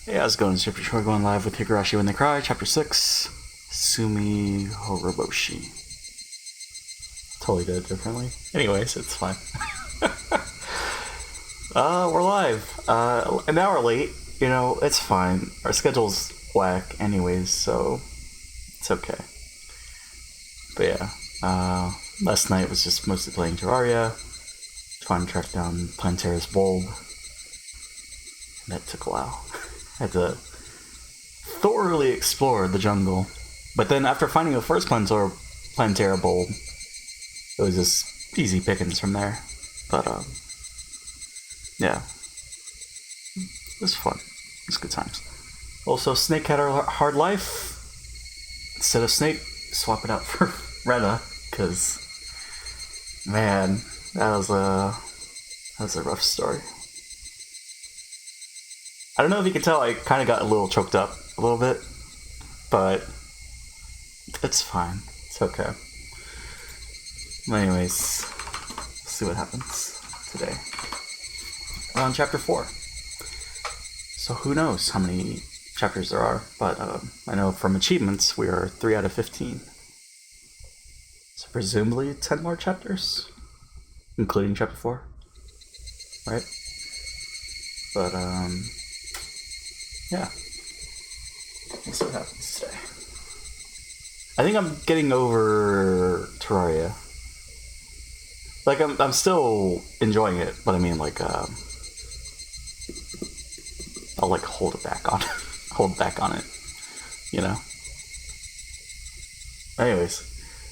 Hey, how's it going? It's JPChivalry going live with Higurashi When They Cry, Chapter 6, Tsumihoroboshi. Totally did it differently. Anyways, it's fine. We're live. An hour late. You know, it's fine. Our schedule's whack anyways, so it's okay. But yeah, last night was just mostly playing Terraria, trying to track down Plantera's bulb. And that took a while. I had to thoroughly explore the jungle. But then after finding the first Plantera bulb, it was just easy pickings from there. But, yeah. It was fun. It was good times. Also, Snake had a hard life. Instead of Snake, swap it out for Rena, because, man, that was a rough story. I don't know if you can tell, I kind of got a little choked up a little bit, but it's fine. It's okay. Anyways, let's see what happens today. We're on chapter 4. So who knows how many chapters there are, but I know from achievements we are 3 out of 15. So presumably 10 more chapters, including chapter 4, right? But yeah. Let's see what happens today. I think I'm getting over Terraria. Like, I'm still enjoying it, but I mean, like, I'll, like, hold back on it, you know? Anyways.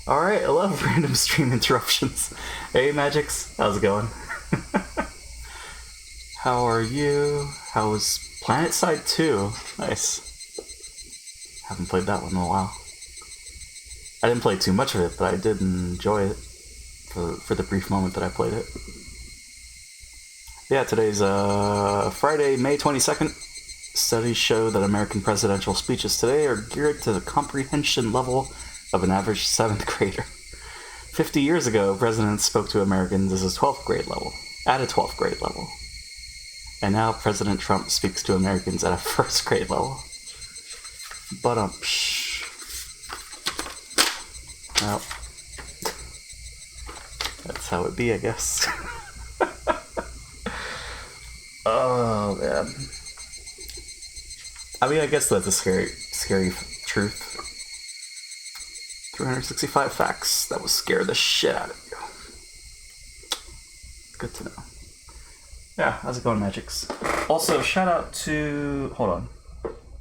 Alright, I love random stream interruptions. Hey, Magix, how's it going? How are you? How was Planet Side 2? Nice. Haven't played that one in a while. I didn't play too much of it, but I did enjoy it for the brief moment that I played it. Yeah, today's Friday, May 22nd. Studies show that American presidential speeches today are geared to the comprehension level of an average 7th grader. 50 years ago, presidents spoke to Americans at a 12th grade level. And now President Trump speaks to Americans at a 1st grade level. But well, that's how it be, I guess. Oh man. I mean, I guess that's a scary truth. 365 facts that will scare the shit out of you. Good to know. Yeah, how's it going, Magix? Also, shout out to... Hold on.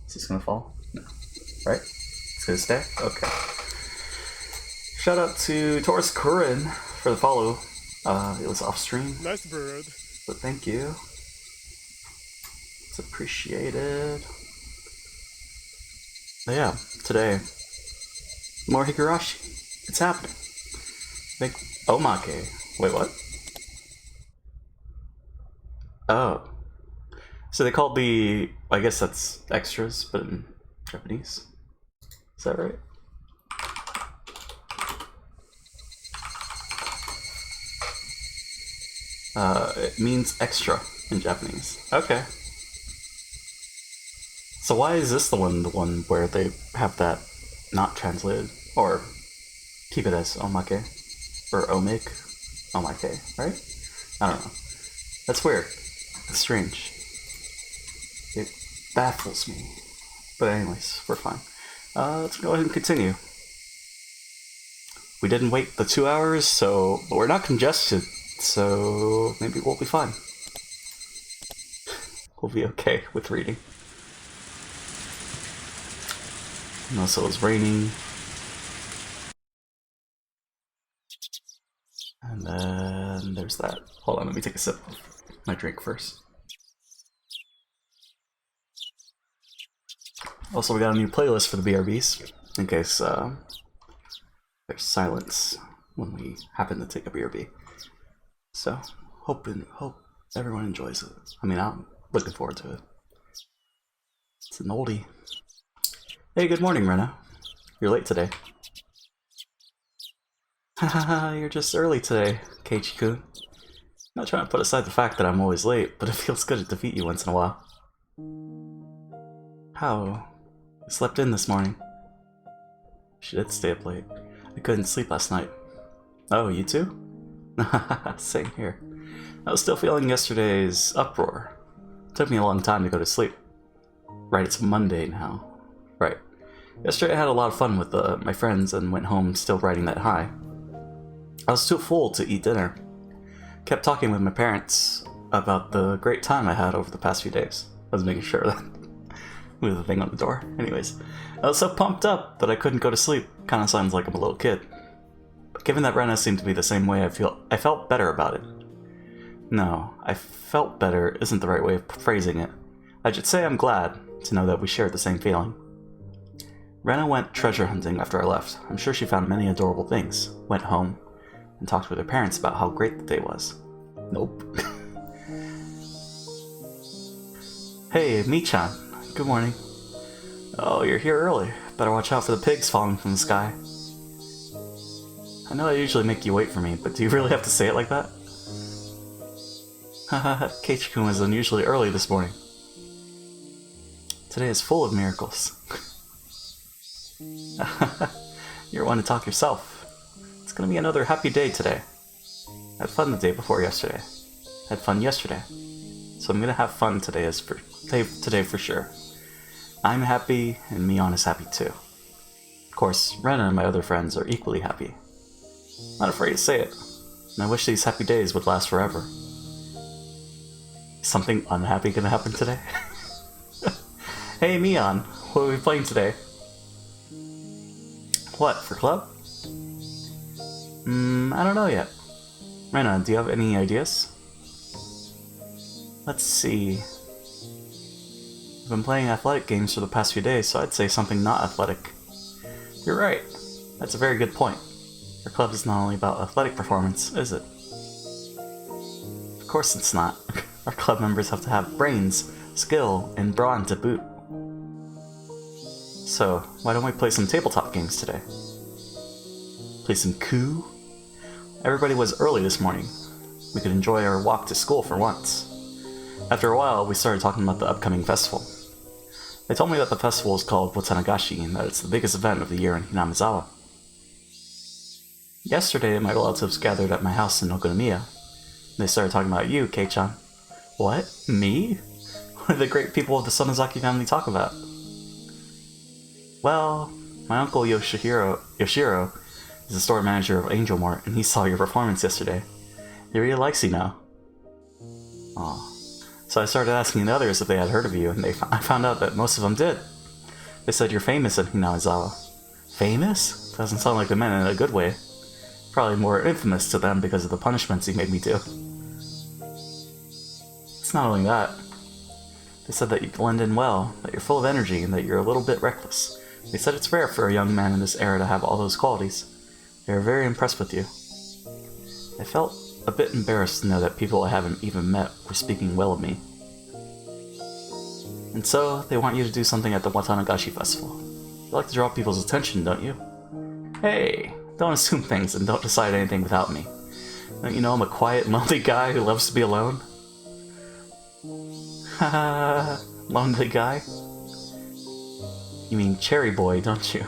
Is this gonna fall? No. Right? It's gonna stay? Okay. Shout out to Taurus Curran for the follow. It was off stream. Nice bird. But thank you. It's appreciated. But yeah, today, more Higurashi. It's happening. Think Omake. Wait, what? Oh. So they called the... I guess that's extras, but in Japanese. Is that right? It means extra in Japanese. Okay. So why is this the one where they have that not translated? Or keep it as omake? Or omake? Omake, right? I don't know. That's weird. It's strange. It baffles me. But anyways, we're fine. Let's go ahead and continue. We didn't wait the 2 hours, so we're not congested, so maybe we'll be fine. We'll be okay with reading. And also, it's raining. And then there's that. Hold on, let me take a sip of my drink first. Also, we got a new playlist for the BRBs, in case there's silence when we happen to take a BRB. So, hope everyone enjoys it. I mean, I'm looking forward to it. It's an oldie. Hey, good morning, Rena. You're late today. Haha, you're just early today, Keiichi-kun. Not trying to put aside the fact that I'm always late, but it feels good to defeat you once in a while. How? I slept in this morning. She did stay up late. I couldn't sleep last night. Oh, you too? Same here. I was still feeling yesterday's uproar. It took me a long time to go to sleep. Right, it's Monday now. Right. Yesterday I had a lot of fun with my friends and went home still riding that high. I was too full to eat dinner. Kept talking with my parents about the great time I had over the past few days. I was making sure that with the thing on the door. Anyways, I was so pumped up that I couldn't go to sleep. Kinda sounds like I'm a little kid. But given that Rena seemed to be the same way, I felt better about it. No, I felt better isn't the right way of phrasing it. I should say I'm glad to know that we shared the same feeling. Rena went treasure hunting after I left. I'm sure she found many adorable things. Went home and talked with her parents about how great the day was. Nope. Hey, Mi-chan. Good morning. Oh, you're here early. Better watch out for the pigs falling from the sky. I know I usually make you wait for me, but do you really have to say it like that? Haha, Keiichi-kun was unusually early this morning. Today is full of miracles. You're one to talk yourself. It's gonna be another happy day today. I had fun the day before yesterday. I had fun yesterday. So I'm gonna have fun today today for sure. I'm happy, and Mion is happy too. Of course, Rena and my other friends are equally happy. Not afraid to say it, and I wish these happy days would last forever. Is something unhappy gonna happen today? Hey Mion, what are we playing today? What, for club? I don't know yet. Rena, do you have any ideas? Let's see. I've been playing athletic games for the past few days, so I'd say something not athletic. You're right. That's a very good point. Our club is not only about athletic performance, is it? Of course it's not. Our club members have to have brains, skill, and brawn to boot. So, why don't we play some tabletop games today? Play some coup? Everybody was early this morning. We could enjoy our walk to school for once. After a while, we started talking about the upcoming festival. They told me that the festival is called Watanagashi and that it's the biggest event of the year in Hinamizawa. Yesterday, my relatives gathered at my house in Okonomiya. They started talking about you, Kei-chan. What? Me? What do the great people of the Sonozaki family talk about? Well, my uncle Yoshiro is the store manager of Angel Mart, and he saw your performance yesterday. He really likes you now. Aw. So I started asking the others if they had heard of you, and I found out that most of them did. They said you're famous in Hinamizawa. Famous? Doesn't sound like they meant it in a good way. Probably more infamous to them because of the punishments he made me do. It's not only that. They said that you blend in well, that you're full of energy, and that you're a little bit reckless. They said it's rare for a young man in this era to have all those qualities. They were very impressed with you. I felt a bit embarrassed to know that people I haven't even met were speaking well of me. And so, they want you to do something at the Watanagashi Festival. You like to draw people's attention, don't you? Hey, don't assume things and don't decide anything without me. Don't you know I'm a quiet, lonely guy who loves to be alone? Haha, lonely guy? You mean Cherry Boy, don't you?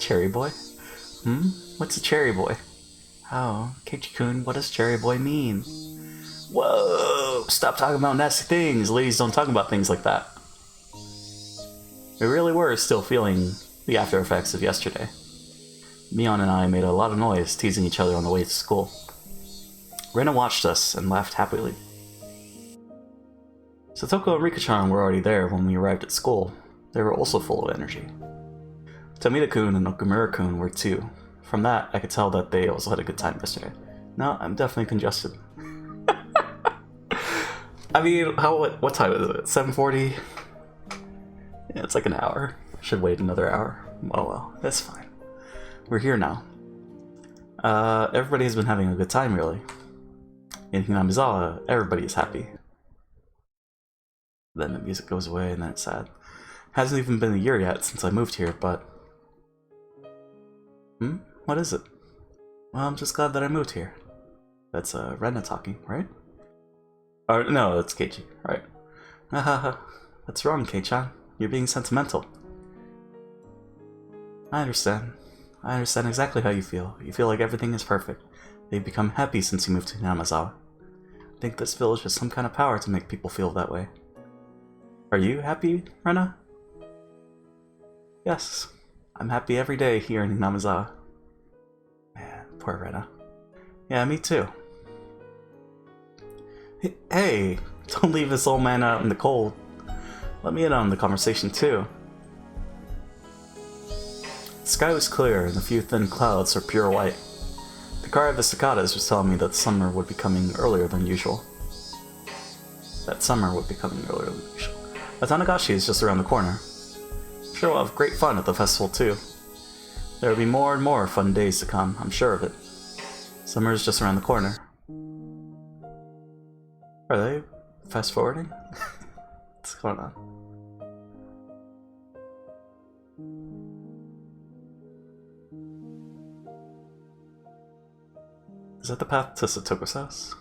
Cherry Boy? What's a Cherry Boy? Oh, Keiichi-kun, what does Cherry Boy mean? Whoa! Stop talking about nasty things! Ladies don't talk about things like that. We really were still feeling the after effects of yesterday. Mion and I made a lot of noise teasing each other on the way to school. Rena watched us and laughed happily. Satoko and Rika-chan were already there when we arrived at school. They were also full of energy. Tomita-kun and Okumura-kun were too. From that, I could tell that they also had a good time yesterday. No, I'm definitely congested. I mean, what time is it? 7:40? Yeah, it's like an hour. Should wait another hour. Oh well, that's fine. We're here now. Everybody has been having a good time, really. In Hinamizawa, everybody is happy. Then the music goes away and then it's sad. Hasn't even been a year yet since I moved here, but... What is it? Well, I'm just glad that I moved here. That's Rena talking, right? Or no, it's Keiichi, right? Hahaha. What's wrong, Kei-chan? You're being sentimental. I understand. I understand exactly how you feel. You feel like everything is perfect. They've become happy since you moved to Namazawa. I think this village has some kind of power to make people feel that way. Are you happy, Rena? Yes. I'm happy every day here in Namazawa. Man, poor Rena. Yeah, me too. Hey, don't leave this old man out in the cold. Let me in on the conversation too. The sky was clear and a few thin clouds were pure white. The cry of the cicadas was telling me that summer would be coming earlier than usual. The Tanagashi is just around the corner. I'm sure we'll have great fun at the festival too. There will be more and more fun days to come, I'm sure of it. Summer is just around the corner. Are they fast forwarding? What's going on? Is that the path to Satoko's house?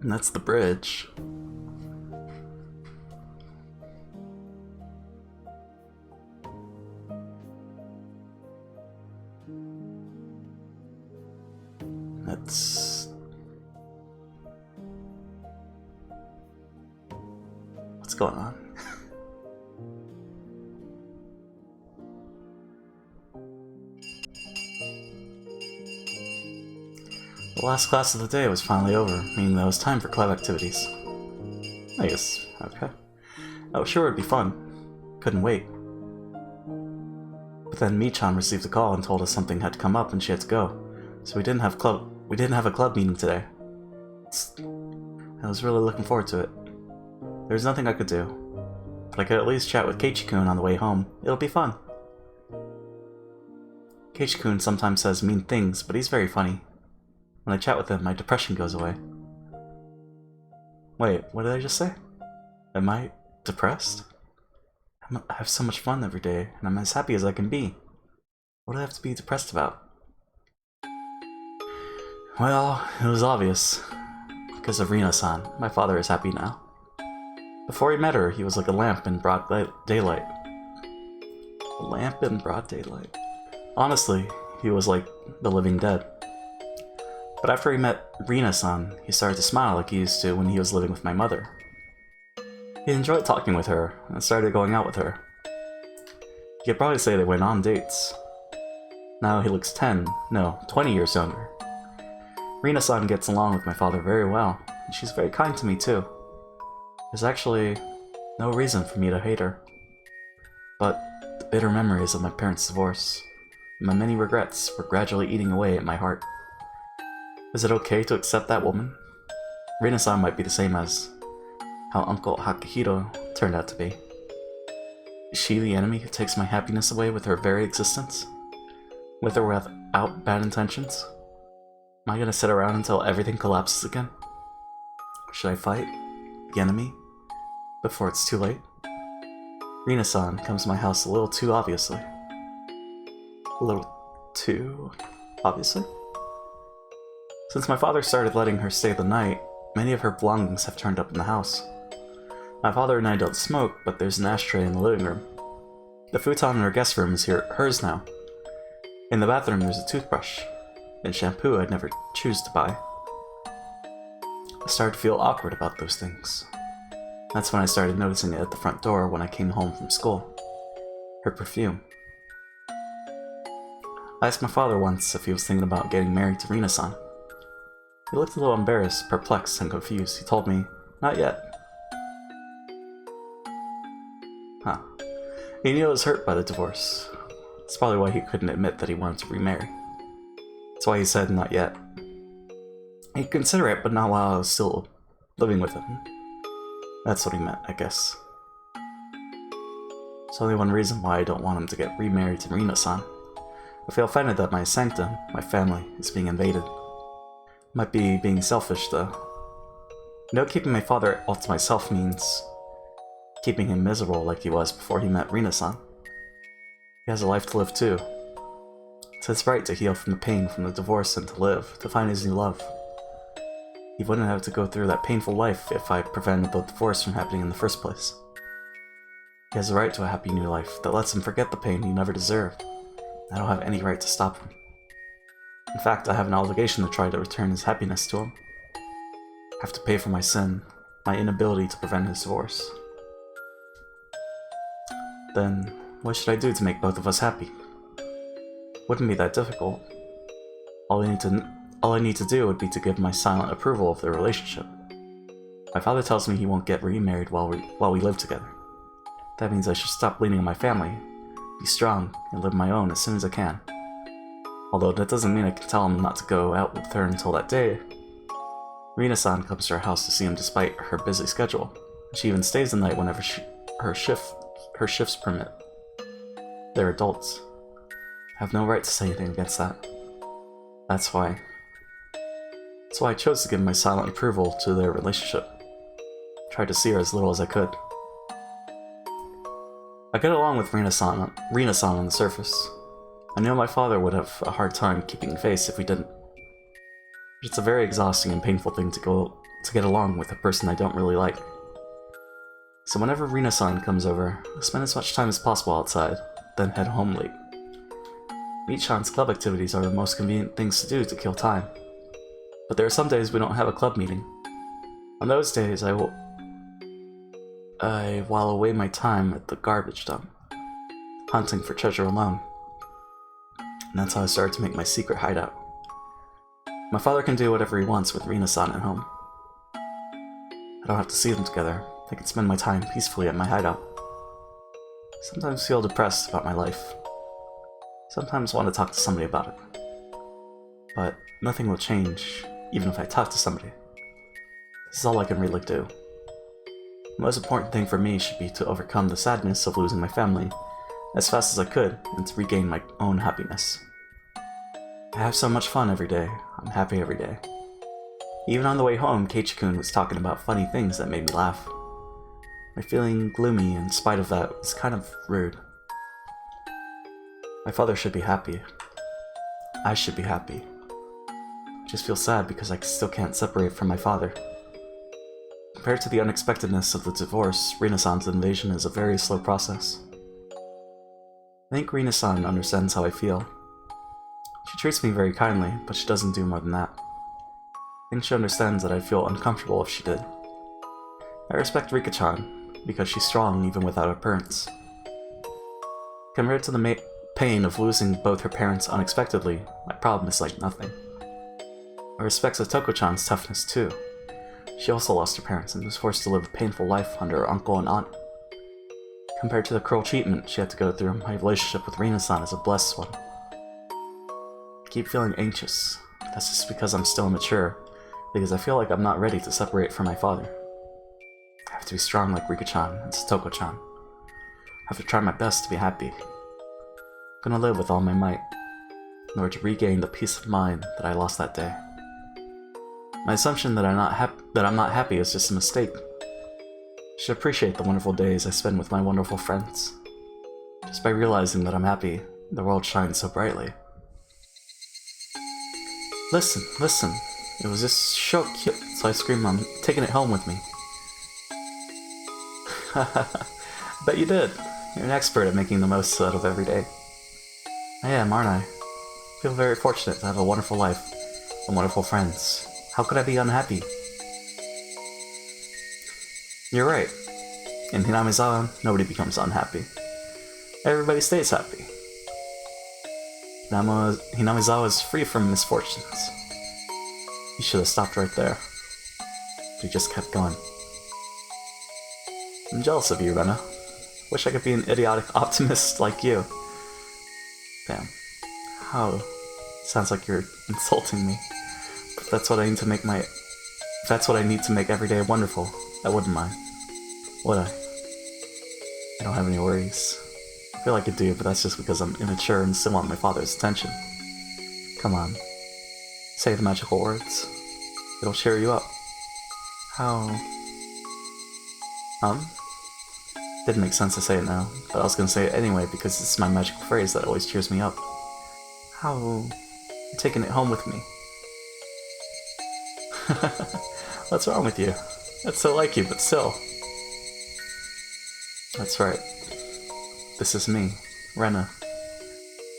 And that's the bridge. That's... What's going on? The last class of the day was finally over, meaning that it was time for club activities. I guess, okay. I was sure it'd be fun. Couldn't wait. But then Mi-chan received a call and told us something had come up and she had to go. So we didn't have a club meeting today. I was really looking forward to it. There was nothing I could do. But I could at least chat with Keiichi-kun on the way home. It'll be fun. Keiichi-kun sometimes says mean things, but he's very funny. When I chat with him, my depression goes away. Wait, what did I just say? Am I depressed? I have so much fun every day, and I'm as happy as I can be. What do I have to be depressed about? Well, it was obvious. Because of Rina-san, my father is happy now. Before he met her, he was like a lamp in broad daylight. A lamp in broad daylight. Honestly, he was like the living dead. But after he met Rina-san, he started to smile like he used to when he was living with my mother. He enjoyed talking with her, and started going out with her. You could probably say they went on dates. Now he looks 20 years younger. Rina-san gets along with my father very well, and she's very kind to me too. There's actually no reason for me to hate her. But the bitter memories of my parents' divorce, and my many regrets were gradually eating away at my heart. Is it okay to accept that woman? Rina-san might be the same as how Uncle Hakahito turned out to be. Is she the enemy who takes my happiness away with her very existence? With or without bad intentions? Am I gonna sit around until everything collapses again? Should I fight the enemy before it's too late? Rina-san comes to my house a little too obviously. A little too obviously? Since my father started letting her stay the night, many of her belongings have turned up in the house. My father and I don't smoke, but there's an ashtray in the living room. The futon in her guest room is hers now. In the bathroom there's a toothbrush, and shampoo I'd never choose to buy. I started to feel awkward about those things. That's when I started noticing it at the front door when I came home from school. Her perfume. I asked my father once if he was thinking about getting married to Rina-san. He looked a little embarrassed, perplexed, and confused. He told me, not yet. Huh. He knew I was hurt by the divorce. That's probably why he couldn't admit that he wanted to remarry. That's why he said not yet. He'd consider it, but not while I was still living with him. That's what he meant, I guess. There's only one reason why I don't want him to get remarried to Rina-san. I feel offended that my sanctum, my family, is being invaded. Might be being selfish, though. You know, keeping my father all to myself means keeping him miserable like he was before he met Rina-san. He has a life to live too. It's his right to heal from the pain from the divorce and to live, to find his new love. he wouldn't have to go through that painful life if I prevented the divorce from happening in the first place. He has a right to a happy new life that lets him forget the pain he never deserved. I don't have any right to stop him. In fact, I have an obligation to try to return his happiness to him. I have to pay for my sin, my inability to prevent his divorce. Then, what should I do to make both of us happy? Wouldn't be that difficult. All I need to do would be to give my silent approval of the relationship. My father tells me he won't get remarried while we live together. That means I should stop leaning on my family, be strong, and live my own as soon as I can. Although that doesn't mean I can tell him not to go out with her until that day. Rina-san comes to our house to see him despite her busy schedule. She even stays the night whenever her shifts permit. They're adults. I have no right to say anything against that. That's why I chose to give my silent approval to their relationship. Tried to see her as little as I could. I get along with Rina-san on the surface. I knew my father would have a hard time keeping face if we didn't. It's a very exhausting and painful thing to get along with a person I don't really like. So whenever Rina-san comes over, I spend as much time as possible outside, then head home late. Michan's club activities are the most convenient things to do to kill time. But there are some days we don't have a club meeting. On those days, I while away my time at the garbage dump, hunting for treasure alone. And that's how I started to make my secret hideout. My father can do whatever he wants with Rina-san at home. I don't have to see them together. I can spend my time peacefully at my hideout. Sometimes feel depressed about my life. Sometimes want to talk to somebody about it. But nothing will change, even if I talk to somebody. This is all I can really do. The most important thing for me should be to overcome the sadness of losing my family as fast as I could and to regain my own happiness. I have so much fun every day. I'm happy every day. Even on the way home, Keiichi-kun was talking about funny things that made me laugh. My feeling gloomy in spite of that was kind of rude. My father should be happy. I should be happy. I just feel sad because I still can't separate from my father. Compared to the unexpectedness of the divorce, Rina-san's invasion is a very slow process. I think Rina-san understands how I feel. She treats me very kindly, but she doesn't do more than that. I think she understands that I'd feel uncomfortable if she did. I respect Rika-chan, because she's strong even without her parents. Compared to the pain of losing both her parents unexpectedly, my problem is like nothing. I respect Satoko-chan's toughness too. She also lost her parents and was forced to live a painful life under her uncle and aunt. Compared to the cruel treatment she had to go through, my relationship with Rina-san is a blessed one. I keep feeling anxious. That's just because I'm still immature, because I feel like I'm not ready to separate from my father. I have to be strong like Rika-chan and Satoko-chan. I have to try my best to be happy. I'm gonna live with all my might, in order to regain the peace of mind that I lost that day. My assumption that I'm not happy is just a mistake. I should appreciate the wonderful days I spend with my wonderful friends. Just by realizing that I'm happy, the world shines so brightly. Listen, listen. It was just so cute, so I screamed, I'm taking it home with me. Bet you did. You're an expert at making the most out of every day. I am, aren't I? I feel very fortunate to have a wonderful life and wonderful friends. How could I be unhappy? You're right. In Hinamizawa, nobody becomes unhappy. Everybody stays happy. Hinamizawa is free from misfortunes. He should have stopped right there. But he just kept going. I'm jealous of you, Rena. Wish I could be an idiotic optimist like you. Damn. How? Sounds like you're insulting me. But if that's what I need to make every day wonderful, I wouldn't mind. Would I? I don't have any worries. I feel like I do, but that's just because I'm immature and still want my father's attention. Come on. Say the magical words. It'll cheer you up. How? Didn't make sense to say it now, but I was gonna say it anyway because it's my magical phrase that always cheers me up. How? You're taking it home with me. What's wrong with you? That's so like you, but still. That's right. This is me, Rena.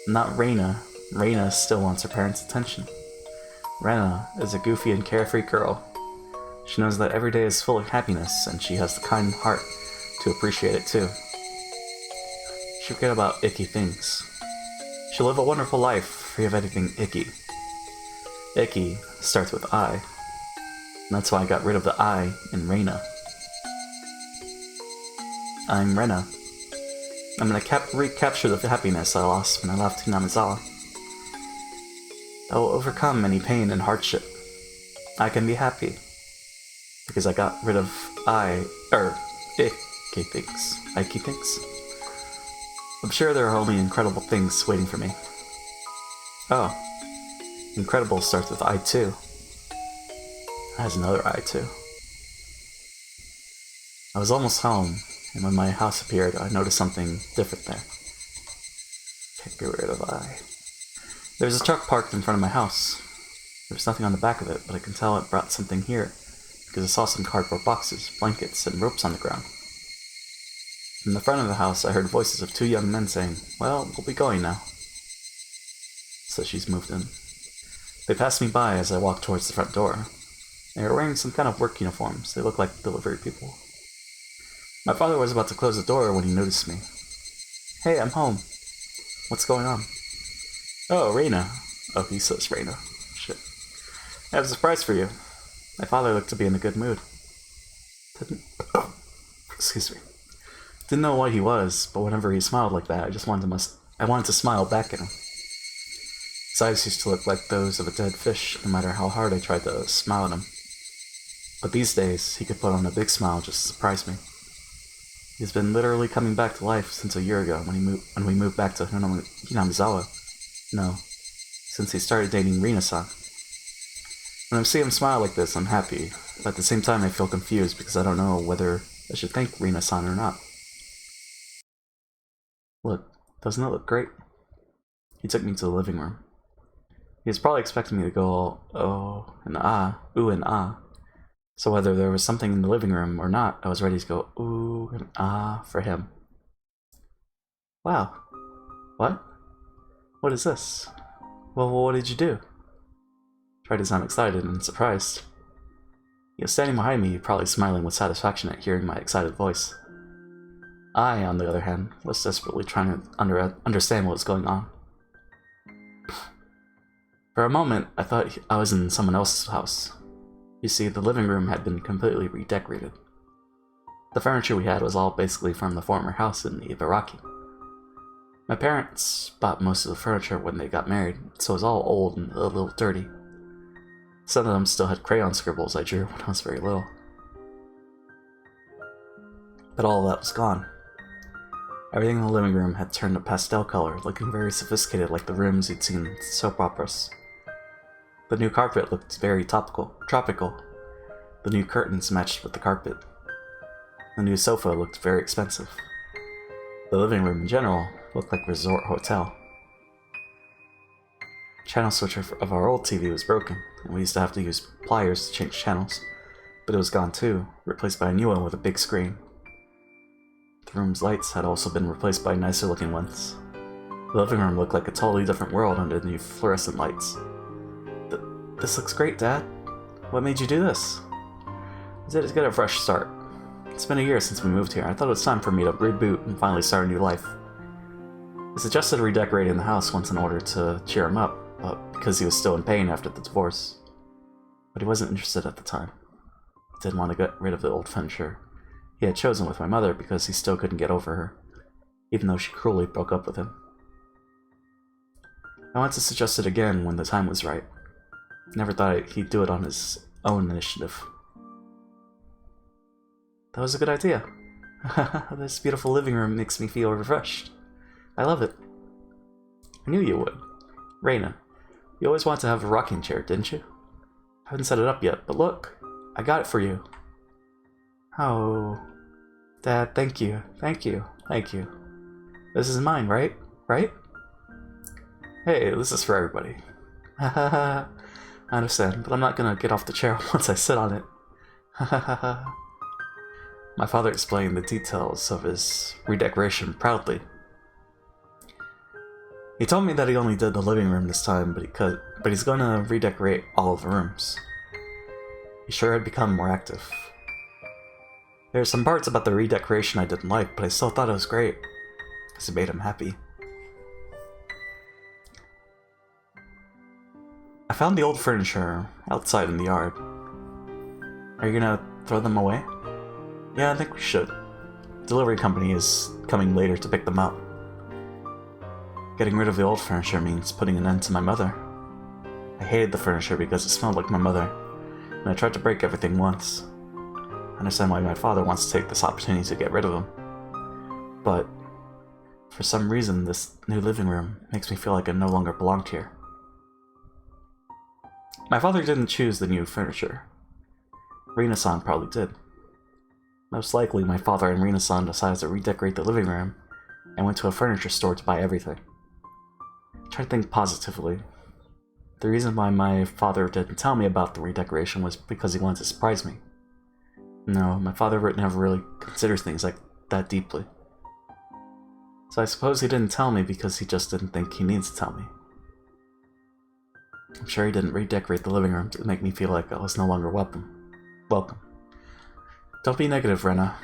Not Reina. Reina still wants her parents' attention. Rena is a goofy and carefree girl. She knows that every day is full of happiness, and she has the kind heart to appreciate it too. She forget about icky things. She'll live a wonderful life, free of anything icky. Icky starts with I. And that's why I got rid of the I in Reina. I'm Rena. I'm gonna recapture the happiness I lost when I left Hinamizawa. I will overcome any pain and hardship. I can be happy. Because I got rid of icky things. Icky things? I'm sure there are only incredible things waiting for me. Oh. Incredible starts with I too. It has another I too. I was almost home, and when my house appeared, I noticed something different there. Can't get rid of I. There was a truck parked in front of my house. There was nothing on the back of it, but I can tell it brought something here, because I saw some cardboard boxes, blankets, and ropes on the ground. From the front of the house, I heard voices of two young men saying, "Well, we'll be going now." So she's moved in. They passed me by as I walked towards the front door. They were wearing some kind of work uniforms. They looked like delivery people. My father was about to close the door when he noticed me. "Hey, I'm home. What's going on?" "Oh, Reina." Oh, he says Reina. Shit. "I have a surprise for you." My father looked to be in a good mood. Excuse me. Didn't know what he was, but whenever he smiled like that, I wanted to smile back at him. His eyes used to look like those of a dead fish, no matter how hard I tried to smile at him. But these days, he could put on a big smile just to surprise me. He's been literally coming back to life since a year ago when we moved back to Hinamizawa. No, since he started dating Rina-san. When I see him smile like this, I'm happy, but at the same time I feel confused because I don't know whether I should thank Rina-san or not. Look, doesn't it look great? He took me to the living room. He was probably expecting me to go all oh and ah, ooh and ah. So whether there was something in the living room or not, I was ready to go ooh and ah for him. Wow. What? What is this? Well, what did you do? Tried to sound excited and surprised. He was standing behind me, probably smiling with satisfaction at hearing my excited voice. I, on the other hand, was desperately trying to understand what was going on. For a moment, I thought I was in someone else's house. You see, the living room had been completely redecorated. The furniture we had was all basically from the former house in Ibaraki. My parents bought most of the furniture when they got married, so it was all old and a little dirty. Some of them still had crayon scribbles I drew when I was very little. But all of that was gone. Everything in the living room had turned a pastel color, looking very sophisticated like the rooms you'd seen in soap operas. The new carpet looked very tropical. The new curtains matched with the carpet. The new sofa looked very expensive. The living room in general looked like a resort hotel. The channel switcher of our old TV was broken, and we used to have to use pliers to change channels, but it was gone too, replaced by a new one with a big screen. The room's lights had also been replaced by nicer looking ones. The living room looked like a totally different world under the new fluorescent lights. This looks great, Dad. What made you do this? I said to get a fresh start. It's been a year since we moved here. I thought it was time for me to reboot and finally start a new life. I suggested redecorating the house once in order to cheer him up, but because he was still in pain after the divorce. But he wasn't interested at the time. He didn't want to get rid of the old furniture he had chosen with my mother because he still couldn't get over her, even though she cruelly broke up with him. I wanted to suggest it again when the time was right. Never thought he'd do it on his own initiative. That was a good idea. This beautiful living room makes me feel refreshed. I love it. I knew you would. Reina, you always wanted to have a rocking chair, didn't you? I haven't set it up yet, but look, I got it for you. Oh, Dad, thank you. This is mine, right? Right? Hey, this is for everybody. I understand, but I'm not gonna get off the chair once I sit on it. Ha ha ha ha. My father explained the details of his redecoration proudly. He told me that he only did the living room this time, but he's gonna redecorate all of the rooms. He sure had become more active. There are some parts about the redecoration I didn't like, but I still thought it was great, because it made him happy. I found the old furniture outside in the yard. Are you gonna throw them away? Yeah, I think we should. The delivery company is coming later to pick them up. Getting rid of the old furniture means putting an end to my mother. I hated the furniture because it smelled like my mother, and I tried to break everything once. I understand why my father wants to take this opportunity to get rid of them. But, for some reason, this new living room makes me feel like I no longer belonged here. My father didn't choose the new furniture. Rina-san probably did. Most likely, my father and Rina-san decided to redecorate the living room and went to a furniture store to buy everything. Try to think positively. The reason why my father didn't tell me about the redecoration was because he wanted to surprise me. No, my father never really considers things like that deeply. So I suppose he didn't tell me because he just didn't think he needs to tell me. I'm sure he didn't redecorate the living room to make me feel like I was no longer welcome. Don't be negative, Rena.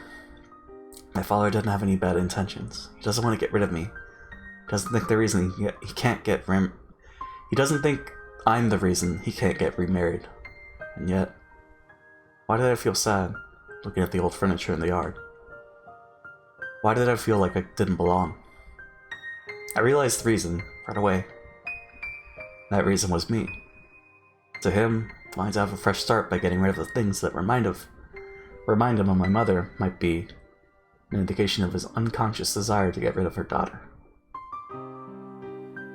My father didn't have any bad intentions. He doesn't want to get rid of me. He doesn't think the reason he can't get he doesn't think I'm the reason he can't get remarried. And yet, why did I feel sad looking at the old furniture in the yard? Why did I feel like I didn't belong? I realized the reason right away. That reason was me. To him, wanting to have a fresh start by getting rid of the things that remind him of my mother might be an indication of his unconscious desire to get rid of her daughter.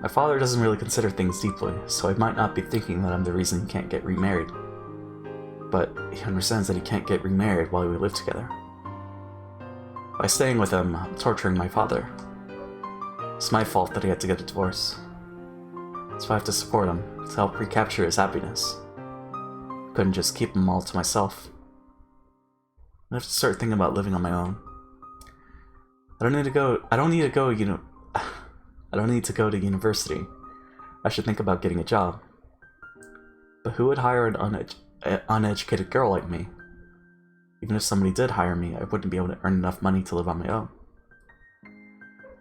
My father doesn't really consider things deeply, so I might not be thinking that I'm the reason he can't get remarried. But he understands that he can't get remarried while we live together. By staying with him, I'm torturing my father. It's my fault that he had to get a divorce. So I have to support him, to help recapture his happiness. Couldn't just keep him all to myself. I have to start thinking about living on my own. I don't need to go to university. I should think about getting a job. But who would hire an uneducated girl like me? Even if somebody did hire me, I wouldn't be able to earn enough money to live on my own.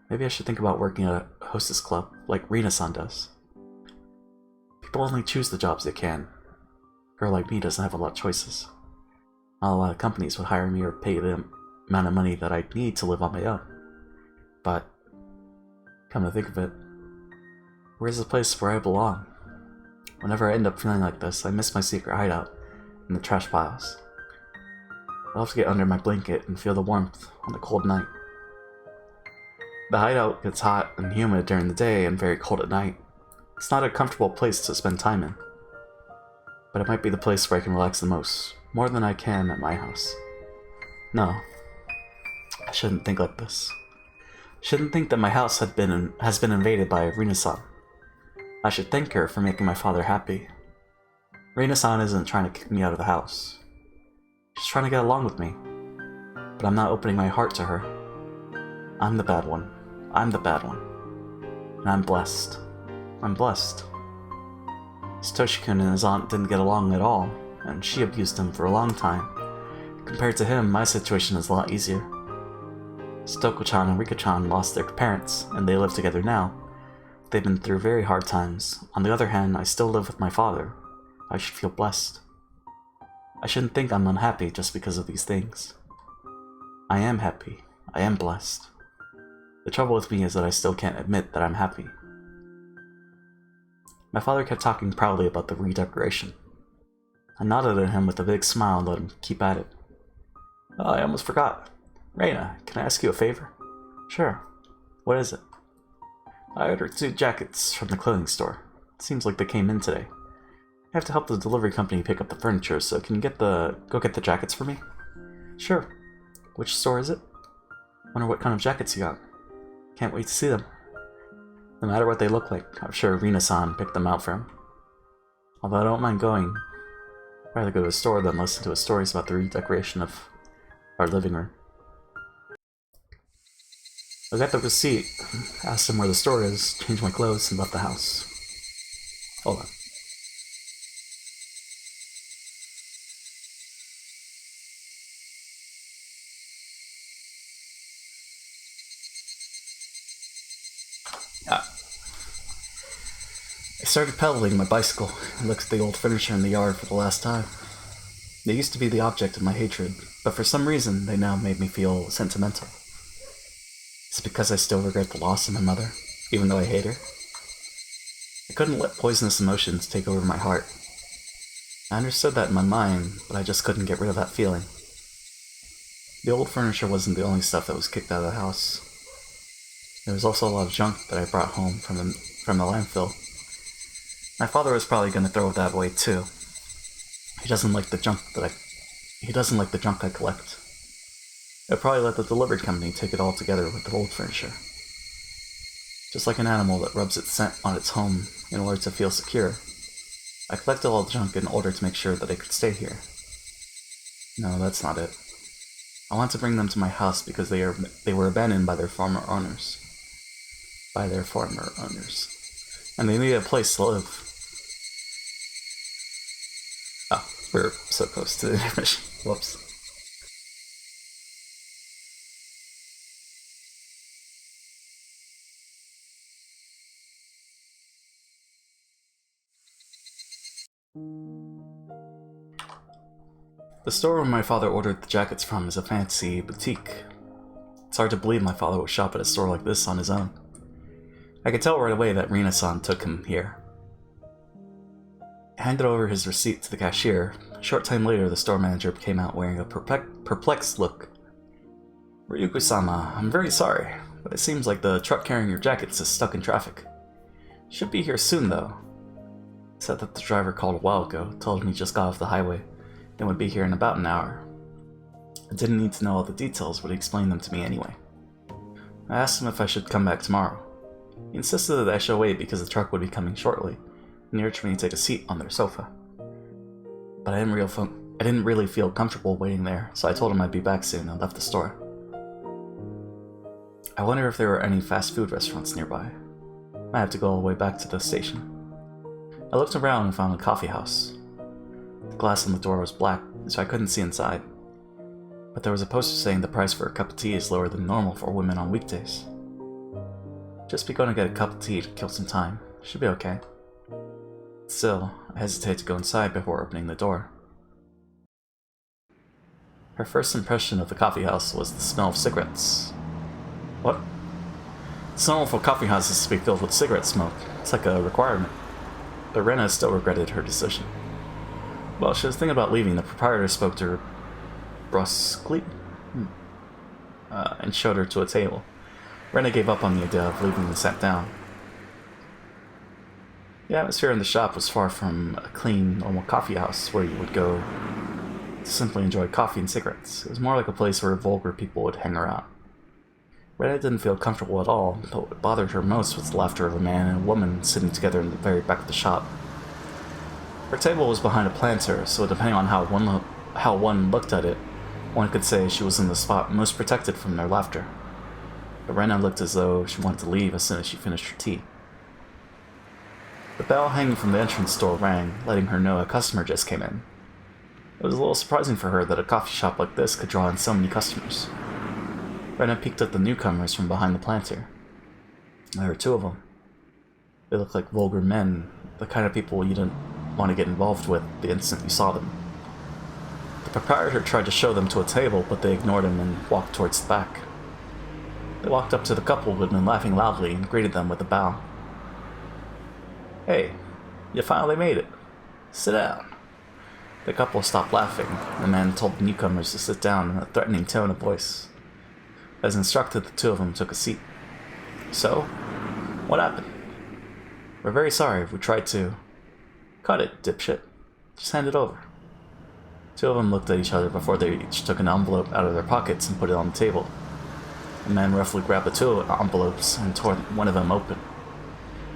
Maybe I should think about working at a hostess club, like Rina-san does. People only choose the jobs they can. A girl like me doesn't have a lot of choices. Not a lot of companies would hire me or pay the amount of money that I need to live on my own. But, come to think of it, where's the place where I belong? Whenever I end up feeling like this, I miss my secret hideout in the trash piles. I love to get under my blanket and feel the warmth on a cold night. The hideout gets hot and humid during the day and very cold at night. It's not a comfortable place to spend time in. But it might be the place where I can relax the most, more than I can at my house. No, I shouldn't think like this. I shouldn't think that my house has been invaded by Rina-san. I should thank her for making my father happy. Rina-san isn't trying to kick me out of the house. She's trying to get along with me. But I'm not opening my heart to her. I'm the bad one. I'm the bad one. And I'm blessed. I'm blessed. Satoshi-kun and his aunt didn't get along at all, and she abused him for a long time. Compared to him, my situation is a lot easier. Stoko-chan and Rika-chan lost their parents, and they live together now. They've been through very hard times. On the other hand, I still live with my father. I should feel blessed. I shouldn't think I'm unhappy just because of these things. I am happy. I am blessed. The trouble with me is that I still can't admit that I'm happy. My father kept talking proudly about the redecoration. I nodded at him with a big smile and let him keep at it. Oh, I almost forgot. Reina, can I ask you a favor? Sure. What is it? I ordered 2 jackets from the clothing store. It seems like they came in today. I have to help the delivery company pick up the furniture, so can you go get the jackets for me? Sure. Which store is it? Wonder what kind of jackets you got. Can't wait to see them. No matter what they look like, I'm sure Rina-san picked them out for him. Although I don't mind going. I'd rather go to a store than listen to his stories about the redecoration of our living room. I got the receipt, asked him where the store is, changed my clothes, and left the house. Hold on. I started pedaling my bicycle and looked at the old furniture in the yard for the last time. They used to be the object of my hatred, but for some reason they now made me feel sentimental. Is it because I still regret the loss of my mother, even though I hate her? I couldn't let poisonous emotions take over my heart. I understood that in my mind, but I just couldn't get rid of that feeling. The old furniture wasn't the only stuff that was kicked out of the house. There was also a lot of junk that I brought home from the landfill. My father was probably going to throw that away too. He doesn't like the junk I collect. I'll probably let the delivery company take it all together with the old furniture. Just like an animal that rubs its scent on its home in order to feel secure, I collected all the junk in order to make sure that it could stay here. No, that's not it. I want to bring them to my house because they were abandoned by their former owners. And they needed a place to live. Oh, we're so close to the intermission. Whoops. The store where my father ordered the jackets from is a fancy boutique. It's hard to believe my father would shop at a store like this on his own. I could tell right away that Rina-san took him here. I handed over his receipt to the cashier. A short time later, the store manager came out wearing a perplexed look. Ryuko-sama, I'm very sorry, but it seems like the truck carrying your jackets is stuck in traffic. Should be here soon, though. Said that the driver called a while ago, told him he just got off the highway, and would be here in about an hour. I didn't need to know all the details, but he explained them to me anyway. I asked him if I should come back tomorrow. He insisted that I should wait because the truck would be coming shortly, and he urged me to take a seat on their sofa. But I didn't really feel comfortable waiting there, so I told him I'd be back soon and left the store. I wonder if there were any fast food restaurants nearby. I have to go all the way back to the station. I looked around and found a coffee house. The glass on the door was black, so I couldn't see inside. But there was a poster saying the price for a cup of tea is lower than normal for women on weekdays. Just be going to get a cup of tea to kill some time. Should be okay. Still, I hesitated to go inside before opening the door. Her first impression of the coffee house was the smell of cigarettes. What? It's normal for coffee houses to be filled with cigarette smoke. It's like a requirement. But Rena still regretted her decision. While she was thinking about leaving, the proprietor spoke to her brusquely and showed her to a table. Rena gave up on the idea of leaving and sat down. The atmosphere in the shop was far from a clean, normal coffee house where you would go to simply enjoy coffee and cigarettes. It was more like a place where vulgar people would hang around. Rena didn't feel comfortable at all, but what bothered her most was the laughter of a man and a woman sitting together in the very back of the shop. Her table was behind a planter, so depending on how one looked at it, one could say she was in the spot most protected from their laughter. But Rena looked as though she wanted to leave as soon as she finished her tea. The bell hanging from the entrance door rang, letting her know a customer just came in. It was a little surprising for her that a coffee shop like this could draw in so many customers. Rena peeked at the newcomers from behind the planter. There were two of them. They looked like vulgar men, the kind of people you didn't want to get involved with the instant you saw them. The proprietor tried to show them to a table, but they ignored him and walked towards the back. They walked up to the couple who had been laughing loudly and greeted them with a bow. "Hey, you finally made it. Sit down." The couple stopped laughing, and the man told the newcomers to sit down in a threatening tone of voice. As instructed, the two of them took a seat. "So, what happened?" "We're very sorry. We tried to..." "Cut it, dipshit. Just hand it over." Two of them looked at each other before they each took an envelope out of their pockets and put it on the table. The man roughly grabbed the two envelopes and tore one of them open.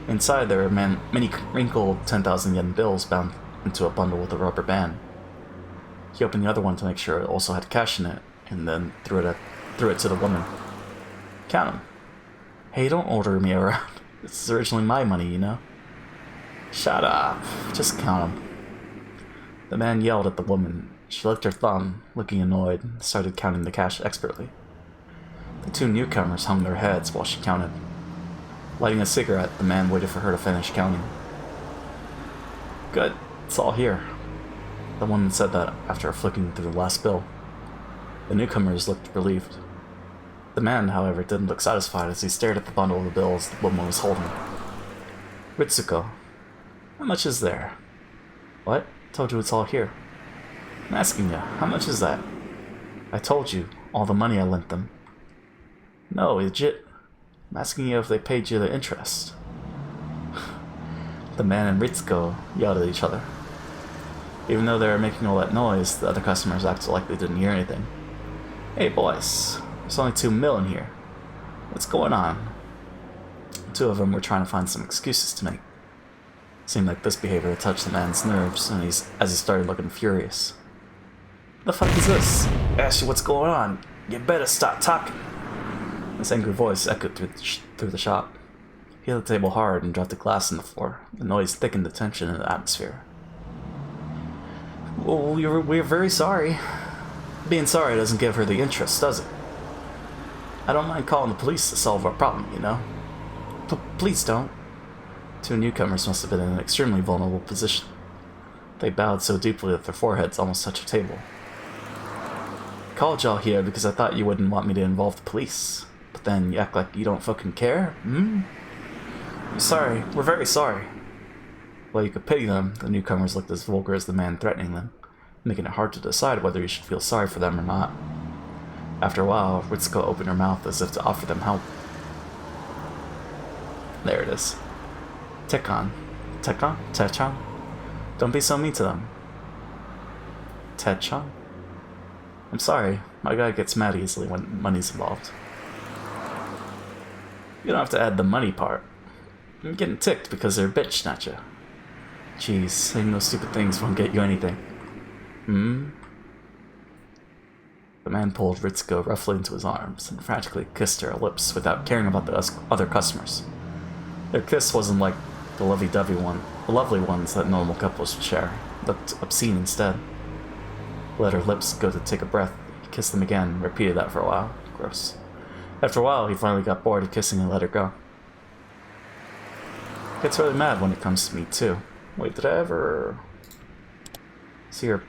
Inside, there were many wrinkled 10,000 yen bills bound into a bundle with a rubber band. He opened the other one to make sure it also had cash in it, and then threw it to the woman. Count 'em. Hey, don't order me around. This is originally my money, you know? Shut up. Just count 'em. The man yelled at the woman. She licked her thumb, looking annoyed, and started counting the cash expertly. The two newcomers hung their heads while she counted. Lighting a cigarette, the man waited for her to finish counting. Good. It's all here. The woman said that after flicking through the last bill. The newcomers looked relieved. The man, however, didn't look satisfied as he stared at the bundle of the bills the woman was holding. Ritsuko, how much is there? What? Told you it's all here. I'm asking you, how much is that? I told you, all the money I lent them. No, legit. I'm asking you if they paid you the interest. The man and Ritsuko yelled at each other. Even though they were making all that noise, the other customers acted like they didn't hear anything. Hey boys, there's only 2 mil in here. What's going on? The two of them were trying to find some excuses to make. It seemed like this behavior had touched the man's nerves, and as he started looking furious. The fuck is this? Ask you what's going on. You better stop talking. This angry voice echoed through the shop. He hit the table hard and dropped a glass on the floor. The noise thickened the tension in the atmosphere. Well, we're very sorry. Being sorry doesn't give her the interest, does it? I don't mind calling the police to solve our problem, you know? Please don't. Two newcomers must have been in an extremely vulnerable position. They bowed so deeply that their foreheads almost touched a table. I called y'all here because I thought you wouldn't want me to involve the police. But then you act like you don't fucking care? I'm sorry. We're very sorry. Well, you could pity them. The newcomers looked as vulgar as the man threatening them, making it hard to decide whether you should feel sorry for them or not. After a while, Ritsuko opened her mouth as if to offer them help. There it is. Tekon. Tekon? Techon? Don't be so mean to them. Techon? I'm sorry. My guy gets mad easily when money's involved. You don't have to add the money part. I'm getting ticked because they're bitching at you. Jeez, saying those stupid things won't get you anything. The man pulled Ritsuko roughly into his arms and frantically kissed her lips without caring about the other customers. Their kiss wasn't like the lovely ones that normal couples share. It looked obscene instead. He let her lips go to take a breath. He kissed them again, repeated that for a while. Gross. After a while, he finally got bored of kissing and let her go. He gets really mad when it comes to me, too. Wait, did I ever see her?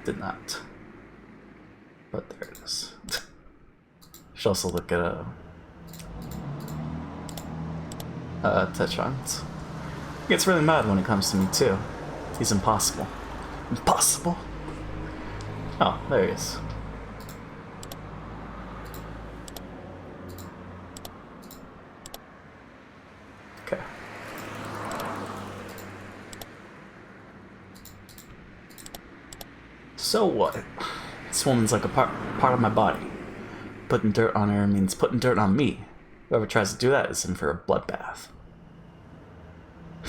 Did not. But there it is. Should also look at Techon's. He gets really mad when it comes to me too. He's impossible. Impossible? Oh, there he is. Okay. So what? This woman's like a part of my body. Putting dirt on her means putting dirt on me. Whoever tries to do that is in for a bloodbath.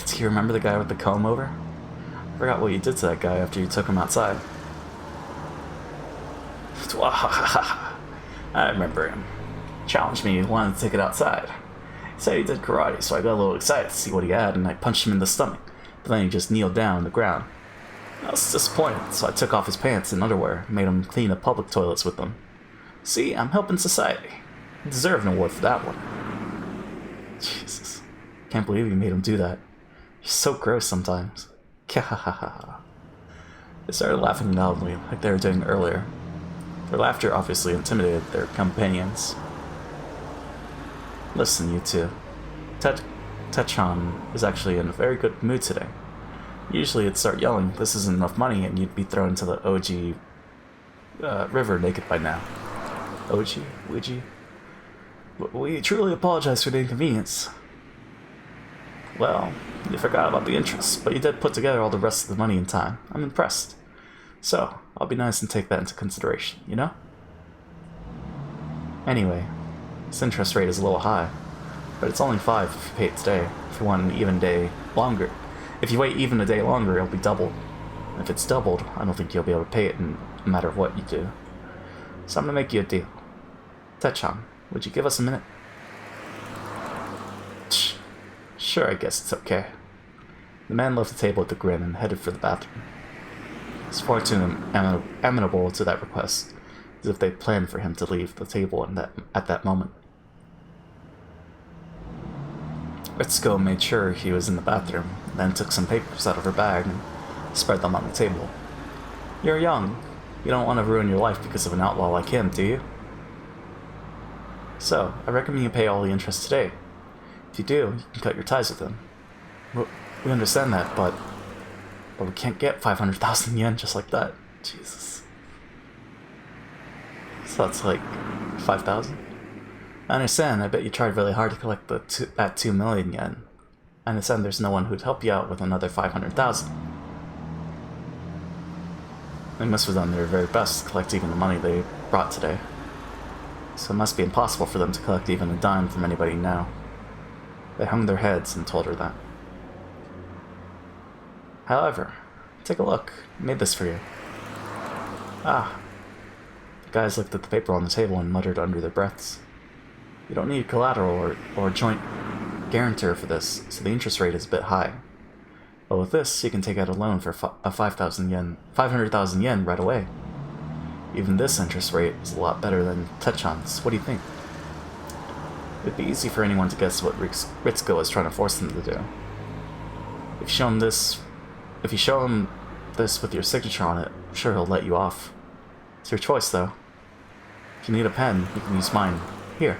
Do you remember the guy with the comb over? I forgot what you did to that guy after you took him outside. I remember him. Challenged me, wanted to take it outside. He said he did karate, so I got a little excited to see what he had, and I punched him in the stomach. But then he just kneeled down on the ground. I was disappointed, so I took off his pants and underwear and made him clean the public toilets with them. See, I'm helping society. I deserve an award for that one. Jesus. Can't believe you made him do that. You're so gross sometimes. They started laughing loudly, like they were doing earlier. Their laughter obviously intimidated their companions. Listen, you two. Techon is actually in a very good mood today. Usually it'd start yelling, this isn't enough money, and you'd be thrown into the OG river naked by now. OG? Ouija? We truly apologize for the inconvenience. Well, you forgot about the interest, but you did put together all the rest of the money in time. I'm impressed. So, I'll be nice and take that into consideration, you know? Anyway, This interest rate is a little high, but it's only 5 if you pay it today. If you want an even day longer, if you wait even a day longer, it'll be doubled. And if it's doubled, I don't think you'll be able to pay it no matter what you do. So I'm gonna make you a deal. Techan, would you give us a minute? Sure, I guess it's okay. The man left the table with a grin and headed for the bathroom. His fortune amenable to that request, as if they planned for him to leave the table at that moment. Ritsuko made sure he was in the bathroom, then took some papers out of her bag and spread them on the table. You're young. You don't want to ruin your life because of an outlaw like him, do you? So, I recommend you pay all the interest today. If you do, you can cut your ties with him. We understand that, but we can't get 500,000 yen just like that. Jesus. So that's like 5,000? I understand, I bet you tried really hard to collect that 2 million yen. I understand there's no one who'd help you out with another 500,000. They must have done their very best to collect even the money they brought today. So it must be impossible for them to collect even a dime from anybody now. They hung their heads and told her that. However, take a look. I made this for you. Ah. The guys looked at the paper on the table and muttered under their breaths. You don't need collateral or joint guarantor for this, so the interest rate is a bit high. But with this, you can take out a loan for 500,000 yen right away. Even this interest rate is a lot better than Techan's. What do you think? It'd be easy for anyone to guess what Ritsuko is trying to force them to do. If you show him this with your signature on it, I'm sure he'll let you off. It's your choice, though. If you need a pen, you can use mine. Here.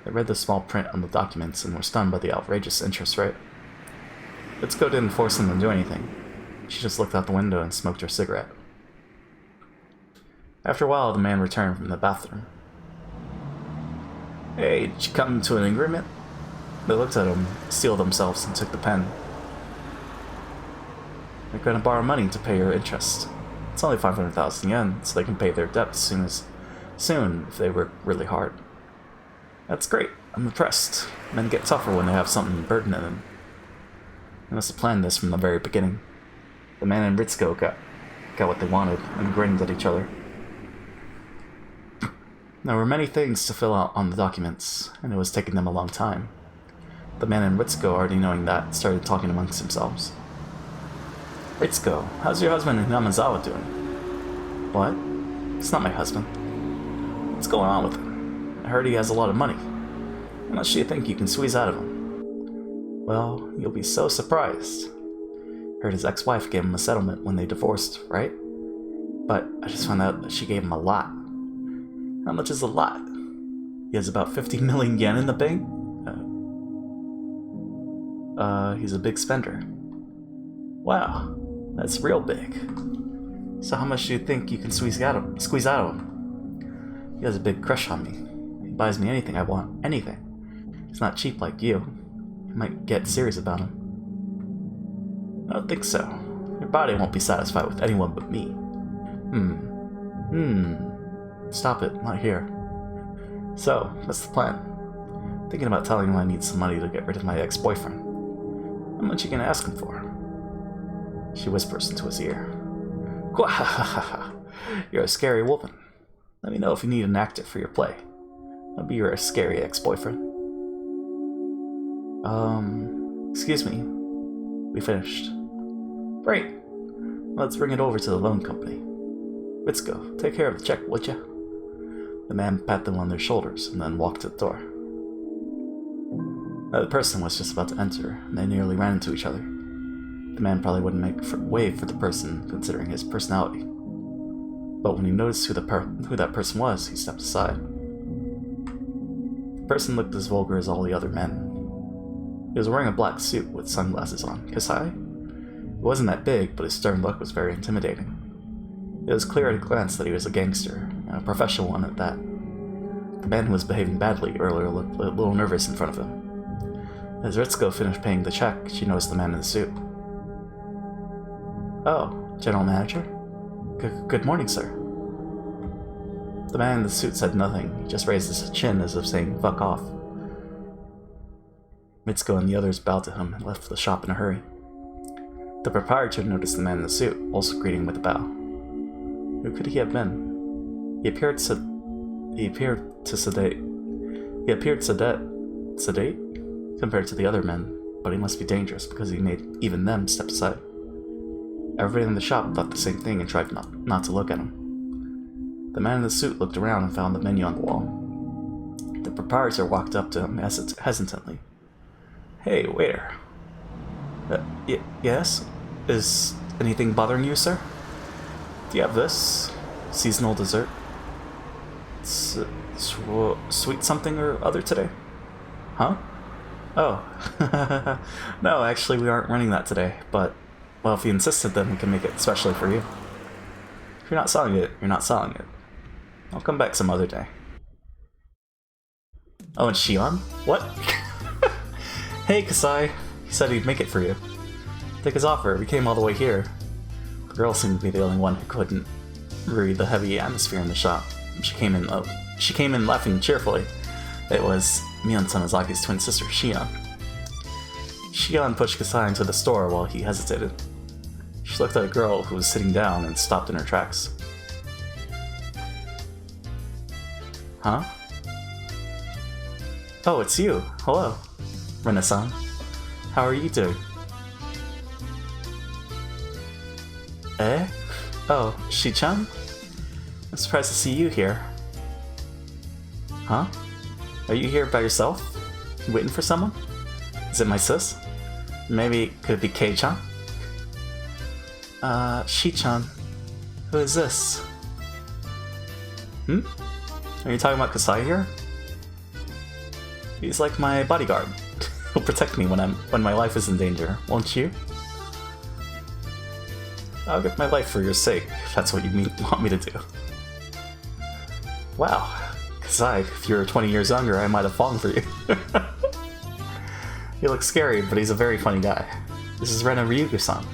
They read the small print on the documents and were stunned by the outrageous interest rate. Ritsuko didn't force them to do anything. She just looked out the window and smoked her cigarette. After a while, the man returned from the bathroom. Hey, did you come to an agreement? They looked at him, steeled themselves, and took the pen. They're going to borrow money to pay your interest. It's only 500,000 yen, so they can pay their debt soon if they work really hard. That's great. I'm impressed. Men get tougher when they have something burdening them. They must have planned this from the very beginning. The man and Ritsuko got what they wanted and grinned at each other. There were many things to fill out on the documents, and it was taking them a long time. The man and Ritsuko, already knowing that, started talking amongst themselves. Ritsuko, how's your husband Namazawa doing? What? It's not my husband. What's going on with him? I heard he has a lot of money. How much do you think you can squeeze out of him? Well, you'll be so surprised. Heard his ex-wife gave him a settlement when they divorced, right? But I just found out that she gave him a lot. How much is a lot? He has about 50 million yen in the bank? He's a big spender. Wow, that's real big. So how much do you think you can squeeze out of him? He has a big crush on me. He buys me anything I want, anything. He's not cheap like you. You might get serious about him. I don't think so. Your body won't be satisfied with anyone but me. Stop it, not here. So, what's the plan? Thinking about telling him I need some money to get rid of my ex-boyfriend. How much are you gonna ask him for? She whispers into his ear. You're a scary woman. Let me know if you need an actor for your play. I'll be your scary ex-boyfriend. Excuse me. We finished. Great. Let's bring it over to the loan company. Ritsuko, take care of the check, would ya? The man pat them on their shoulders and then walked to the door. The person was just about to enter, and they nearly ran into each other. The man probably wouldn't make way for the person, considering his personality. But when he noticed who that person was, he stepped aside. The person looked as vulgar as all the other men. He was wearing a black suit with sunglasses on. Kasai? He wasn't that big, but his stern look was very intimidating. It was clear at a glance that he was a gangster, and a professional one at that. The man who was behaving badly earlier looked a little nervous in front of him. As Ritsuko finished paying the check, she noticed the man in the suit. Oh, General Manager? Good morning, sir. The man in the suit said nothing. He just raised his chin as if saying, "Fuck off." Mitsuko and the others bowed to him and left the shop in a hurry. The proprietor noticed the man in the suit, also greeting with a bow. Who could he have been? He appeared sedate compared to the other men, but he must be dangerous because he made even them step aside. Everybody in the shop thought the same thing and tried not to look at him. The man in the suit looked around and found the menu on the wall. The proprietor walked up to him hesitantly. "Hey, waiter." Yes? Is anything bothering you, sir? Do you have this? Seasonal dessert? Sweet something or other today? Huh? Oh. No, actually we aren't running that today, but, well, if you insisted, then we can make it specially for you. If you're not selling it, you're not selling it. I'll come back some other day. Oh, and Shion? What? Hey, Kasai. He said he'd make it for you. Take his offer. We came all the way here. The girl seemed to be the only one who couldn't read the heavy atmosphere in the shop. She came in laughing cheerfully. It was Mion Tanazaki's twin sister, Shion. Shion pushed Kasai into the store while he hesitated. She looked at a girl who was sitting down and stopped in her tracks. Huh? Oh, it's you. Hello. Rena-san. How are you doing? Eh? Oh, Shi-chan? I'm surprised to see you here. Huh? Are you here by yourself? You waiting for someone? Is it my sis? Maybe could it be Kei-chan? Shi-chan. Who is this? Hmm? Are you talking about Kasai here? He's like my bodyguard. He'll protect me when my life is in danger, won't you? I'll give my life for your sake, if that's what you want me to do. Wow. Kasai, if you were 20 years younger, I might have fallen for you. He looks scary, but he's a very funny guy. This is Rena Ryugu-san.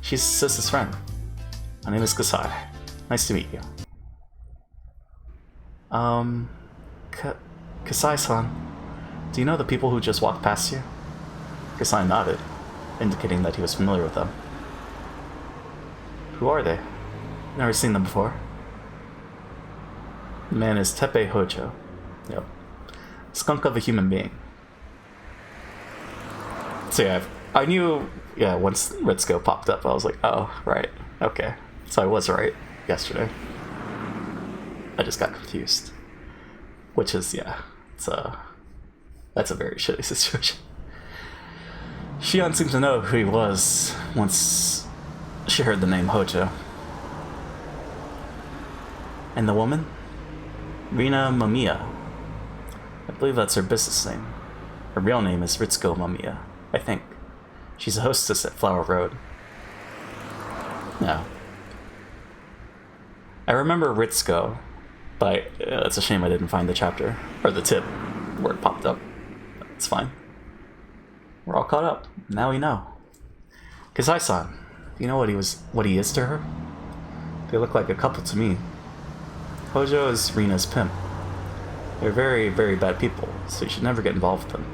She's Sis's friend. My name is Kasai. Nice to meet you. Kasai-san, do you know the people who just walked past you? Kasai nodded, indicating that he was familiar with them. Who are they? Never seen them before. The man is Teppei Hojo. Yep. Skunk of a human being. So yeah, I knew, once Ritsuko popped up, I was like, oh, right, okay. So I was right yesterday. I just got confused. Which is, that's a very shitty situation. Shion seemed to know who he was once she heard the name Hojo. And the woman? Rina Mamiya. I believe that's her business name. Her real name is Ritsuko Mamiya, I think. She's a hostess at Flower Road. Yeah. I remember Ritsuko, but it's a shame I didn't find the chapter, or the tip, where it popped up. It's fine. We're all caught up. Now we know. Kasai-san, do you know what he is to her? They look like a couple to me. Hojo is Rina's pimp. They're very, very bad people, so you should never get involved with them.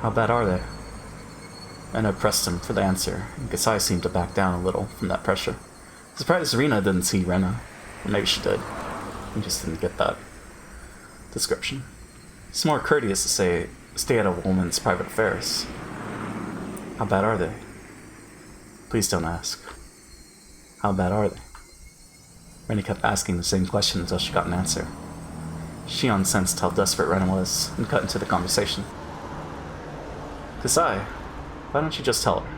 How bad are they? Rena pressed him for the answer, and Kasai seemed to back down a little from that pressure. Surprised Rina didn't see Rena. Or maybe she did. He just didn't get that description. It's more courteous to say, stay out of a woman's private affairs. How bad are they? Please don't ask. How bad are they? Rena kept asking the same question until she got an answer. Shion sensed how desperate Rena was and cut into the conversation. Kasai, why don't you just tell her?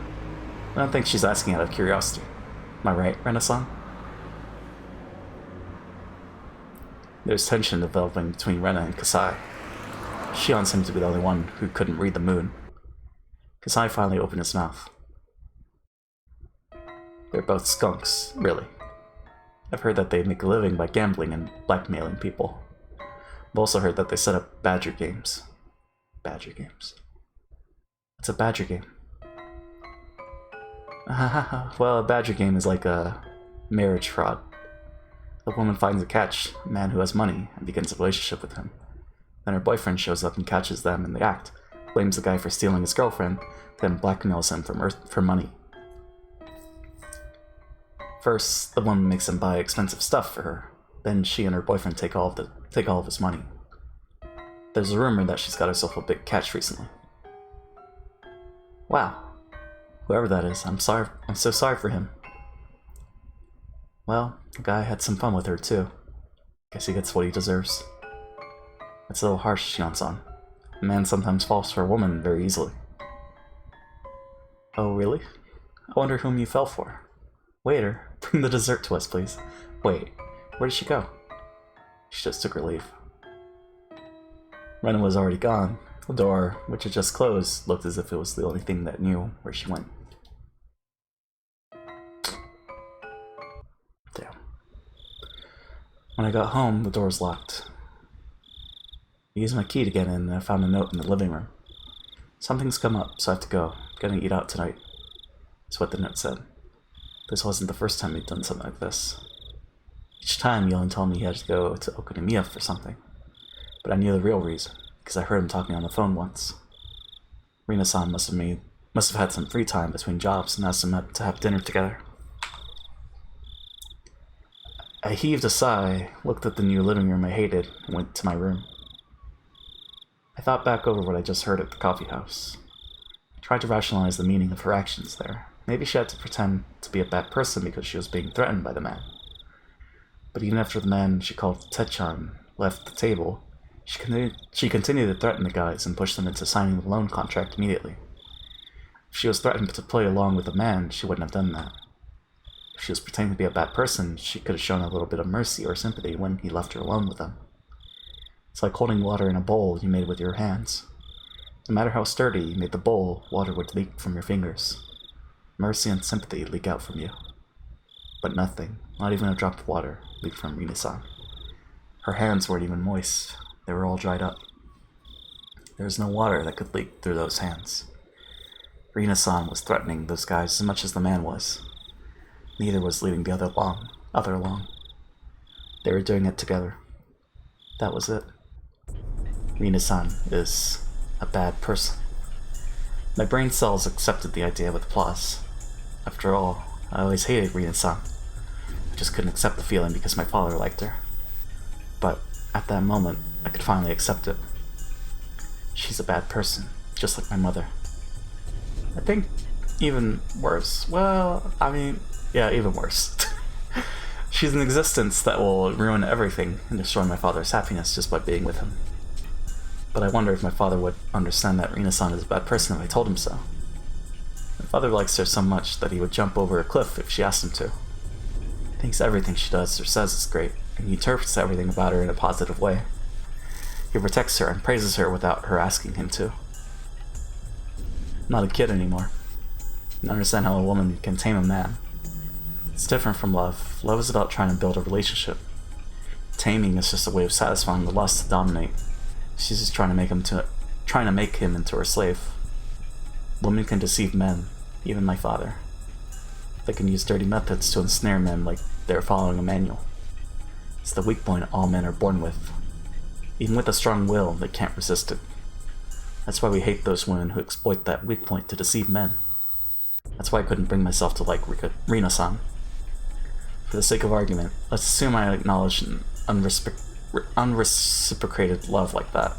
I don't think she's asking out of curiosity. Am I right, Rena-san? There's tension developing between Rena and Kasai. Shion seemed to be the only one who couldn't read the mood. Kasai finally opened his mouth. They're both skunks, really. I've heard that they make a living by gambling and blackmailing people. I've also heard that they set up badger games. Badger games? What's a badger game? Well, a badger game is like a marriage fraud. The woman finds a catch, a man who has money, and begins a relationship with him. Then her boyfriend shows up and catches them in the act, blames the guy for stealing his girlfriend, then blackmails him for money. First, the woman makes him buy expensive stuff for her. Then she and her boyfriend take all of his money. There's a rumor that she's got herself a big catch recently. Wow. Whoever that is, I'm so sorry for him. Well, the guy had some fun with her too. Guess he gets what he deserves. It's a little harsh, she yawns on. A man sometimes falls for a woman very easily. Oh, really? I wonder whom you fell for. Waiter, bring the dessert to us, please. Wait, where did she go? She just took her leave. Ren was already gone. The door, which had just closed, looked as if it was the only thing that knew where she went. Damn. When I got home, the door was locked. I used my key to get in, and I found a note in the living room. Something's come up, so I have to go. Gonna eat out tonight. That's what the note said. This wasn't the first time he'd done something like this. Each time, he only told me he had to go to Okonomiya for something. But I knew the real reason, because I heard him talking on the phone once. Rina-san must have had some free time between jobs and asked him to have dinner together. I heaved a sigh, looked at the new living room I hated, and went to my room. I thought back over what I just heard at the coffee house. I tried to rationalize the meaning of her actions there. Maybe she had to pretend to be a bad person because she was being threatened by the man. But even after the man she called Techan left the table, she continued to threaten the guys and push them into signing the loan contract immediately. If she was threatened to play along with the man, she wouldn't have done that. If she was pretending to be a bad person, she could have shown a little bit of mercy or sympathy when he left her alone with them. It's like holding water in a bowl you made with your hands. No matter how sturdy you made the bowl, water would leak from your fingers. Mercy and sympathy leak out from you. But nothing, not even a drop of water, leaked from Rina-san. Her hands weren't even moist. They were all dried up. There was no water that could leak through those hands. Rina-san was threatening those guys as much as the man was. Neither was leading the other along. They were doing it together. That was it. Rina-san is a bad person. My brain cells accepted the idea with applause. After all, I always hated Rina-san. I just couldn't accept the feeling because my father liked her. But at that moment, I could finally accept it. She's a bad person, just like my mother. I think even worse. Well, I mean, yeah, even worse. She's an existence that will ruin everything and destroy my father's happiness just by being with him. But I wonder if my father would understand that Rina-san is a bad person if I told him so. My father likes her so much that he would jump over a cliff if she asked him to. He thinks everything she does or says is great, and he interprets everything about her in a positive way. He protects her and praises her without her asking him to. I'm not a kid anymore. I understand how a woman can tame a man. It's different from love. Love is about trying to build a relationship. Taming is just a way of satisfying the lust to dominate. She's just trying to make him into her slave. Women can deceive men, even my father. They can use dirty methods to ensnare men like they're following a manual. It's the weak point all men are born with. Even with a strong will, they can't resist it. That's why we hate those women who exploit that weak point to deceive men. That's why I couldn't bring myself to like Rina-san. For the sake of argument, let's assume I acknowledge an unreciprocated love like that.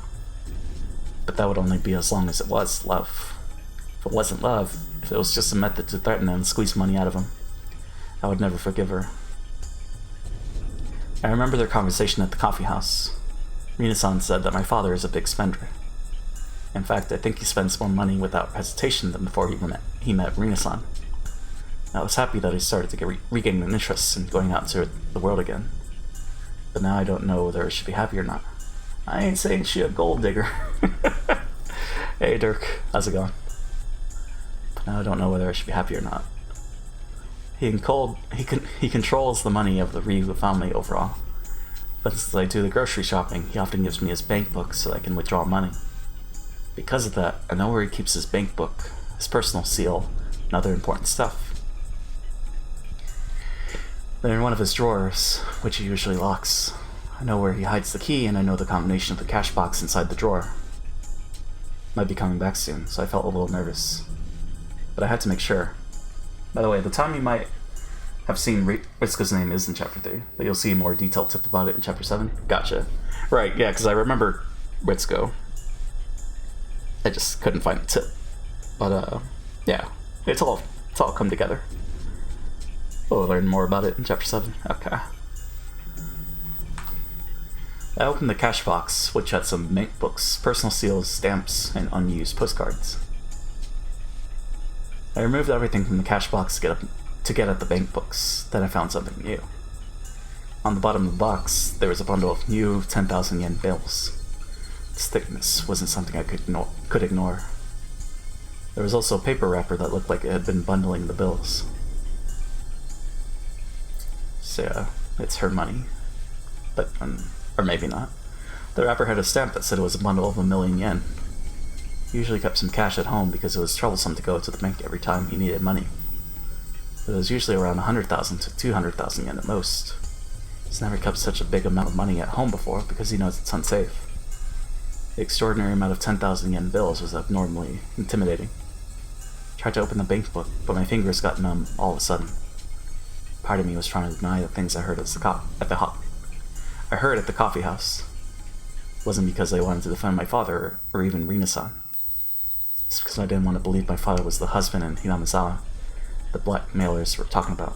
But that would only be as long as it was love. If it wasn't love, if it was just a method to threaten and squeeze money out of him, I would never forgive her. I remember their conversation at the coffee house. Rina-san said that my father is a big spender. In fact, I think he spends more money without hesitation than before he met Rina-san. I was happy that he started to regain an interest in going out into the world again. But now I don't know whether I should be happy or not. I ain't saying she a gold digger. Hey Dirk, how's it going? But now I don't know whether I should be happy or not. He controls the money of the Ryu family overall. But since I do the grocery shopping, he often gives me his bank book so I can withdraw money. Because of that, I know where he keeps his bank book, his personal seal, and other important stuff. They're in one of his drawers, which he usually locks. I know where he hides the key, and I know the combination of the cash box inside the drawer. Might be coming back soon, so I felt a little nervous. But I had to make sure. By the way, the time you might have seen Ritsuko's name is in Chapter 3, but you'll see a more detailed tip about it in Chapter 7. Gotcha. Right, yeah, because I remember Ritsuko. I just couldn't find the tip. But, yeah, it's all come together. We'll learn more about it in Chapter 7. Okay. I opened the cash box, which had some bank books, personal seals, stamps, and unused postcards. I removed everything from the cash box to get at the bank books. Then I found something new. On the bottom of the box, there was a bundle of new 10,000 yen bills. Its thickness wasn't something I could ignore. There was also a paper wrapper that looked like it had been bundling the bills. So yeah, it's her money. But, or maybe not. The wrapper had a stamp that said it was a bundle of 1,000,000 yen. He usually kept some cash at home because it was troublesome to go to the bank every time he needed money. But it was usually around 100,000 to 200,000 yen at most. He's never kept such a big amount of money at home before because he knows it's unsafe. The extraordinary amount of 10,000 yen bills was abnormally intimidating. I tried to open the bank book, but my fingers got numb all of a sudden. Part of me was trying to deny the things I heard at the coffee house. It wasn't because I wanted to defend my father or even Rina-san. It's because I didn't want to believe my father was the husband in Hinamizawa the blackmailers were talking about.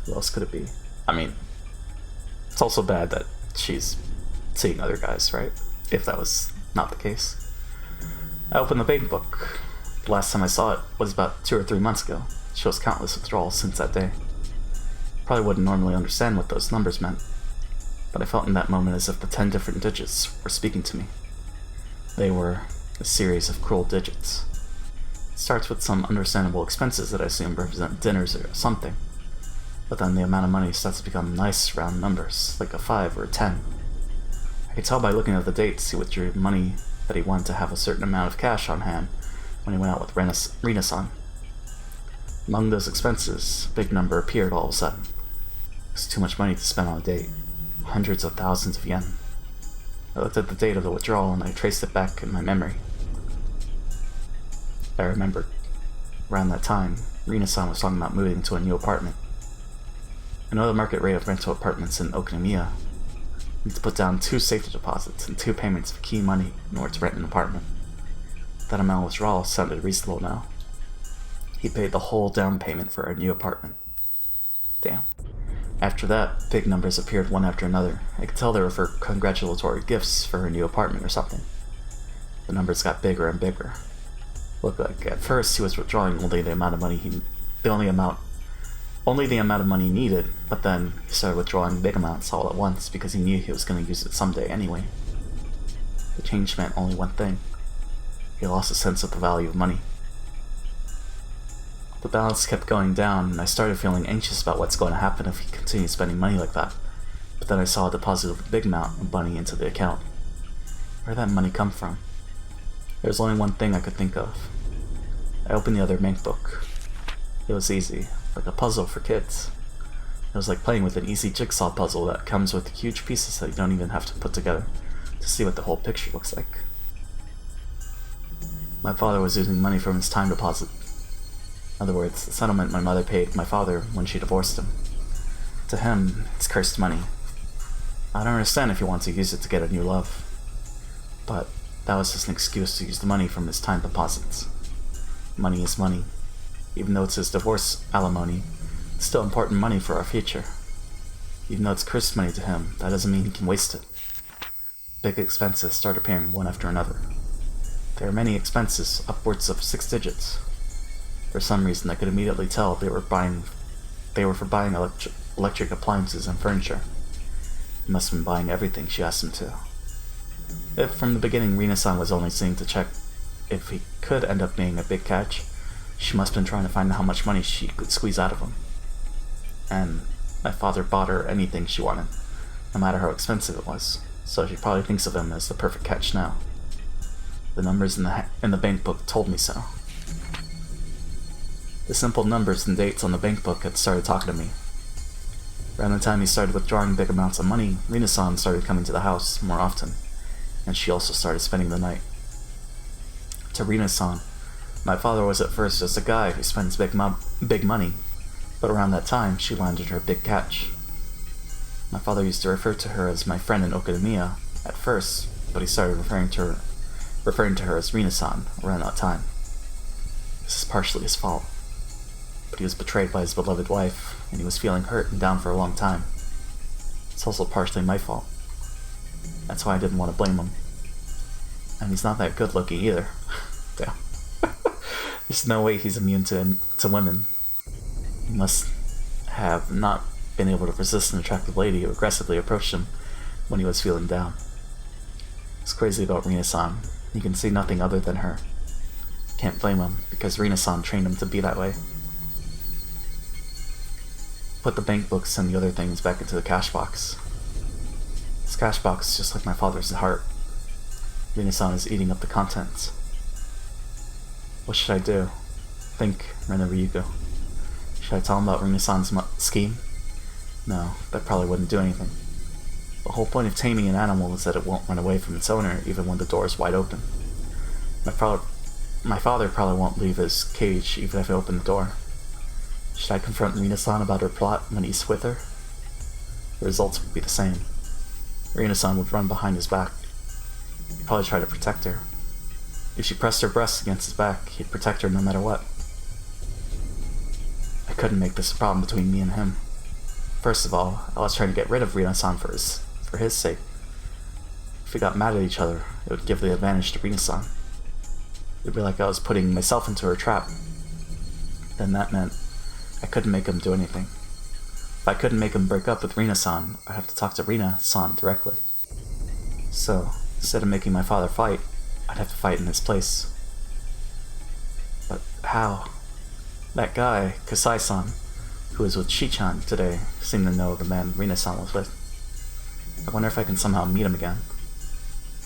Who else could it be? I mean, it's also bad that she's seeing other guys, right? If that was not the case. I opened the bank book. The last time I saw it was about 2 or 3 months ago. It shows countless withdrawals since that day. Probably wouldn't normally understand what those numbers meant, but I felt in that moment as if the 10 different digits were speaking to me. They were a series of cruel digits. It starts with some understandable expenses that I assume represent dinners or something, but then the amount of money starts to become nice round numbers, like a 5 or a 10. I could tell by looking at the dates he withdrew money that he wanted to have a certain amount of cash on hand when he went out with Rina-san. Among those expenses, a big number appeared all of a sudden. It was too much money to spend on a date. Hundreds of thousands of yen. I looked at the date of the withdrawal and I traced it back in my memory. I remembered, around that time, Rina-san was talking about moving to a new apartment. I know the market rate of rental apartments in Okinawa. You need to put down 2 safety deposits and 2 payments of key money in order to rent an apartment. That amount of withdrawal sounded reasonable now. He paid the whole down payment for our new apartment. Damn. After that, big numbers appeared one after another. I could tell they were for congratulatory gifts for her new apartment or something. The numbers got bigger and bigger. Looked like at first he was withdrawing only the amount of money he needed, but then he started withdrawing big amounts all at once because he knew he was going to use it someday anyway. The change meant only one thing. He lost a sense of the value of money. The balance kept going down, and I started feeling anxious about what's going to happen if he continued spending money like that. But then I saw a deposit of a big amount of money into the account. Where did that money come from? There was only one thing I could think of. I opened the other bank book. It was easy, like a puzzle for kids. It was like playing with an easy jigsaw puzzle that comes with huge pieces that you don't even have to put together to see what the whole picture looks like. My father was using money from his time deposit. In other words, the settlement my mother paid my father when she divorced him. To him, it's cursed money. I don't understand if he wants to use it to get a new love. But that was just an excuse to use the money from his time deposits. Money is money. Even though it's his divorce alimony, it's still important money for our future. Even though it's cursed money to him, that doesn't mean he can waste it. Big expenses start appearing one after another. There are many expenses, upwards of 6 digits. For some reason, I could immediately tell they were for buying electric appliances and furniture. He must have been buying everything she asked him to. If from the beginning Rina-san was only seeing to check if he could end up being a big catch, she must have been trying to find out how much money she could squeeze out of him. And my father bought her anything she wanted, no matter how expensive it was, so she probably thinks of him as the perfect catch now. The numbers in the bank book told me so. The simple numbers and dates on the bank book had started talking to me. Around the time he started withdrawing big amounts of money, Rina-san started coming to the house more often, and she also started spending the night. To Rina-san, my father was at first just a guy who spends big money, but around that time, she landed her big catch. My father used to refer to her as my friend in Okadamiya at first, but he started referring to her as Rina-san around that time. This is partially his fault, but he was betrayed by his beloved wife, and he was feeling hurt and down for a long time. It's also partially my fault. That's why I didn't want to blame him. And he's not that good looking either. Damn. There's no way he's immune to women. He must have not been able to resist an attractive lady who aggressively approached him when he was feeling down. It's crazy about Rina-san. He can see nothing other than her. Can't blame him, because Rina-san trained him to be that way. Put the bank books and the other things back into the cash box. This cash box is just like my father's heart. Rina-san is eating up the contents. What should I do? Think, Rena Ryugo. Should I tell him about Rina-san's scheme? No, that probably wouldn't do anything. The whole point of taming an animal is that it won't run away from its owner even when the door is wide open. My father probably won't leave his cage even if I open the door. Should I confront Rina-san about her plot when he's with her? The results would be the same. Rina-san would run behind his back. He'd probably try to protect her. If she pressed her breasts against his back, he'd protect her no matter what. I couldn't make this a problem between me and him. First of all, I was trying to get rid of Rina-san for his sake. If we got mad at each other, it would give the advantage to Rina-san. It would be like I was putting myself into her trap. Then that meant I couldn't make him do anything. If I couldn't make him break up with Rina-san, I'd have to talk to Rina-san directly. So, instead of making my father fight, I'd have to fight in his place. But how? That guy, Kasai-san, who was with Shi-chan today, seemed to know the man Rina-san was with. I wonder if I can somehow meet him again.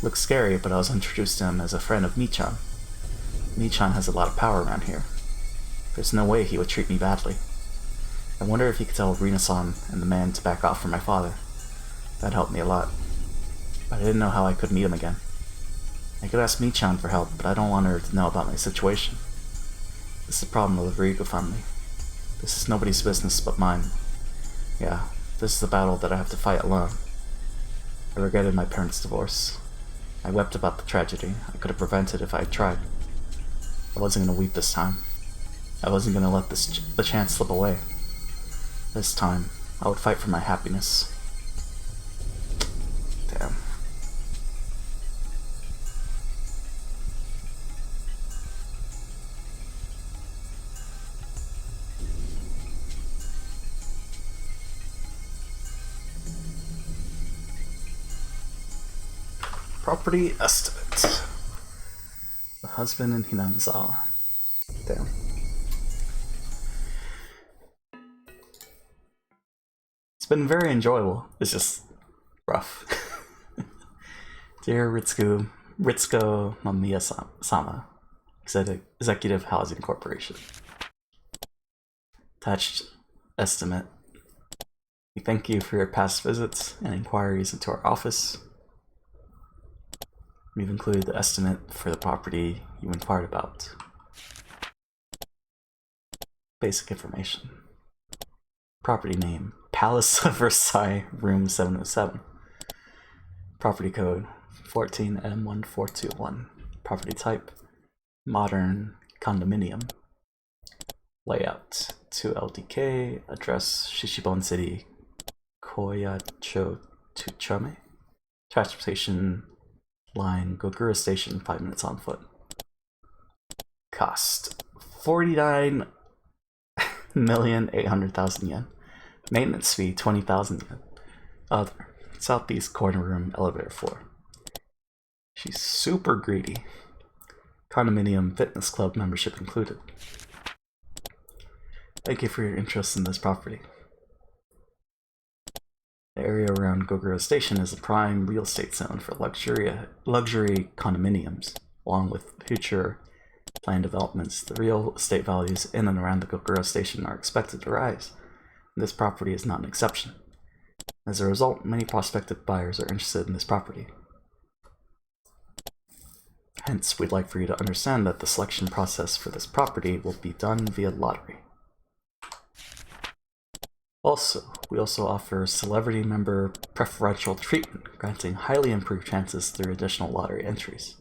Looks scary, but I was introduced to him as a friend of Mi-chan. Mi-chan has a lot of power around here. There's no way he would treat me badly. I wonder if he could tell Rina-san and the man to back off from my father. That helped me a lot. But I didn't know how I could meet him again. I could ask Mi-chan for help, but I don't want her to know about my situation. This is the problem with the Ryugo family. This is nobody's business but mine. Yeah, this is the battle that I have to fight alone. I regretted my parents' divorce. I wept about the tragedy. I could have prevented if I had tried. I wasn't going to weep this time. I wasn't going to let the chance slip away. This time, I would fight for my happiness. Damn. Property estimate. The husband in Hinamizawa. Damn. It's been very enjoyable. It's just rough. Dear Ritsuko Mamiya-sama, Executive Housing Corporation. Attached estimate. We thank you for your past visits and inquiries into our office. We've included the estimate for the property you inquired about. Basic information. Property name, Palace of Versailles, Room 707. Property code, 14M1421. Property type, modern condominium. Layout, 2LDK. Address, Shishibon City, Koyacho 2Chame. Transportation line, Gogura Station, 5 minutes on foot. Cost, 49,800,000 yen. Maintenance fee, 20,000 yen. Other, southeast corner room, elevator floor. She's super greedy. Condominium fitness club membership included. Thank you for your interest in this property. The area around Gogura Station is a prime real estate zone for luxury condominiums, along with future planned developments. The real estate values in and around the Gogura Station are expected to rise. This property is not an exception. As a result, many prospective buyers are interested in this property. Hence, we'd like for you to understand that the selection process for this property will be done via lottery. We also offer celebrity member preferential treatment, granting highly improved chances through additional lottery entries.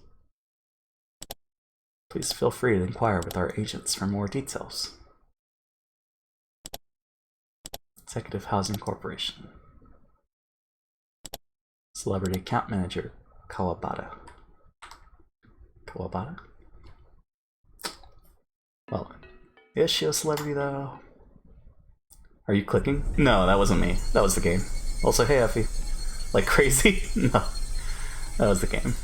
Please feel free to inquire with our agents for more details. Executive Housing Corporation. Celebrity Account Manager, Kawabata. Kawabata? Well, is she a celebrity though? Are you clicking? No, that wasn't me. That was the game. Also, hey Effie. Like crazy? No. That was the game.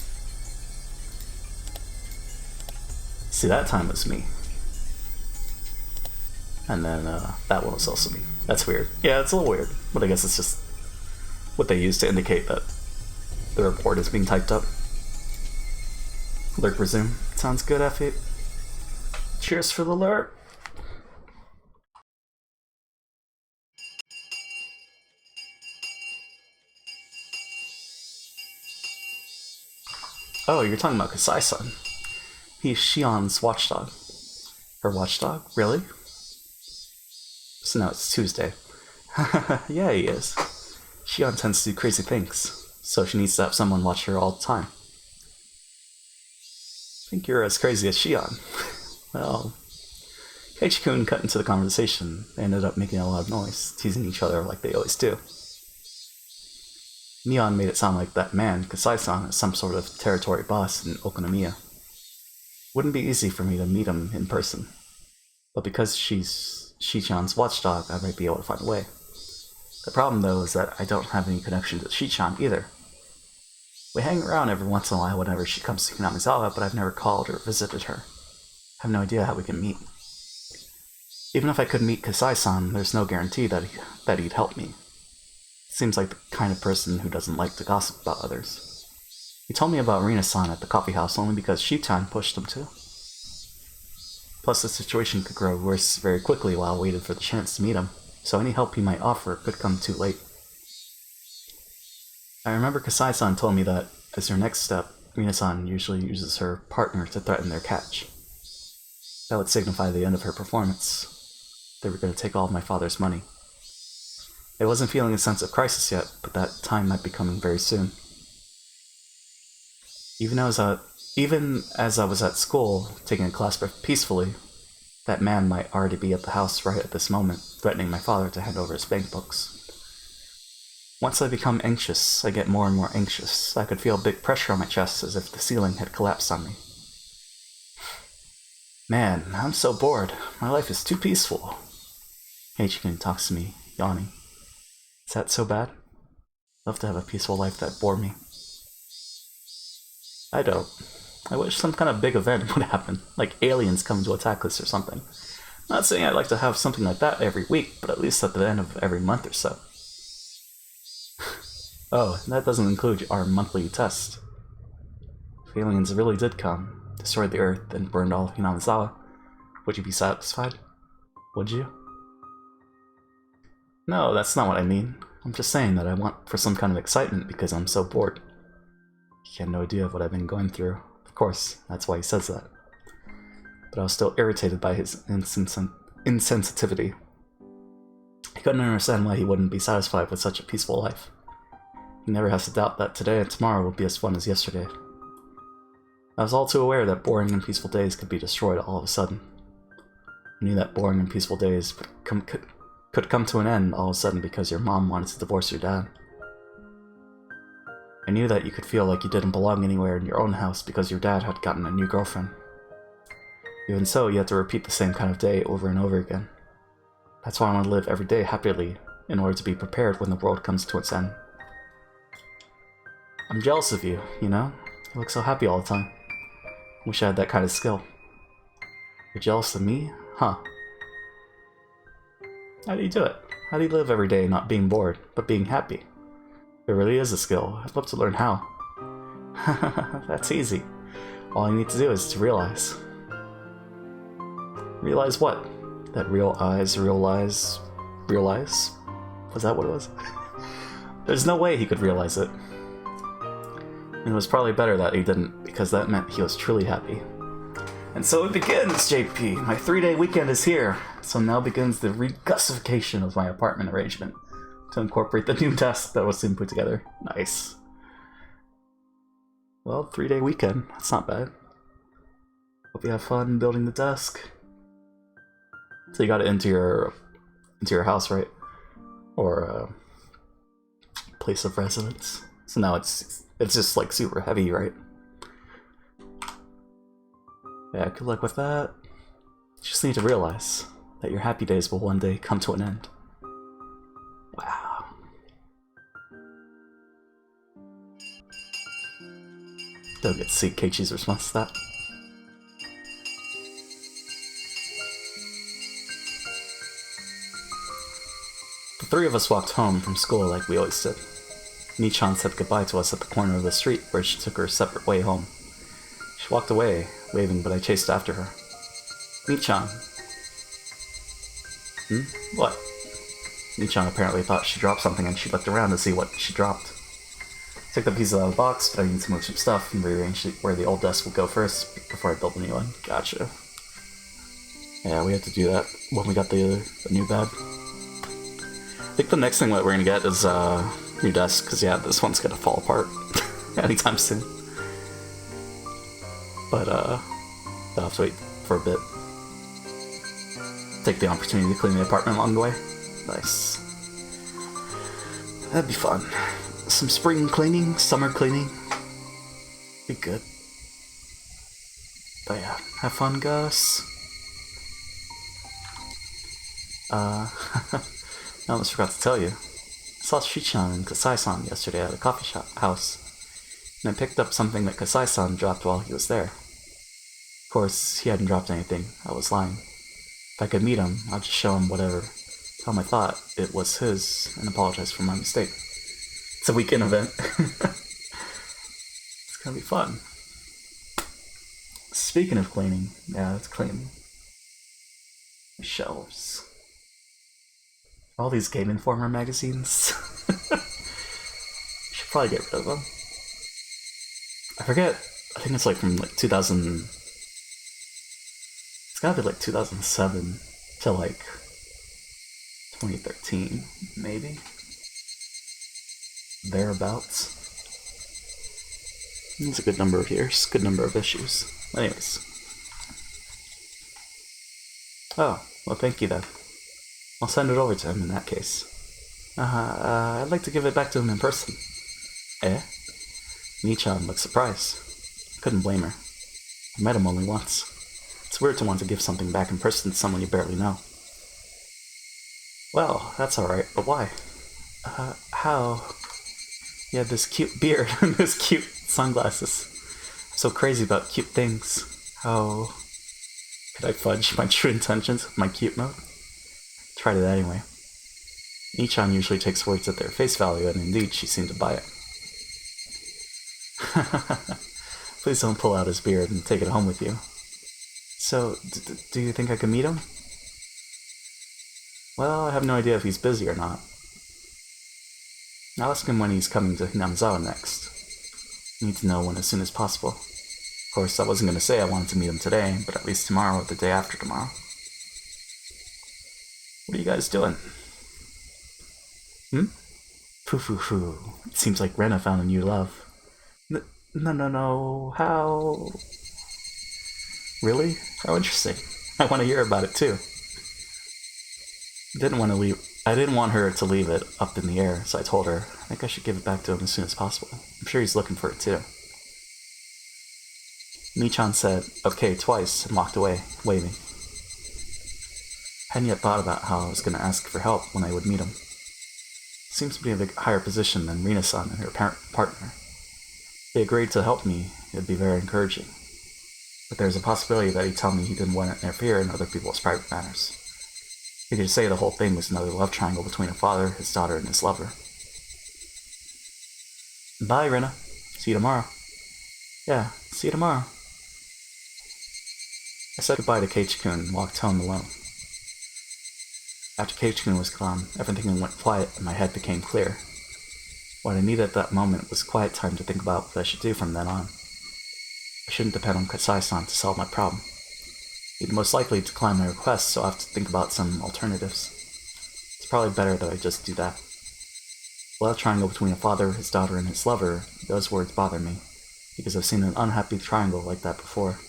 See, that time was me. And then that one was also me. That's weird. Yeah, it's a little weird. But I guess it's just what they use to indicate that the report is being typed up. Lurk resume. Sounds good, Effie. Cheers for the lurk. Oh, you're talking about Kasai-san. He's Shion's watchdog. Her watchdog? Really? So now it's Tuesday. Yeah, he is. Shion tends to do crazy things, so she needs to have someone watch her all the time. I think you're as crazy as Shion. Well, Keiichi-kun cut into the conversation. They ended up making a lot of noise, teasing each other like they always do. Neon made it sound like that man, Kasai-san, is some sort of territory boss in Okonomiya. Wouldn't be easy for me to meet him in person, but because she's Shi-chan's watchdog, I might be able to find a way. The problem, though, is that I don't have any connection to Shi-chan either. We hang around every once in a while whenever she comes to Hinamizawa, but I've never called or visited her. I have no idea how we can meet. Even if I could meet Kasai-san, there's no guarantee that he'd help me. Seems like the kind of person who doesn't like to gossip about others. He told me about Rina-san at the coffee house only because Shi-chan pushed him to. Plus, the situation could grow worse very quickly while I waited for the chance to meet him, so any help he might offer could come too late. I remember Kasai-san told me that, as her next step, Rina-san usually uses her partner to threaten their catch. That would signify the end of her performance. They were going to take all of my father's money. I wasn't feeling a sense of crisis yet, but that time might be coming very soon. Even as I was at school, taking a class peacefully, that man might already be at the house right at this moment, threatening my father to hand over his bank books. Once I become anxious, I get more and more anxious. I could feel big pressure on my chest as if the ceiling had collapsed on me. Man, I'm so bored. My life is too peaceful. Keiichi-kun talks to me, yawning. Is that so bad? Love to have a peaceful life that bored me. I don't. I wish some kind of big event would happen, like aliens come to attack us or something. Not saying I'd like to have something like that every week, but at least at the end of every month or so. Oh, that doesn't include our monthly test. If aliens really did come, destroyed the Earth, and burned all of Hinamizawa, would you be satisfied? Would you? No, that's not what I mean. I'm just saying that I want for some kind of excitement because I'm so bored. He had no idea of what I've been going through. Of course, that's why he says that. But I was still irritated by his insensitivity. I couldn't understand why he wouldn't be satisfied with such a peaceful life. He never has to doubt that today and tomorrow will be as fun as yesterday. I was all too aware that boring and peaceful days could be destroyed all of a sudden. I knew that boring and peaceful days could come to an end all of a sudden because your mom wanted to divorce your dad. I knew that you could feel like you didn't belong anywhere in your own house because your dad had gotten a new girlfriend. Even so, you had to repeat the same kind of day over and over again. That's why I want to live every day happily, in order to be prepared when the world comes to its end. I'm jealous of you, you know? You look so happy all the time. Wish I had that kind of skill. You're jealous of me? Huh. How do you do it? How do you live every day not being bored, but being happy? It really is a skill. I'd love to learn how. That's easy. All you need to do is to realize. Realize what? That real eyes realize... Realize? Was that what it was? There's no way he could realize it. And it was probably better that he didn't, because that meant he was truly happy. And so it begins, JP! My 3-day weekend is here! So now begins the regussification of my apartment arrangement to incorporate the new desk that was soon put together. Nice. Well, 3-day weekend. That's not bad. Hope you have fun building the desk. So you got it into your house, right? Or place of residence. So now it's just like super heavy, right? Yeah, good luck with that. You just need to realize that your happy days will one day come to an end. Wow. Don't get to see Keiichi's response to that. The three of us walked home from school like we always did. Ni-chan said goodbye to us at the corner of the street where she took her separate way home. She walked away, waving, but I chased after her. Ni-chan. What? Ni-chan apparently thought she dropped something and she looked around to see what she dropped. I took the pieces out of the box, but I needed to move some stuff and rearrange it where the old desk would go first before I built the new one. Gotcha. Yeah, we had to do that when we got the new bed. I think the next thing that we're gonna get is new desk, because yeah, this one's gonna fall apart anytime soon. But I'll have to wait for a bit. Take the opportunity to clean the apartment along the way. Nice. That'd be fun. Some spring cleaning, summer cleaning. Be good. But yeah, have fun, Gus. I almost forgot to tell you. I saw Shi-chan and Kasai-san yesterday at a coffee shop house, and I picked up something that Kasai-san dropped while he was there. Of course, he hadn't dropped anything. I was lying. If I could meet him, I'd just show him whatever. Tell him I thought it was his, and apologize for my mistake. It's a weekend event. It's gonna be fun. Speaking of cleaning, yeah, let's clean shelves. All these Game Informer magazines. Should probably get rid of them. I forget. I think it's like from like 2000. It's gotta be like 2007 to like 2013, maybe. Thereabouts. It's a good number of years, good number of issues. Anyways. Oh, well, thank you then. I'll send it over to him in that case. I'd like to give it back to him in person. Eh? Ni-chan looked surprised. I couldn't blame her. I met him only once. It's weird to want to give something back in person to someone you barely know. Well, that's alright, but why? How? He had this cute beard and this cute sunglasses. I'm so crazy about cute things. How could I fudge my true intentions with my cute mode? Tried it anyway. Ni-chan usually takes words at their face value, and indeed, she seemed to buy it. Please don't pull out his beard and take it home with you. So, do you think I can meet him? Well, I have no idea if he's busy or not. I'll ask him when he's coming to Hinamizawa next. I need to know when as soon as possible. Of course, I wasn't going to say I wanted to meet him today, but at least tomorrow or the day after tomorrow. What are you guys doing? Foo. It seems like Rena found a new love. No. How? Really? How interesting. I want to hear about it too. I didn't want her to leave it up in the air, so I told her, I think I should give it back to him as soon as possible. I'm sure he's looking for it too. Ni-chan said, okay, twice, and walked away, waving. Hadn't yet thought about how I was going to ask for help when I would meet him. Seems to be a bit higher position than Rina-san and her partner. If they agreed to help me, it would be very encouraging. But there's a possibility that he'd tell me he didn't want to interfere in other people's private matters. He could say the whole thing was another love triangle between a father, his daughter, and his lover. Bye, Rina. See you tomorrow. Yeah, see you tomorrow. I said goodbye to Keiichi-kun and walked home alone. After Keiichi-kun was gone, everything went quiet and my head became clear. What I needed at that moment was quiet time to think about what I should do from then on. I shouldn't depend on Kasai-san to solve my problem. He'd most likely decline my request, so I'll have to think about some alternatives. It's probably better that I just do that. The love triangle between a father, his daughter, and his lover, those words bother me, because I've seen an unhappy triangle like that before.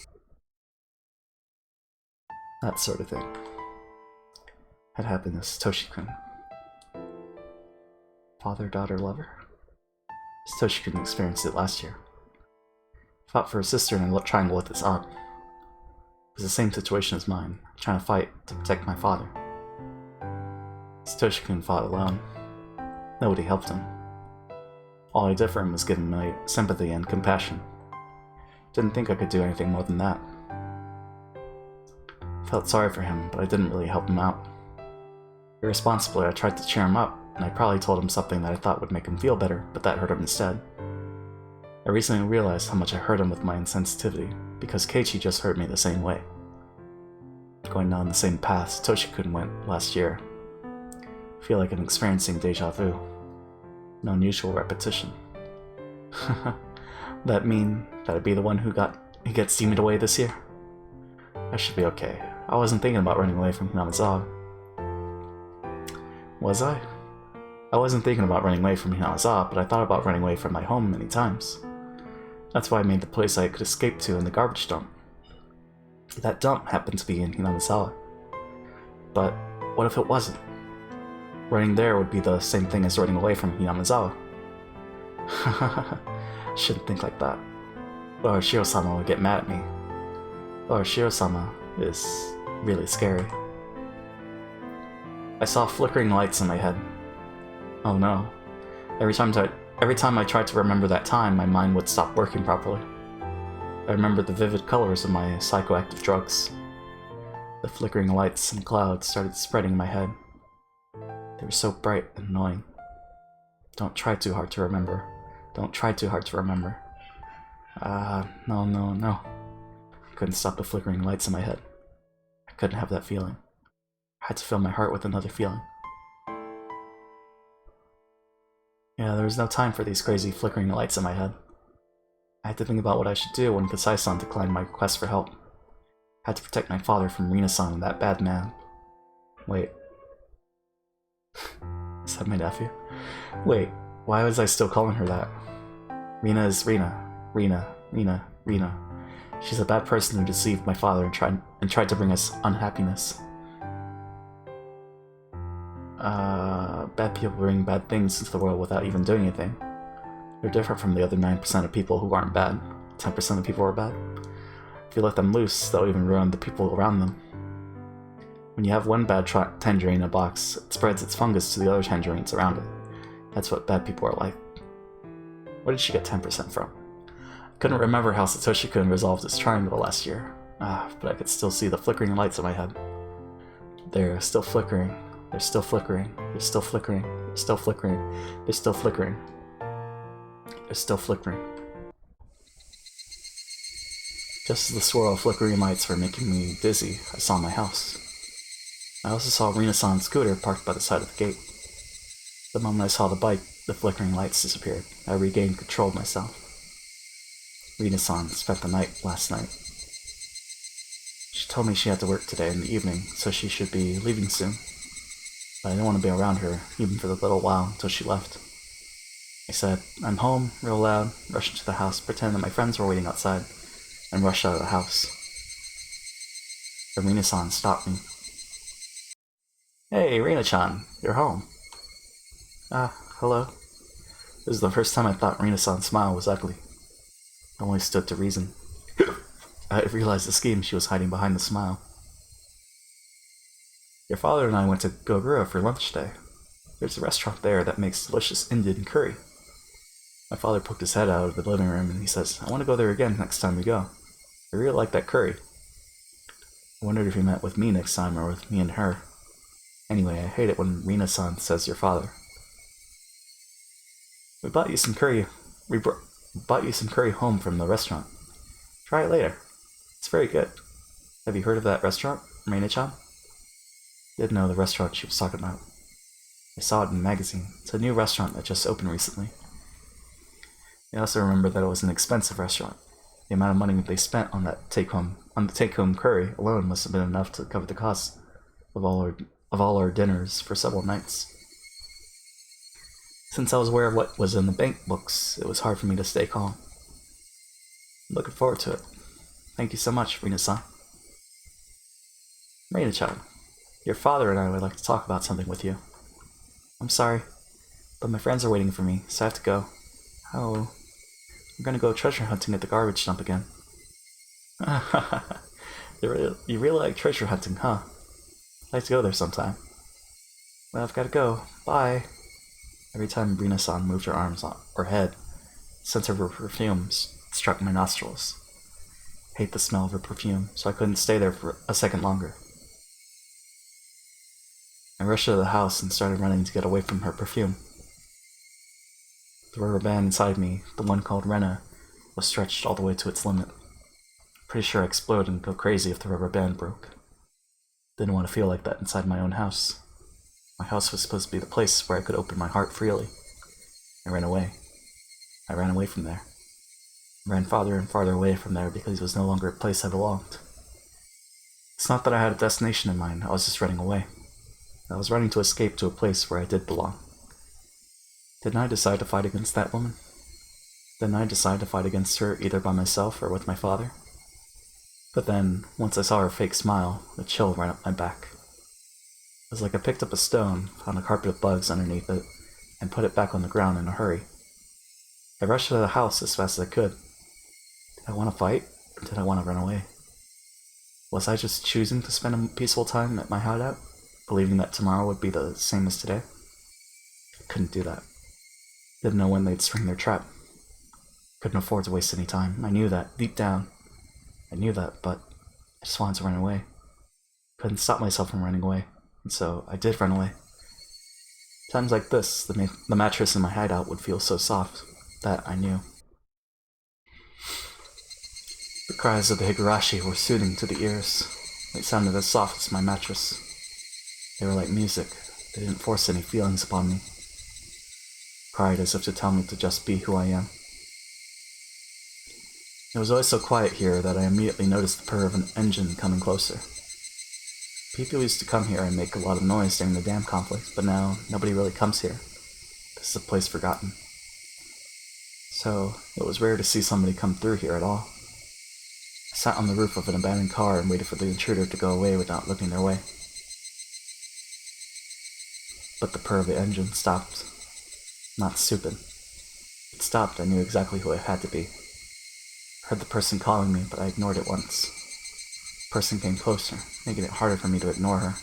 That sort of thing had happened to Satoshi-kun. Father, daughter, lover? Satoshi-kun experienced it last year. He fought for his sister in a triangle with his aunt. It was the same situation as mine, trying to fight to protect my father. Satoshi-kun fought alone. Nobody helped him. All I did for him was give him my sympathy and compassion. Didn't think I could do anything more than that. Felt sorry for him, but I didn't really help him out. Irresponsibly, I tried to cheer him up, and I probably told him something that I thought would make him feel better, but that hurt him instead. I recently realized how much I hurt him with my insensitivity, because Keiichi just hurt me the same way. Going down the same path Satoshi-kun went last year. I feel like I'm experiencing deja vu. No unusual repetition. That mean that I'd be the one who gets deemed away this year? I should be okay. I wasn't thinking about running away from Hinamizawa. Was I? I wasn't thinking about running away from Hinamizawa, but I thought about running away from my home many times. That's why I made the place I could escape to in the garbage dump. That dump happened to be in Hinamizawa. But what if it wasn't? Running there would be the same thing as running away from Hinamizawa. Shouldn't think like that. Lord Shiro-sama would get mad at me. Lord Shiro-sama is really scary. I saw flickering lights in my head. Oh no. Every time I tried to remember that time, my mind would stop working properly. I remembered the vivid colors of my psychoactive drugs. The flickering lights and clouds started spreading in my head. They were so bright and annoying. Don't try too hard to remember. Don't try too hard to remember. No. I couldn't stop the flickering lights in my head. I couldn't have that feeling. I had to fill my heart with another feeling. Yeah, there was no time for these crazy flickering lights in my head. I had to think about what I should do when Kasai-san declined my request for help. I had to protect my father from Rina-san and that bad man. Wait. Is that my nephew? Wait, why was I still calling her that? Rina is Rina. Rina. She's a bad person who deceived my father and tried to bring us unhappiness. Bad people bring bad things into the world without even doing anything. They're different from the other 9% of people who aren't bad. 10% of people are bad. If you let them loose, they'll even ruin the people around them. When you have one bad tangerine in a box, it spreads its fungus to the other tangerines around it. That's what bad people are like. Where did she get 10% from? I couldn't remember how Satoshi-kun resolved his triangle last year. But I could still see the flickering lights in my head. They're still flickering. They're still flickering. They're still flickering. They're still flickering. They're still flickering. They're still flickering. Just as the swirl of flickering lights were making me dizzy, I saw my house. I also saw Rina-san's scooter parked by the side of the gate. The moment I saw the bike, the flickering lights disappeared. I regained control of myself. Rina-san spent the night last night. She told me she had to work today in the evening, so she should be leaving soon. But I didn't want to be around her, even for the little while, until she left. I said, "I'm home," real loud, rushed into the house, pretending that my friends were waiting outside, and rushed out of the house. But Rina-san stopped me. "Hey, Rina-chan, you're home." Hello. This is the first time I thought Rina-san's smile was ugly. I only stood to reason. I realized the scheme she was hiding behind the smile. "Your father and I went to Gogura for lunch today. There's a restaurant there that makes delicious Indian curry." My father poked his head out of the living room and he says, "I want to go there again next time we go. I really like that curry." I wondered if he meant with me next time or with me and her. Anyway, I hate it when Rina-san says your father. We bought you some curry home from the restaurant. Try it later. It's very good. Have you heard of that restaurant, Rina-chan? I didn't know the restaurant she was talking about. I saw it in a magazine. It's a new restaurant that just opened recently. I also remember that it was an expensive restaurant. The amount of money they spent on the take-home curry alone must have been enough to cover the cost of all our dinners for several nights. Since I was aware of what was in the bank books, it was hard for me to stay calm. I'm looking forward to it. Thank you so much, Rina-san. Rina-chan, your father and I would like to talk about something with you. I'm sorry, but my friends are waiting for me, so I have to go. Oh, I'm gonna go treasure hunting at the garbage dump again. You really like treasure hunting, huh? I'd like to go there sometime. Well, I've gotta go. Bye. Every time Rina-san moved her arms or head, the scent of her perfume struck my nostrils. I hate the smell of her perfume, so I couldn't stay there for a second longer. I rushed to the house and started running to get away from her perfume. The rubber band inside me, the one called Rena, was stretched all the way to its limit. Pretty sure I'd explode and go crazy if the rubber band broke. Didn't want to feel like that inside my own house. My house was supposed to be the place where I could open my heart freely. I ran away. I ran away from there. I ran farther and farther away from there because it was no longer a place I belonged. It's not that I had a destination in mind, I was just running away. I was running to escape to a place where I did belong. Didn't I decide to fight against that woman? Didn't I decide to fight against her either by myself or with my father? But then, once I saw her fake smile, a chill ran up my back. It was like I picked up a stone, found a carpet of bugs underneath it, and put it back on the ground in a hurry. I rushed to the house as fast as I could. Did I want to fight, or did I want to run away? Was I just choosing to spend a peaceful time at my hideout, believing that tomorrow would be the same as today? I couldn't do that. Didn't know when they'd spring their trap. Couldn't afford to waste any time. I knew that, deep down. I knew that, but I just wanted to run away. Couldn't stop myself from running away, and so I did run away. Times like this, the mattress in my hideout would feel so soft. That I knew. The cries of the Higurashi were soothing to the ears. They sounded as soft as my mattress. They were like music. They didn't force any feelings upon me. Cried as if to tell me to just be who I am. It was always so quiet here that I immediately noticed the purr of an engine coming closer. People used to come here and make a lot of noise during the dam conflict, but now nobody really comes here. This is a place forgotten. So, it was rare to see somebody come through here at all. I sat on the roof of an abandoned car and waited for the intruder to go away without looking their way. But the purr of the engine stopped. Not stupid. It stopped, I knew exactly who it had to be. I heard the person calling me, but I ignored it once. The person came closer, making it harder for me to ignore her.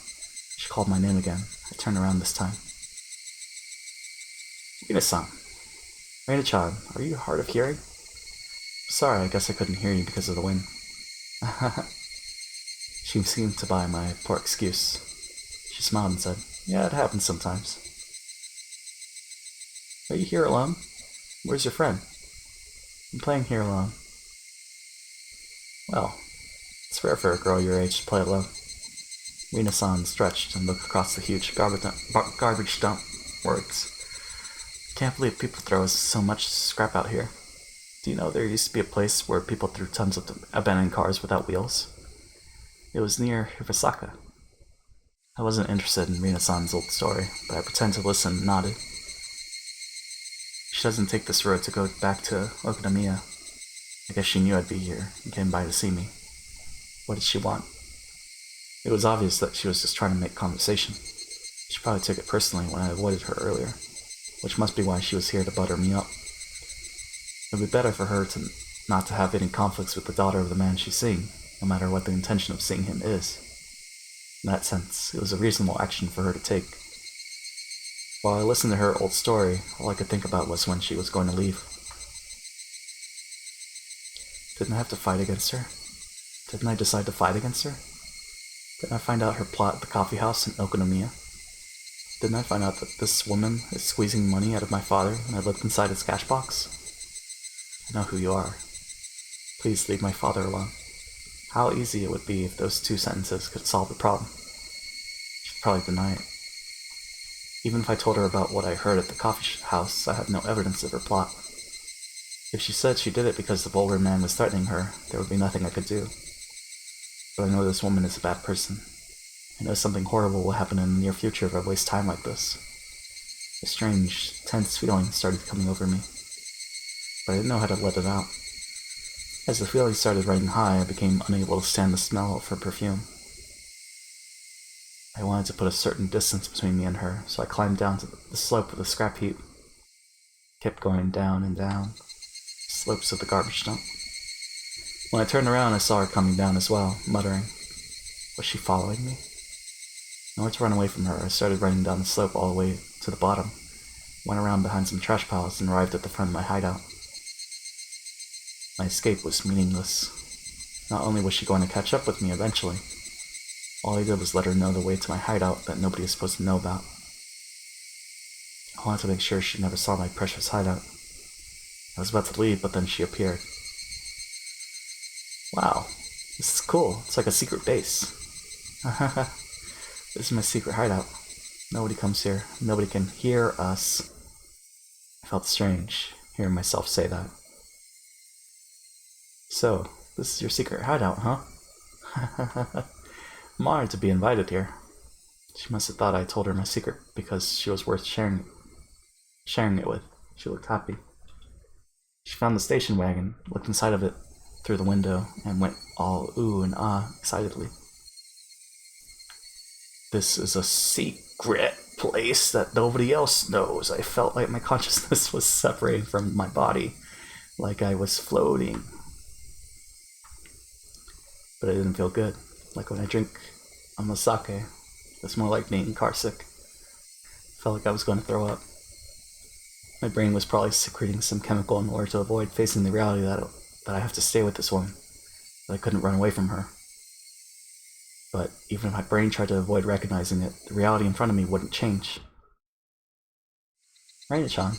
She called my name again. I turned around this time. Rina-san. Rina-chan, are you hard of hearing? Sorry, I guess I couldn't hear you because of the wind. She seemed to buy my poor excuse. She smiled and said, Yeah, it happens sometimes. Are you here alone? Where's your friend? I'm playing here alone. Well, it's rare for a girl your age to play alone. Rina-san stretched and looked across the huge garbage dump. Words. Can't believe people throw so much scrap out here. Do you know there used to be a place where people threw tons of abandoned cars without wheels? It was near Hirosaka. I wasn't interested in Rina-san's old story, but I pretended to listen and nodded. She doesn't take this road to go back to Okinawa. I guess she knew I'd be here and came by to see me. What did she want? It was obvious that she was just trying to make conversation. She probably took it personally when I avoided her earlier, which must be why she was here to butter me up. It would be better for her not to have any conflicts with the daughter of the man she's seeing, no matter what the intention of seeing him is. In that sense, it was a reasonable action for her to take. While I listened to her old story, all I could think about was when she was going to leave. Didn't I have to fight against her? Didn't I decide to fight against her? Didn't I find out her plot at the coffee house in Okinawa? Didn't I find out that this woman is squeezing money out of my father when I looked inside his cash box? I know who you are. Please leave my father alone. How easy it would be if those 2 sentences could solve the problem. She'd probably deny it. Even if I told her about what I heard at the coffee house, I have no evidence of her plot. If she said she did it because the vulgar man was threatening her, there would be nothing I could do. But I know this woman is a bad person. I know something horrible will happen in the near future if I waste time like this. A strange, tense feeling started coming over me, but I didn't know how to let it out. As the feeling started running high, I became unable to stand the smell of her perfume. I wanted to put a certain distance between me and her, so I climbed down to the slope of the scrap heap. Kept going down and down, slopes of the garbage dump. When I turned around, I saw her coming down as well, muttering. Was she following me? In order to run away from her, I started running down the slope all the way to the bottom, went around behind some trash piles, and arrived at the front of my hideout. My escape was meaningless. Not only was she going to catch up with me eventually, all I did was let her know the way to my hideout that nobody is supposed to know about. I wanted to make sure she never saw my precious hideout. I was about to leave, but then she appeared. Wow, this is cool. It's like a secret base. This is my secret hideout. Nobody comes here. Nobody can hear us. I felt strange hearing myself say that. So, this is your secret hideout, huh? I'm honored to be invited here. She must have thought I told her my secret because she was worth sharing it with. She looked happy. She found the station wagon, looked inside of it through the window, and went all ooh and ah excitedly. This is a secret place that nobody else knows. I felt like my consciousness was separating from my body, like I was floating. But it didn't feel good. Like when I drink sake, it's more like being carsick. Felt like I was going to throw up. My brain was probably secreting some chemical in order to avoid facing the reality that I have to stay with this woman, that I couldn't run away from her. But even if my brain tried to avoid recognizing it, the reality in front of me wouldn't change. Raina-chan.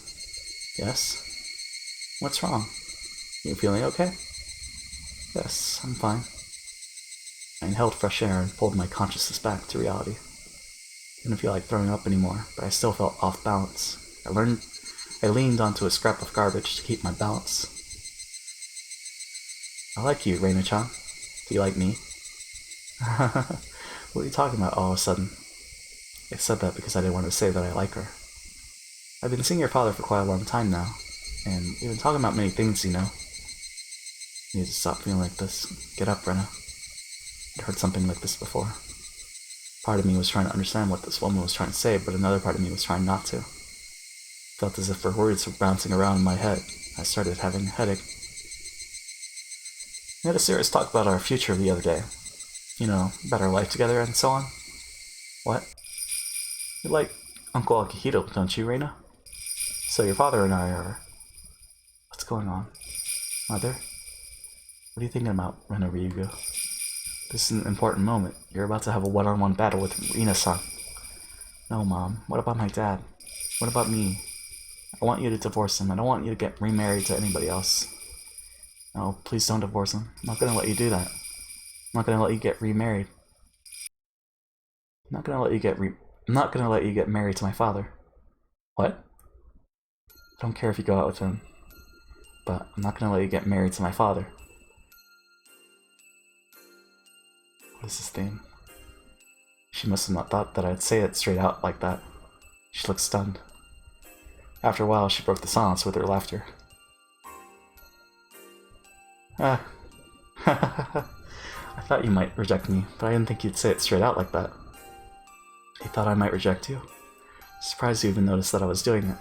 Yes? What's wrong? You feeling okay? Yes, I'm fine. I inhaled fresh air and pulled my consciousness back to reality. I didn't feel like throwing up anymore, but I still felt off balance. I leaned onto a scrap of garbage to keep my balance. I like you, Raina-chan. Do you like me? What are you talking about all of a sudden? I said that because I didn't want to say that I like her. I've been seeing your father for quite a long time now, and we've been talking about many things, you know. You need to stop feeling like this. Get up, Rena. I'd heard something like this before. Part of me was trying to understand what this woman was trying to say, but another part of me was trying not to. Felt as if her words were bouncing around in my head. I started having a headache. We had a serious talk about our future the other day. You know, about our life together and so on. What? You like Uncle Akihito, don't you, Reina? So your father and I are... What's going on? Mother? What are you thinking about, Rena Ryugu? This is an important moment. You're about to have a one-on-one battle with Rina-san. No, Mom. What about my dad? What about me? I want you to divorce him. I don't want you to get remarried to anybody else. No, please don't divorce him. I'm not gonna let you do that. I'm not gonna let you get remarried. I'm not gonna let you get married to my father. What? I don't care if you go out with him, but I'm not gonna let you get married to my father. What is this thing? She must have not thought that I'd say it straight out like that. She looked stunned. After a while, she broke the silence with her laughter. I thought you might reject me, but I didn't think you'd say it straight out like that. You thought I might reject you? Surprised you even noticed that I was doing it.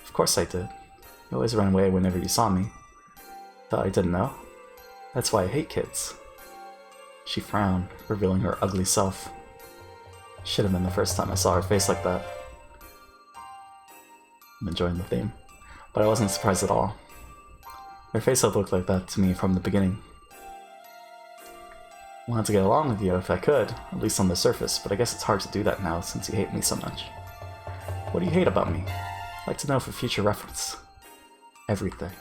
Of course I did. You always ran away whenever you saw me. Thought I didn't know? That's why I hate kids. She frowned, revealing her ugly self. Should have been the first time I saw her face like that. I'm enjoying the theme, but I wasn't surprised at all. Her face had looked like that to me from the beginning. I wanted to get along with you if I could, at least on the surface, but I guess it's hard to do that now since you hate me so much. What do you hate about me? I'd like to know for future reference. Everything.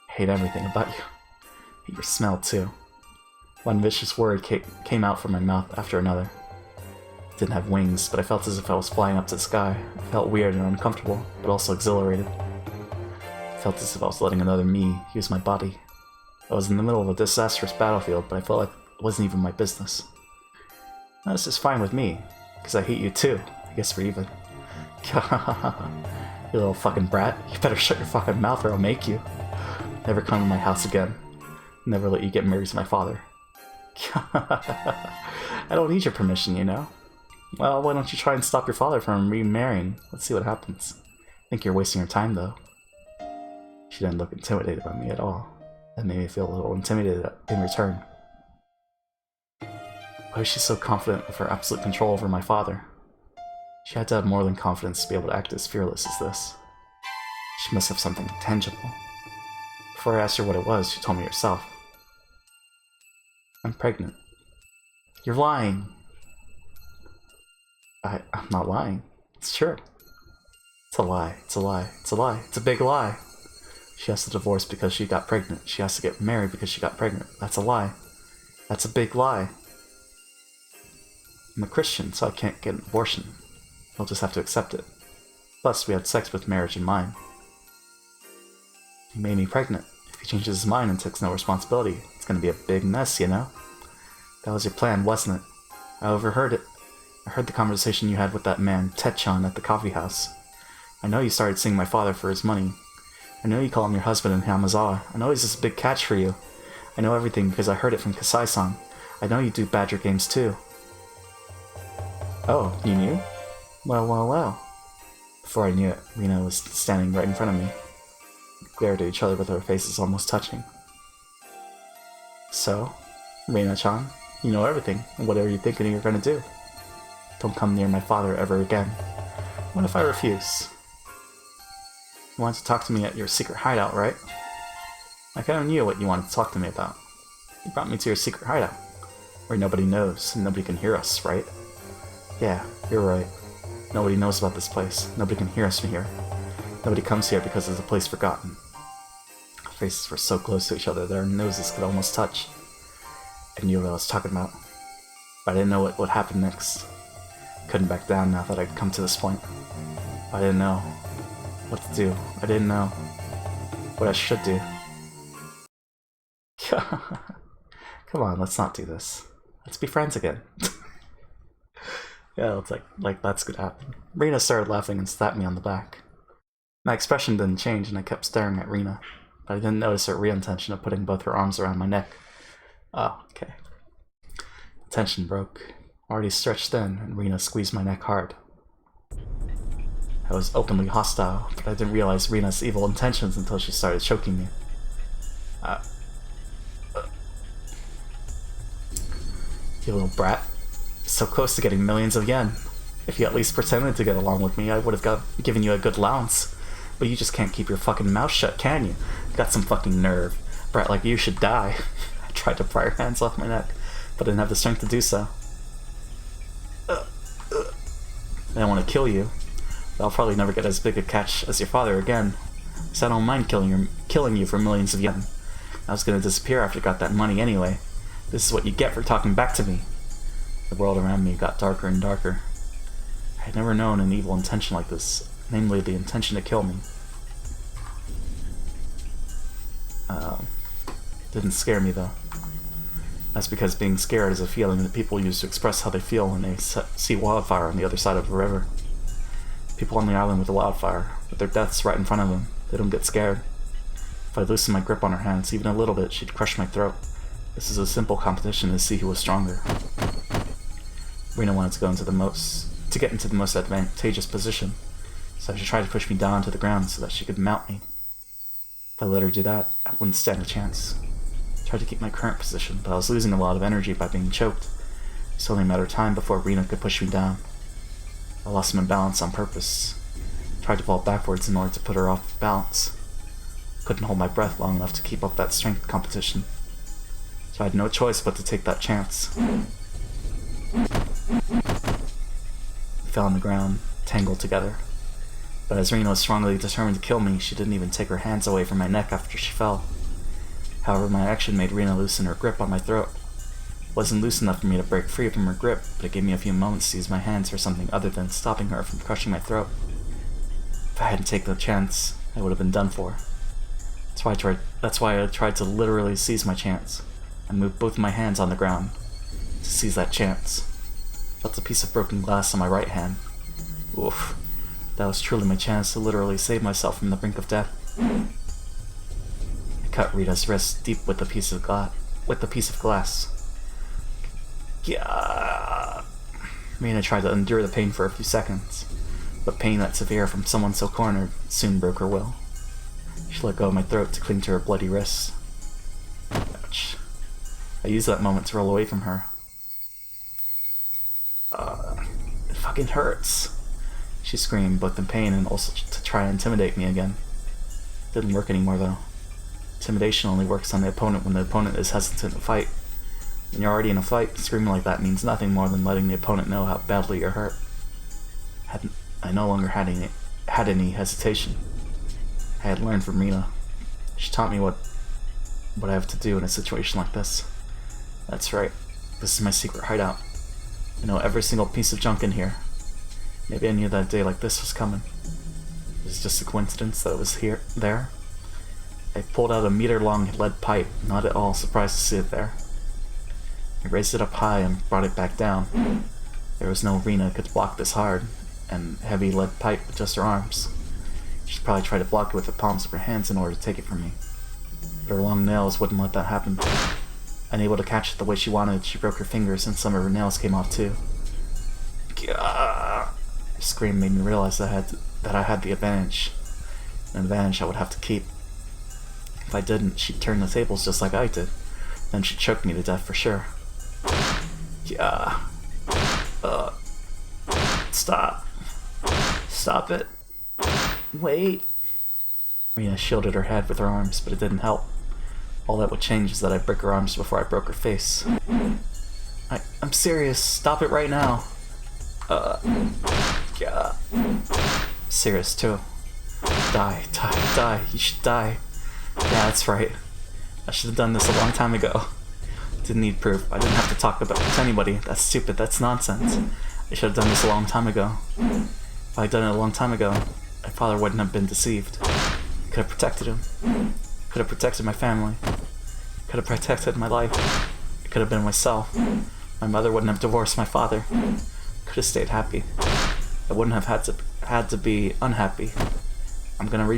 I hate everything about you. I hate your smell, too. One vicious word came out from my mouth after another. I didn't have wings, but I felt as if I was flying up to the sky. I felt weird and uncomfortable, but also exhilarated. felt as if I was letting another me use my body. I was in the middle of a disastrous battlefield, but I felt like it wasn't even my business. That's just fine with me, because I hate you too. I guess we're even. You little fucking brat. You better shut your fucking mouth or I'll make you. Never come to my house again. Never let you get married to my father. I don't need your permission, you know? Well, why don't you try and stop your father from remarrying? Let's see what happens. I think you're wasting your time, though. She didn't look intimidated by me at all. That made me feel a little intimidated in return. Why is she so confident of her absolute control over my father? She had to have more than confidence to be able to act as fearless as this. She must have something tangible. Before I asked her what it was, she told me herself. I'm pregnant. You're lying. I'm not lying. It's true. It's a lie. It's a lie. It's a lie. It's a big lie. She has to divorce because she got pregnant. She has to get married because she got pregnant. That's a lie. That's a big lie. I'm a Christian, so I can't get an abortion. I'll just have to accept it. Plus, we had sex with marriage in mind. He made me pregnant. If he changes his mind and takes no responsibility, it's gonna be a big mess, you know? That was your plan, wasn't it? I overheard it. I heard the conversation you had with that man, Tet-chan, at the coffee house. I know you started seeing my father for his money. I know you call him your husband in Hamazawa. I know he's just a big catch for you. I know everything because I heard it from Kasai-san. I know you do Badger games too. Oh, you knew? Well, well, well. Before I knew it, Rina was standing right in front of me. We glared at each other with our faces almost touching. So, Rina-chan, you know everything, and whatever you're thinking you're gonna do. Don't come near my father ever again. What if I refuse? You wanted to talk to me at your secret hideout, right? I kinda knew what you wanted to talk to me about. You brought me to your secret hideout, where nobody knows and nobody can hear us, right? Yeah, you're right. Nobody knows about this place. Nobody can hear us from here. Nobody comes here because it's a place forgotten. Our faces were so close to each other that our noses could almost touch. I knew what I was talking about, but I didn't know what would happen next. Couldn't back down now that I'd come to this point. I didn't know what to do. I didn't know what I should do. Come on, let's not do this. Let's be friends again. Yeah, it's like that's gonna happen. Rina started laughing and slapped me on the back. My expression didn't change and I kept staring at Rina, but I didn't notice her real intention of putting both her arms around my neck. Oh, okay. The tension broke. Already stretched thin, and Rina squeezed my neck hard. I was openly hostile, but I didn't realize Rina's evil intentions until she started choking me. You little brat. So close to getting millions of yen. If you at least pretended to get along with me, I would have given you a good allowance. But you just can't keep your fucking mouth shut, can you? You got some fucking nerve. A brat like you should die. I tried to pry her hands off my neck, but didn't have the strength to do so. I don't want to kill you, but I'll probably never get as big a catch as your father again. So I don't mind killing you for millions of yen. I was gonna disappear after I got that money anyway. This is what you get for talking back to me. The world around me got darker and darker. I had never known an evil intention like this, namely the intention to kill me. Didn't scare me though. That's because being scared is a feeling that people use to express how they feel when they see wildfire on the other side of a river. People on the island with the wildfire, with their deaths right in front of them, they don't get scared. If I loosened my grip on her hands even a little bit, she'd crush my throat. This is a simple competition to see who was stronger. Rina wanted to get into the most advantageous position, so she tried to push me down to the ground so that she could mount me. If I let her do that, I wouldn't stand a chance. I tried to keep my current position, but I was losing a lot of energy by being choked. It's only a matter of time before Rina could push me down. I lost my balance on purpose. I tried to fall backwards in order to put her off balance. Couldn't hold my breath long enough to keep up that strength competition. So I had no choice but to take that chance. I fell on the ground, tangled together. But as Rina was strongly determined to kill me, she didn't even take her hands away from my neck after she fell. However, my action made Rina loosen her grip on my throat. It wasn't loose enough for me to break free from her grip, but it gave me a few moments to use my hands for something other than stopping her from crushing my throat. If I hadn't taken the chance, I would have been done for. That's why I tried to literally seize my chance. I moved both of my hands on the ground to seize that chance. Felt a piece of broken glass on my right hand. Oof. That was truly my chance to literally save myself from the brink of death. I cut Rita's wrist deep with a piece of glass. Yeah. Rita tried to endure the pain for a few seconds, but pain that severe from someone so cornered soon broke her will. She let go of my throat to cling to her bloody wrist. Ouch. I used that moment to roll away from her. It fucking hurts. She screamed, both in pain and also to try and intimidate me again. Didn't work anymore though. Intimidation only works on the opponent when the opponent is hesitant to fight. When you're already in a fight, screaming like that means nothing more than letting the opponent know how badly you're hurt. I no longer had any hesitation. I had learned from Rina. She taught me what I have to do in a situation like this. That's right. This is my secret hideout. I know every single piece of junk in here. Maybe I knew that a day like this was coming. It was just a coincidence that it was there. I pulled out a meter-long lead pipe, not at all surprised to see it there. I raised it up high and brought it back down. There was no Rina could block this hard and heavy lead pipe with just her arms. She'd probably try to block it with the palms of her hands in order to take it from me. But her long nails wouldn't let that happen. Unable to catch it the way she wanted, she broke her fingers and some of her nails came off too. Gah! Her scream made me realize that I had the advantage. An advantage I would have to keep. If I didn't, she'd turn the tables just like I did. Then she'd choke me to death for sure. Yeah. Stop. Stop it. Wait. Rina shielded her head with her arms, but it didn't help. All that would change is that I'd break her arms before I broke her face. I'm serious. Stop it right now. Yeah. Serious too. Die. You should die. Yeah, that's right. I should have done this a long time ago. Didn't need proof. I didn't have to talk about it to anybody. That's stupid. That's nonsense. I should have done this a long time ago. If I'd done it a long time ago, my father wouldn't have been deceived. I could have protected him. Could have protected my family. Could have protected my life. I could have been myself. My mother wouldn't have divorced my father. Could have stayed happy. I wouldn't have had to be unhappy. I'm gonna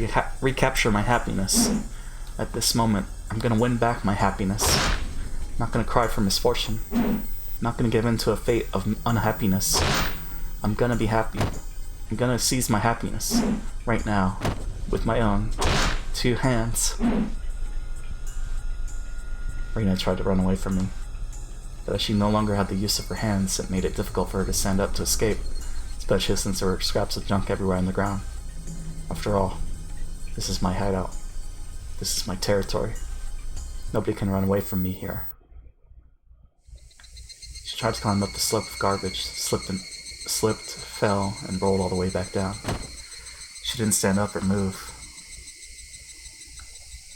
recapture my happiness. At this moment, I'm gonna win back my happiness. I'm not gonna cry for misfortune. I'm not gonna give in to a fate of unhappiness. I'm gonna be happy. I'm gonna seize my happiness right now with my own 2 hands. Rina tried to run away from me, but as she no longer had the use of her hands, it made it difficult for her to stand up to escape, especially since there were scraps of junk everywhere on the ground. After all, this is my hideout. This is my territory. Nobody can run away from me here. She tried to climb up the slope of garbage, slipped, fell, and rolled all the way back down. She didn't stand up or move.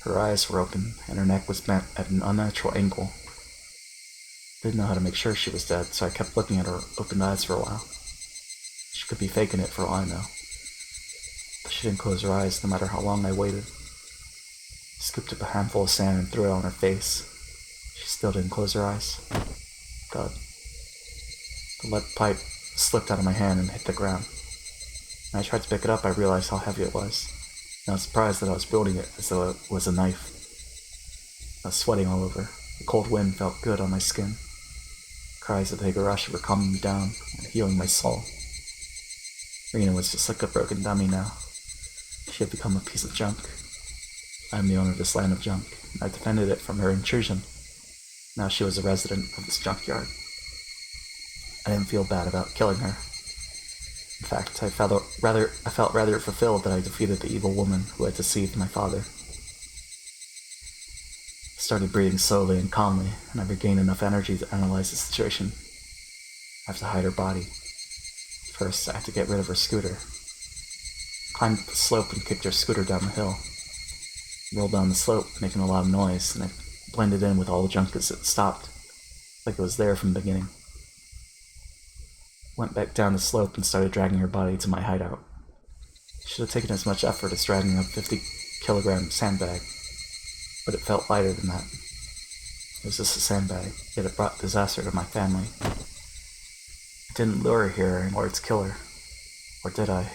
Her eyes were open, and her neck was bent at an unnatural angle. I didn't know how to make sure she was dead, so I kept looking at her open eyes for a while. She could be faking it for all I know. But she didn't close her eyes, no matter how long I waited. I scooped up a handful of sand and threw it on her face. She still didn't close her eyes. God. The lead pipe slipped out of my hand and hit the ground. When I tried to pick it up, I realized how heavy it was. And I was surprised that I was wielding it as though it was a knife. I was sweating all over. The cold wind felt good on my skin. Cries of the Higurashi were calming me down and healing my soul. Rina was just like a broken dummy now. She had become a piece of junk. I am the owner of this land of junk, and I defended it from her intrusion. Now she was a resident of this junkyard. I didn't feel bad about killing her. In fact, I felt rather fulfilled that I defeated the evil woman who had deceived my father. I started breathing slowly and calmly, and I regained enough energy to analyze the situation. I have to hide her body. First, I had to get rid of her scooter. I climbed up the slope and kicked her scooter down the hill. I rolled down the slope, making a lot of noise, and I blended in with all the junk as it stopped, like it was there from the beginning. Went back down the slope and started dragging her body to my hideout. It should have taken as much effort as dragging a 50-kilogram sandbag. but it felt lighter than that. It was just a sandbag, yet it brought disaster to my family. I didn't lure her here in order to kill her. Or did I?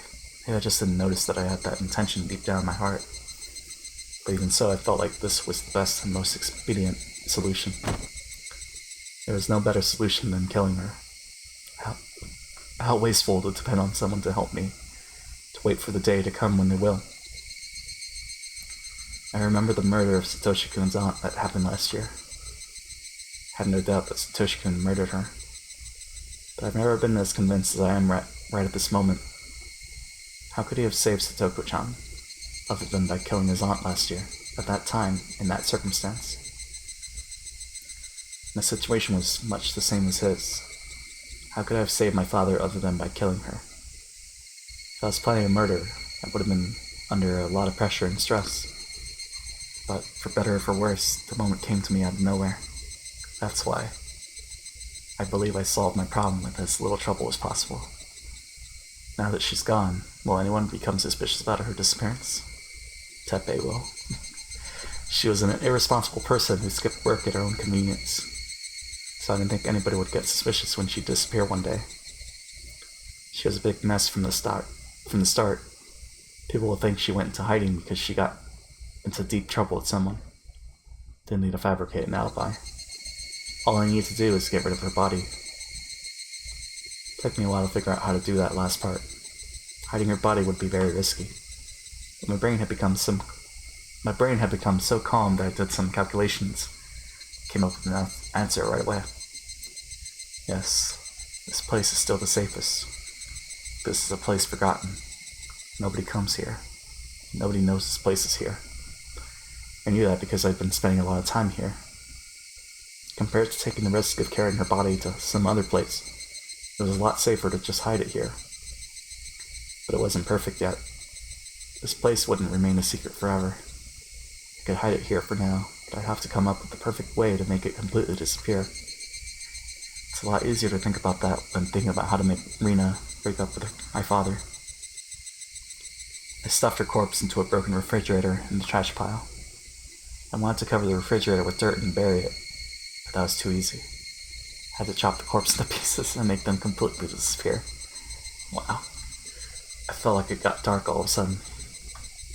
Maybe I just didn't notice that I had that intention deep down in my heart. But even so, I felt like this was the best and most expedient solution. There was no better solution than killing her. How wasteful to depend on someone to help me, to wait for the day to come when they will. I remember the murder of Satoshi-kun's aunt that happened last year. I had no doubt that Satoshi-kun murdered her. But I've never been as convinced as I am right at this moment. How could he have saved Satoko-chan, other than by killing his aunt last year, at that time, in that circumstance? The situation was much the same as his. How could I have saved my father other than by killing her? If I was planning a murder, I would have been under a lot of pressure and stress. But for better or for worse, the moment came to me out of nowhere. That's why. I believe I solved my problem with as little trouble as possible. Now that she's gone, will anyone become suspicious about her disappearance? Teppei will. She was an irresponsible person who skipped work at her own convenience. So I didn't think anybody would get suspicious when she'd disappear one day. She was a big mess from the start. People will think she went into hiding because she got into deep trouble with someone. Didn't need to fabricate an alibi. All I need to do is get rid of her body. It took me a while to figure out how to do that last part. Hiding her body would be very risky. But my brain had become so calm that I did some calculations. Came up with an answer right away. Yes, this place is still the safest. This is a place forgotten. Nobody comes here. Nobody knows this place is here. I knew that because I'd been spending a lot of time here. Compared to taking the risk of carrying her body to some other place, it was a lot safer to just hide it here. But it wasn't perfect yet. This place wouldn't remain a secret forever. I could hide it here for now, but I'd have to come up with the perfect way to make it completely disappear. It's a lot easier to think about that than thinking about how to make Rina break up with my father. I stuffed her corpse into a broken refrigerator in the trash pile. I wanted to cover the refrigerator with dirt and bury it, but that was too easy. I had to chop the corpse into pieces and make them completely disappear. Wow. I felt like it got dark all of a sudden.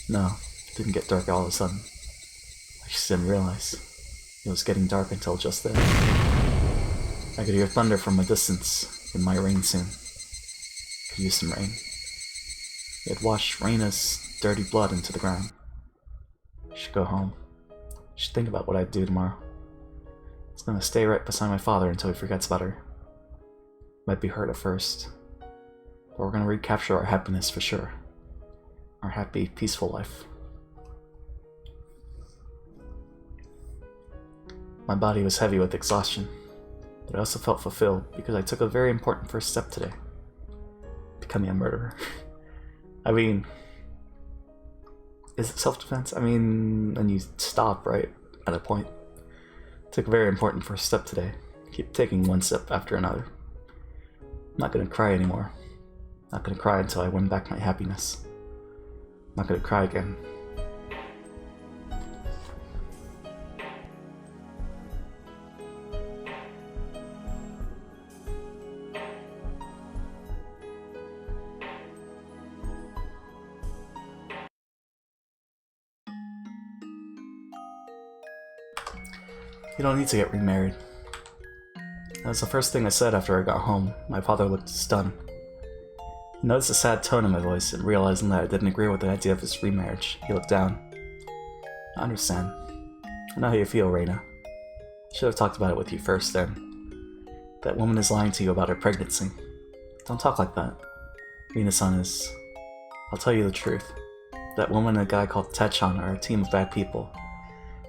No, it didn't get dark all of a sudden. I just didn't realize. It was getting dark until just then. I could hear thunder from a distance. It might rain soon. Could use some rain. It had washed Reina's dirty blood into the ground. I should go home. I should think about what I'd do tomorrow. I was gonna stay right beside my father until he forgets about her. Might be hurt at first, but we're gonna recapture our happiness for sure. Our happy, peaceful life. My body was heavy with exhaustion, but I also felt fulfilled because I took a very important first step today. Becoming a murderer. I mean, is it self-defense? I mean, then you stop, right, at a point. Took a very important first step today. Keep taking one step after another. I'm not gonna cry anymore. Not gonna cry until I win back my happiness. I'm not gonna cry again. You don't need to get remarried. That was the first thing I said after I got home. My father looked stunned. He noticed the sad tone in my voice, and realizing that I didn't agree with the idea of his remarriage, he looked down. I understand. I know how you feel, Reina. I should have talked about it with you first, then. That woman is lying to you about her pregnancy. Don't talk like that. Reina-san is... I'll tell you the truth. That woman and a guy called Techon are a team of bad people.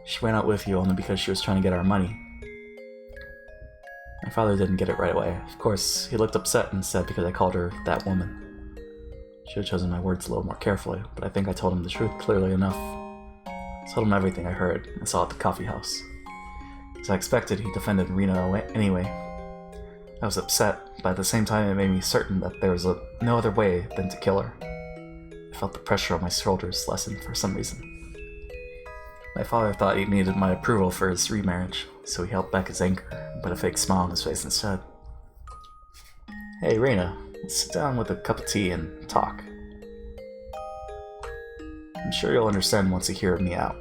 She went out with you only because she was trying to get our money. My father didn't get it right away. Of course, he looked upset and said because I called her that woman. Should have chosen my words a little more carefully, but I think I told him the truth clearly enough. I told him everything I heard and saw at the coffee house. As I expected, he defended Rina anyway. I was upset, but at the same time it made me certain that there was no other way than to kill her. I felt the pressure on my shoulders lessen for some reason. My father thought he needed my approval for his remarriage, so he held back his anger and put a fake smile on his face instead. Hey, Reina, let's sit down with a cup of tea and talk. I'm sure you'll understand once you hear me out.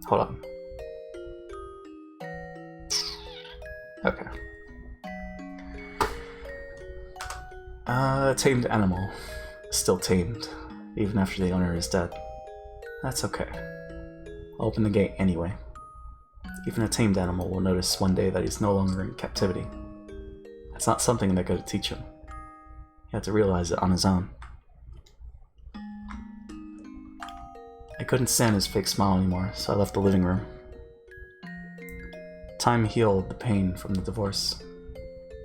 Hold on. Okay. A tamed animal. Still tamed, even after the owner is dead. That's okay. I'll open the gate anyway. Even a tamed animal will notice one day that he's no longer in captivity. It's not something that could teach him. He had to realize it on his own. I couldn't stand his fake smile anymore, so I left the living room. Time healed the pain from the divorce.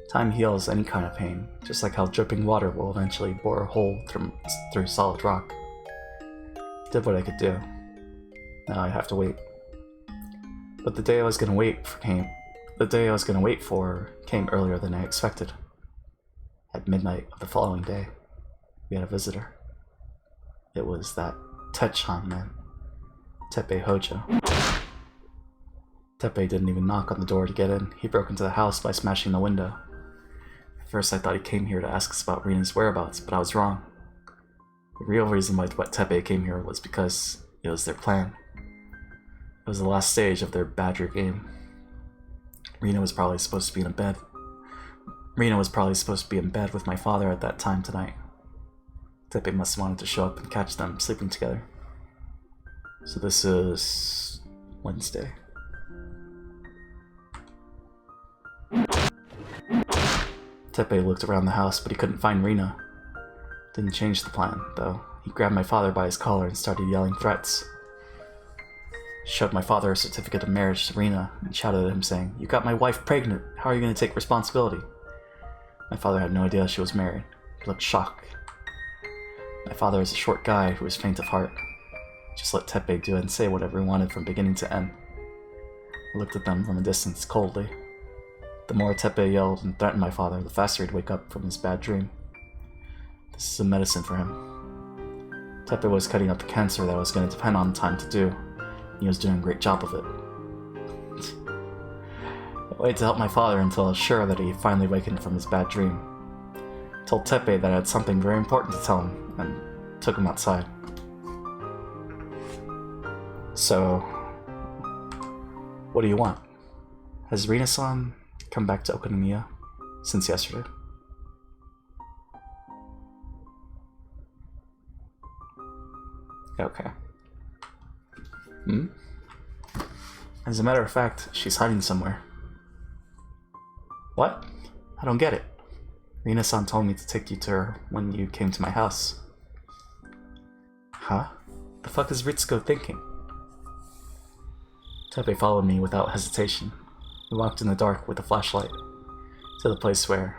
Time heals any kind of pain, just like how dripping water will eventually bore a hole through solid rock. Did what I could do. Now I have to wait. But the day I was gonna wait for came earlier than I expected. At midnight of the following day, we had a visitor. It was that Techon man, Teppei Hojo. Teppei didn't even knock on the door to get in. He broke into the house by smashing the window. At first I thought he came here to ask us about Rina's whereabouts, but I was wrong. The real reason why Teppei came here was because it was their plan. It was the last stage of their Badger game. Rina was probably supposed to be in bed with my father at that time tonight. Teppei must have wanted to show up and catch them sleeping together. So this is Wednesday. Teppei looked around the house, but he couldn't find Rina. Didn't change the plan, though. He grabbed my father by his collar and started yelling threats. Showed my father a certificate of marriage to Rina and shouted at him saying, "You got my wife pregnant, how are you going to take responsibility?" My father had no idea she was married. He looked shocked. My father is a short guy who was faint of heart. Just let Teppei do and say whatever he wanted from beginning to end. I looked at them from a distance coldly. The more Teppei yelled and threatened my father, the faster he'd wake up from his bad dream. This is a medicine for him. Teppei was cutting up the cancer that was going to depend on time to do. He was doing a great job of it. I waited to help my father until I was sure that he had finally wakened from his bad dream. I told Teppei that I had something very important to tell him, and took him outside. So, what do you want? Has Rina-san come back to Okonomiya since yesterday? Okay. As a matter of fact, she's hiding somewhere. What? I don't get it. Rina-san told me to take you to her when you came to my house. Huh? The fuck is Ritsuko thinking? Teppei followed me without hesitation. We walked in the dark with a flashlight to the place where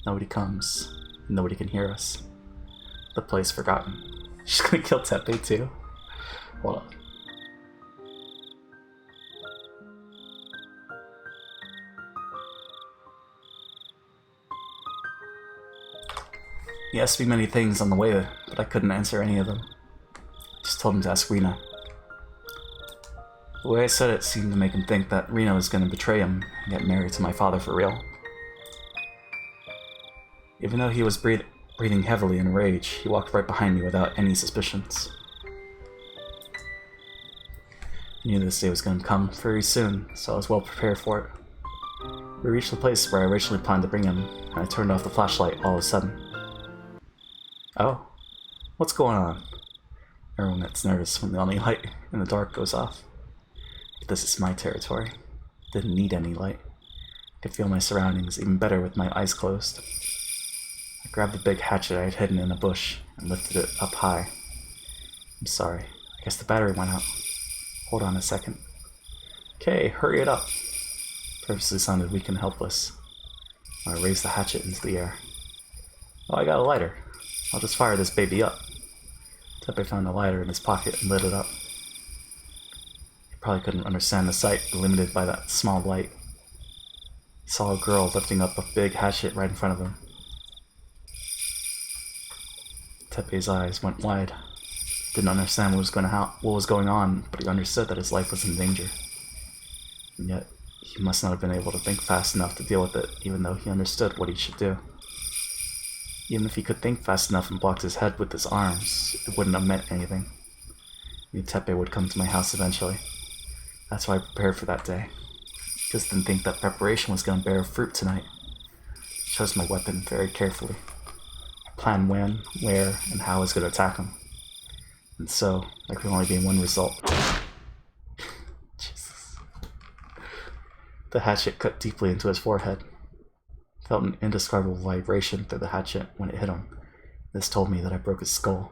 nobody comes, and nobody can hear us. The place forgotten. She's gonna kill Teppei too? Hold on. He asked me many things on the way, but I couldn't answer any of them. I just told him to ask Rina. The way I said it seemed to make him think that Rina was going to betray him and get married to my father for real. Even though he was breathing heavily in rage, he walked right behind me without any suspicions. I knew this day was going to come very soon, so I was well prepared for it. We reached the place where I originally planned to bring him, and I turned off the flashlight all of a sudden. Oh, what's going on? Everyone gets nervous when the only light in the dark goes off. But this is my territory. Didn't need any light. I could feel my surroundings even better with my eyes closed. I grabbed the big hatchet I had hidden in a bush and lifted it up high. I'm sorry. I guess the battery went out. Hold on a second. Okay, hurry it up. Purposely sounded weak and helpless. I raised the hatchet into the air. Oh, I got a lighter. I'll just fire this baby up. Teppei found a lighter in his pocket and lit it up. He probably couldn't understand the sight limited by that small light. He saw a girl lifting up a big hatchet right in front of him. Teppei's eyes went wide. Didn't understand what was going on, but he understood that his life was in danger. And yet, he must not have been able to think fast enough to deal with it, even though he understood what he should do. Even if he could think fast enough and blocked his head with his arms, it wouldn't have meant anything. The Tepe would come to my house eventually. That's why I prepared for that day. Just didn't think that preparation was going to bear fruit tonight. I chose my weapon very carefully. I planned when, where, and how I was going to attack him. And so, there could only be one result. Jesus. The hatchet cut deeply into his forehead. I felt an indescribable vibration through the hatchet when it hit him. This told me that I broke his skull.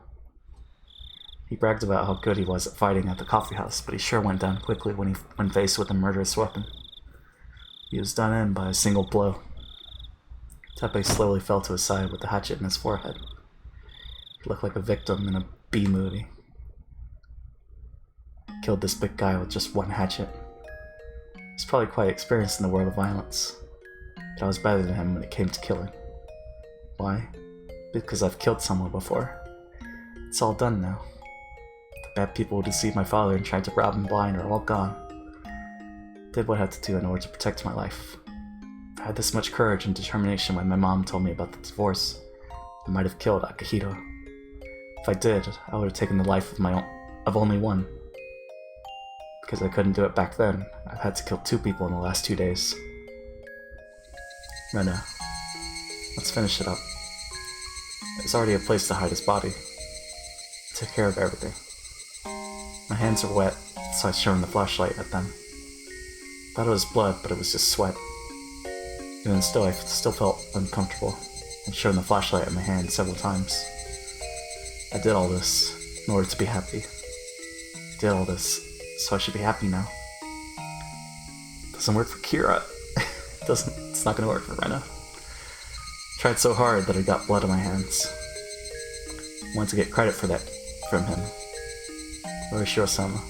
He bragged about how good he was at fighting at the coffee house, but he sure went down quickly when faced with a murderous weapon. He was done in by a single blow. Tepe slowly fell to his side with the hatchet in his forehead. He looked like a victim in a B movie. Killed this big guy with just one hatchet. He's probably quite experienced in the world of violence, but I was better than him when it came to killing. Why? Because I've killed someone before. It's all done now. The bad people who deceived my father and tried to rob him blind are all gone. Did what I had to do in order to protect my life. If I had this much courage and determination when my mom told me about the divorce, I might have killed Akihito. If I did, I would have taken the life of only one. Because I couldn't do it back then, I've had to kill 2 people in the last 2 days. Rena, let's finish it up. There's already a place to hide his body. Take care of everything. My hands are wet, so I shone the flashlight at them. Thought it was blood, but it was just sweat. Even still, I still felt uncomfortable, and shone the flashlight at my hand several times. I did all this in order to be happy. I did all this so I should be happy now. Doesn't work for Kira. It's not gonna work for Rena. Tried so hard that I got blood on my hands. Want to get credit for that from him. Very sure, Sama.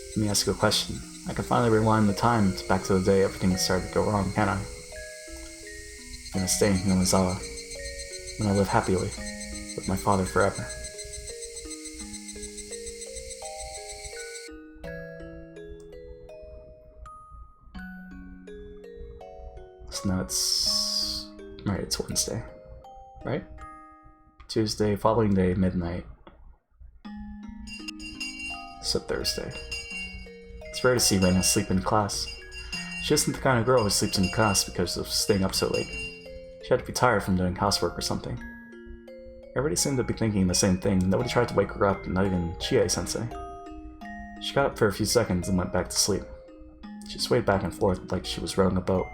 Let me ask you a question. I can finally rewind the time back to the day everything started to go wrong, can I? I'm gonna stay in Himezawa. I'm gonna live happily with my father forever. So now it's... Right, it's Wednesday. Right? Tuesday, following day, midnight. So Thursday. It's rare to see Rena sleep in class. She isn't the kind of girl who sleeps in class because of staying up so late. She had to be tired from doing housework or something. Everybody seemed to be thinking the same thing. Nobody tried to wake her up, not even Chie-sensei. She got up for a few seconds and went back to sleep. She swayed back and forth like she was rowing a boat.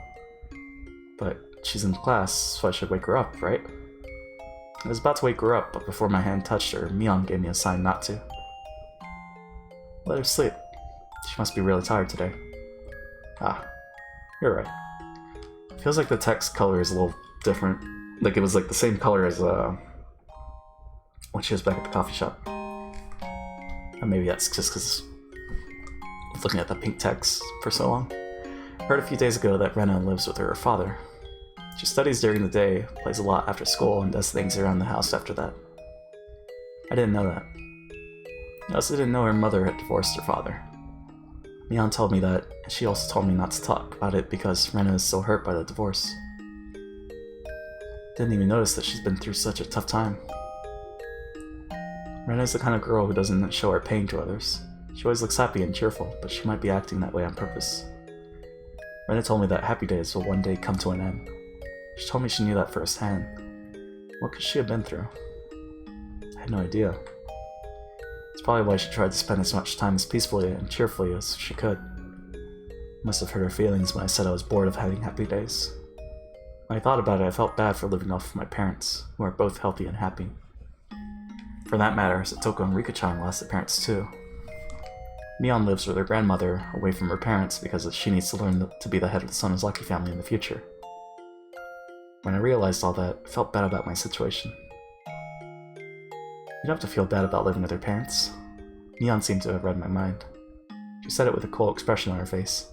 But she's in class, so I should wake her up, right? I was about to wake her up, but before my hand touched her, Mion gave me a sign not to. Let her sleep. She must be really tired today. Ah, you're right. Feels like the text color is a little different. Like it was like the same color as when she was back at the coffee shop. Or maybe that's just because I was looking at the pink text for so long. I heard a few days ago that Rena lives with her father. She studies during the day, plays a lot after school, and does things around the house after that. I didn't know that. I also didn't know her mother had divorced her father. Mion told me that, and she also told me not to talk about it because Rena is so hurt by the divorce. Didn't even notice that she's been through such a tough time. Rena is the kind of girl who doesn't show her pain to others. She always looks happy and cheerful, but she might be acting that way on purpose. Rena told me that happy days will one day come to an end. She told me she knew that firsthand. What could she have been through? I had no idea. It's probably why she tried to spend as much time as peacefully and cheerfully as she could. Must have hurt her feelings when I said I was bored of having happy days. When I thought about it, I felt bad for living off of my parents, who are both healthy and happy. For that matter, Satoko and Rika-chan lost their parents too. Mion lives with her grandmother, away from her parents, because she needs to learn to be the head of the Sonozaki family in the future. When I realized all that, I felt bad about my situation. You don't have to feel bad about living with your parents. Mion seemed to have read my mind. She said it with a cool expression on her face.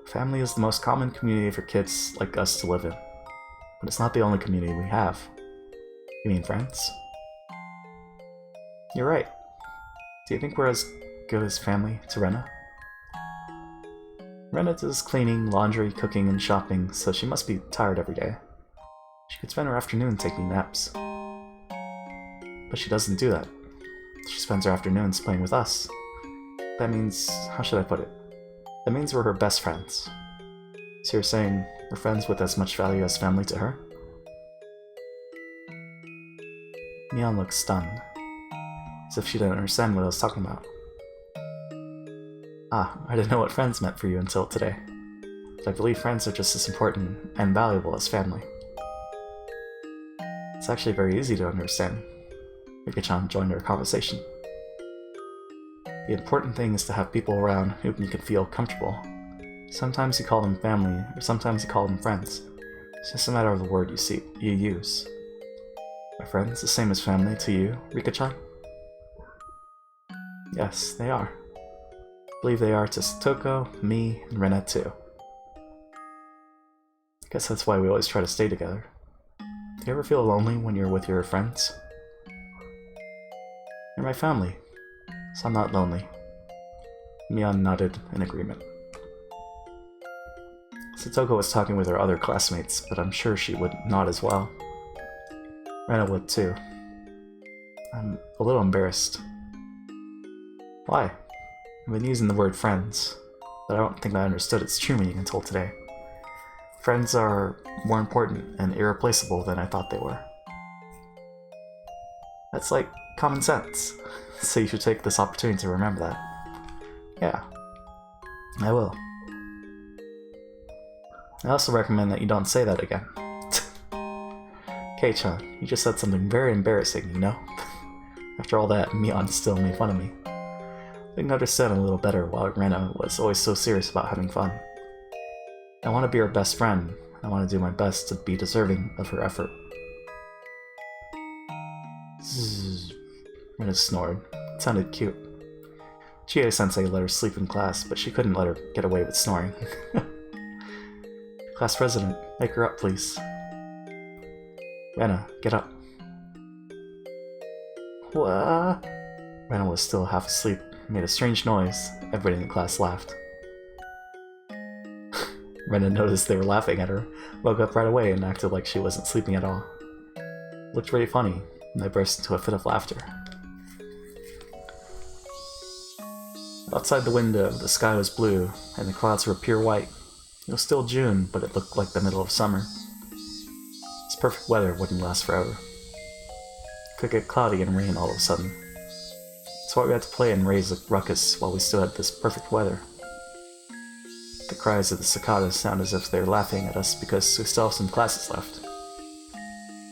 Family is the most common community for kids like us to live in. But it's not the only community we have. You mean friends? You're right. Do you think we're as good as family to Rena? Rena does cleaning, laundry, cooking, and shopping, so she must be tired every day. She could spend her afternoon taking naps. But she doesn't do that. She spends her afternoons playing with us. That means... how should I put it? That means we're her best friends. So you're saying we're friends with as much value as family to her? Mion looks stunned, as if she didn't understand what I was talking about. Ah, I didn't know what friends meant for you until today. But I believe friends are just as important and valuable as family. It's actually very easy to understand. Rika-chan joined our conversation. The important thing is to have people around whom you can feel comfortable. Sometimes you call them family, or sometimes you call them friends. It's just a matter of the word you use. Are friends the same as family to you, Rika-chan? Yes, they are. I believe they are to Satoko, me, and Rena too. I guess that's why we always try to stay together. Do you ever feel lonely when you're with your friends? You're my family, so I'm not lonely. Mion nodded in agreement. Satoko was talking with her other classmates, but I'm sure she would nod as well. Rena would too. I'm a little embarrassed. Why? I've been using the word friends, but I don't think I understood its true meaning until today. Friends are more important and irreplaceable than I thought they were. That's like common sense, so you should take this opportunity to remember that. Yeah, I will. I also recommend that you don't say that again. Kei-chan, you just said something very embarrassing, you know? After all that, Mion still made fun of me. I can understand a little better why Rena was always so serious about having fun. I want to be her best friend. I want to do my best to be deserving of her effort. Zzz. Rena snored. It sounded cute. Chie-sensei let her sleep in class, but she couldn't let her get away with snoring. Class president, wake her up, please. Rena, get up. What? Rena was still half asleep. Made a strange noise. Everybody in the class laughed. Rena noticed they were laughing at her, woke up right away and acted like she wasn't sleeping at all. It looked really funny, and I burst into a fit of laughter. Outside the window, the sky was blue, and the clouds were pure white. It was still June, but it looked like the middle of summer. This perfect weather wouldn't last forever. It could get cloudy and rain all of a sudden. That's why we had to play and raise a ruckus while we still had this perfect weather. The cries of the cicadas sound as if they're laughing at us because we still have some classes left.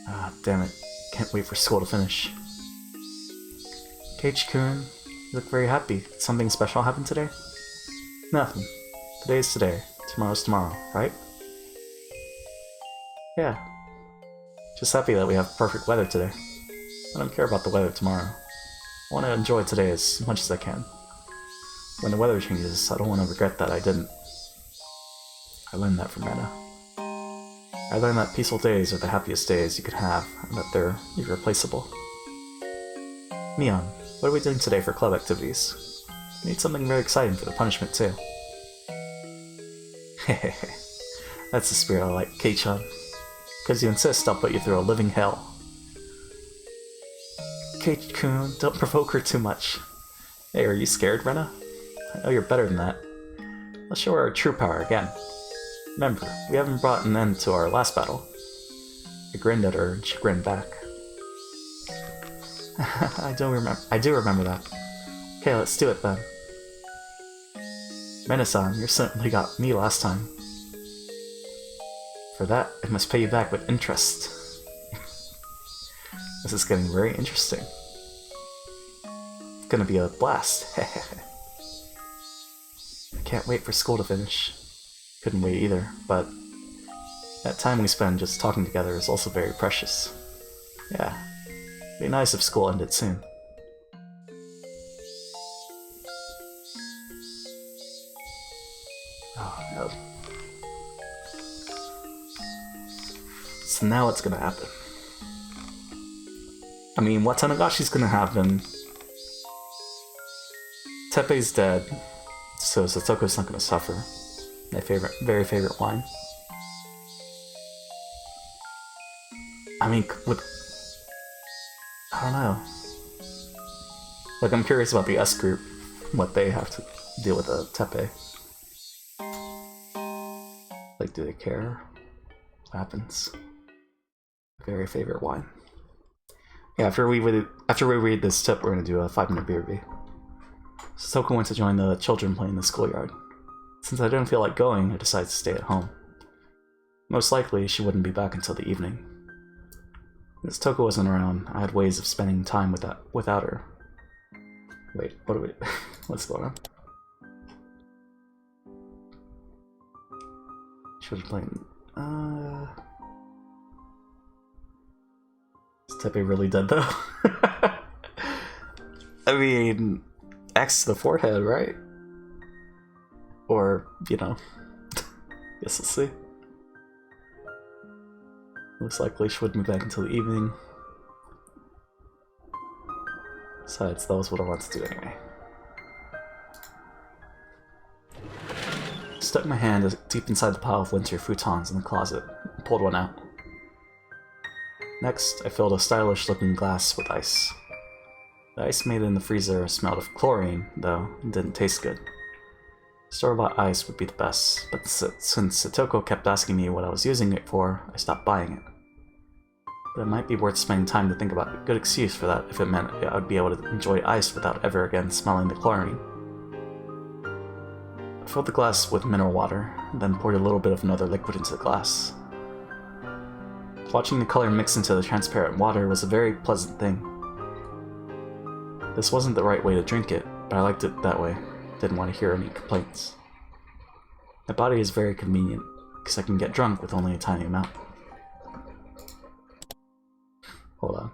Ah, damn it. Can't wait for school to finish. Keiichi-kun, you look very happy. Did something special happen today? Nothing. Today's today. Tomorrow's tomorrow, right? Yeah. Just happy that we have perfect weather today. I don't care about the weather tomorrow. I want to enjoy today as much as I can. When the weather changes, I don't want to regret that I didn't. I learned that from Rena. I learned that peaceful days are the happiest days you could have, and that they're irreplaceable. Mion, what are we doing today for club activities? We need something very exciting for the punishment, too. Hehehe. That's the spirit I like, Kei-chan. Because you insist, I'll put you through a living hell. Keiichi-kun, don't provoke her too much. Hey, are you scared, Rena? I know you're better than that. Let's show her our true power again. Remember, we haven't brought an end to our last battle. I grinned at her and she grinned back. I do remember that. Okay, let's do it then. Rena-san, you certainly got me last time. For that, I must pay you back with interest. This is getting very interesting. It's gonna be a blast. I can't wait for school to finish. Couldn't wait either, but that time we spend just talking together is also very precious. Yeah, it'd be nice if school ended soon. Oh no. So now what's gonna happen? I mean, what Tanegashi's gonna happen Teppei's dead, so Satoko's not gonna suffer. My very favorite line. I mean, I don't know. Like, I'm curious about the S group, what they have to deal with Teppei. Like, do they care? What happens? Very favorite line. Yeah, after we read this tip, we're gonna do a 5-minute beer review. Satoko went to join the children playing in the schoolyard. Since I didn't feel like going, I decided to stay at home. Most likely, she wouldn't be back until the evening. Since Toko wasn't around, I had ways of spending time without her. Wait, what are we... what's going on? She was playing... Is Teppei really dead, though? I mean... X to the forehead, right? Or, you know... guess we'll see. Looks likely she wouldn't be back until the evening. Besides, that was what I wanted to do anyway. Stuck my hand deep inside the pile of winter futons in the closet and pulled one out. Next, I filled a stylish-looking glass with ice. The ice made in the freezer smelled of chlorine, though, and didn't taste good. Store-bought ice would be the best, but since Satoko kept asking me what I was using it for, I stopped buying it. But it might be worth spending time to think about a good excuse for that if it meant I would be able to enjoy ice without ever again smelling the chlorine. I filled the glass with mineral water, and then poured a little bit of another liquid into the glass. Watching the color mix into the transparent water was a very pleasant thing. This wasn't the right way to drink it, but I liked it that way. Didn't want to hear any complaints. My body is very convenient, because I can get drunk with only a tiny amount. Hold on.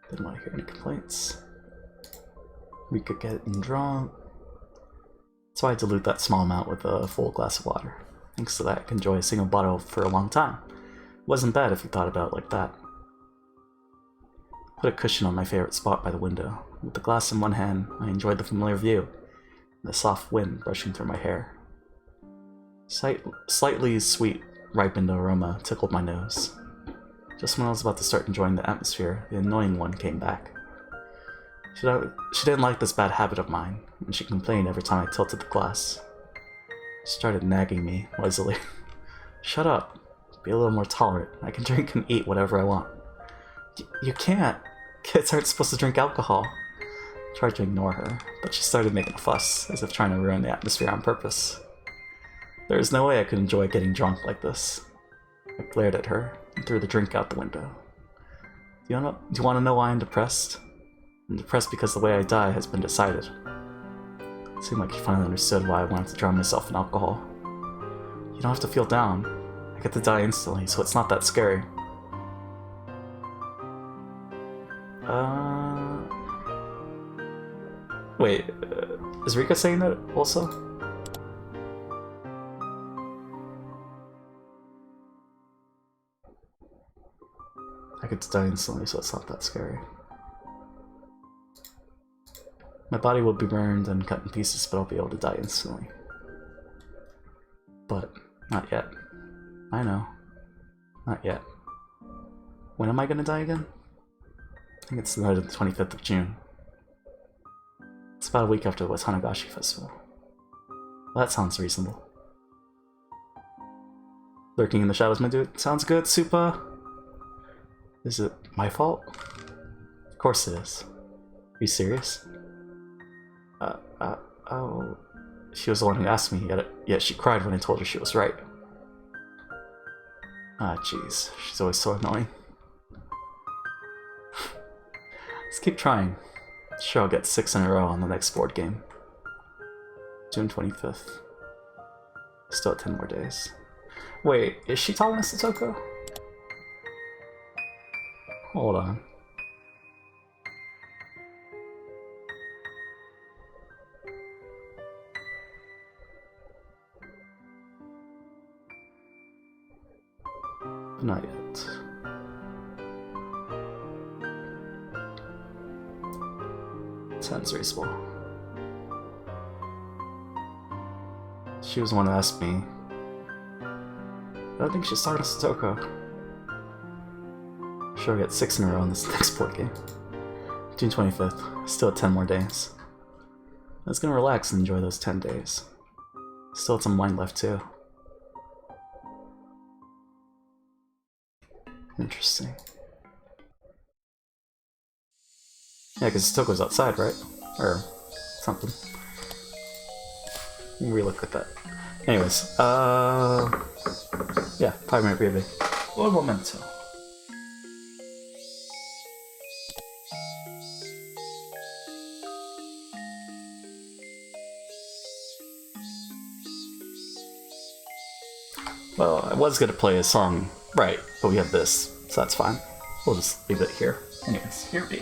Didn't want to hear any complaints. We could get drunk. So I dilute that small amount with a full glass of water. Thanks to that, I can enjoy a single bottle for a long time. It wasn't bad if you thought about it like that. Put a cushion on my favorite spot by the window. With the glass in one hand, I enjoyed the familiar view, and the soft wind brushing through my hair. Slightly sweet, ripened aroma tickled my nose. Just when I was about to start enjoying the atmosphere, the annoying one came back. She didn't like this bad habit of mine, and she complained every time I tilted the glass. She started nagging me, noisily. Shut up. Be a little more tolerant. I can drink and eat whatever I want. You can't. Kids aren't supposed to drink alcohol. I tried to ignore her, but she started making a fuss, as if trying to ruin the atmosphere on purpose. There is no way I could enjoy getting drunk like this. I glared at her and threw the drink out the window. Do you want to know why I'm depressed? I'm depressed because the way I die has been decided. It seemed like he finally understood why I wanted to drown myself in alcohol. You don't have to feel down. I get to die instantly, so it's not that scary. Wait, is Rika saying that also? I get to die instantly, so it's not that scary. My body will be burned and cut in pieces, but I'll be able to die instantly. But, not yet. I know. Not yet. When am I gonna die again? I think it's the night of the 25th of June. It's about a week after the Watanagashi Festival. Well, that sounds reasonable. Lurking in the shadows, my dude. Sounds good, Supa. Is it my fault? Of course it is. Are you serious? Oh. She was the one who asked me, yet she cried when I told her she was right. Ah, jeez. She's always so annoying. Let's keep trying. Sure, I'll get 6 in a row on the next board game. June 25th. Still 10 more days. Wait, is she talking to Satoko? Hold on. Not yet. Sounds reasonable. She was the one who asked me. But I think she started a Sudoku. Sure, I get 6 in a row on this next board game. June 25th. Still have 10 more days. I was gonna relax and enjoy those 10 days. Still had some wine left too. Interesting. Yeah, because Toko's outside, right? Or something. We look at that. Anyways, yeah, 5-minute baby. Or memento. Well, I was gonna play a song, right, but we have this, so that's fine. We'll just leave it here. Anyways, here be.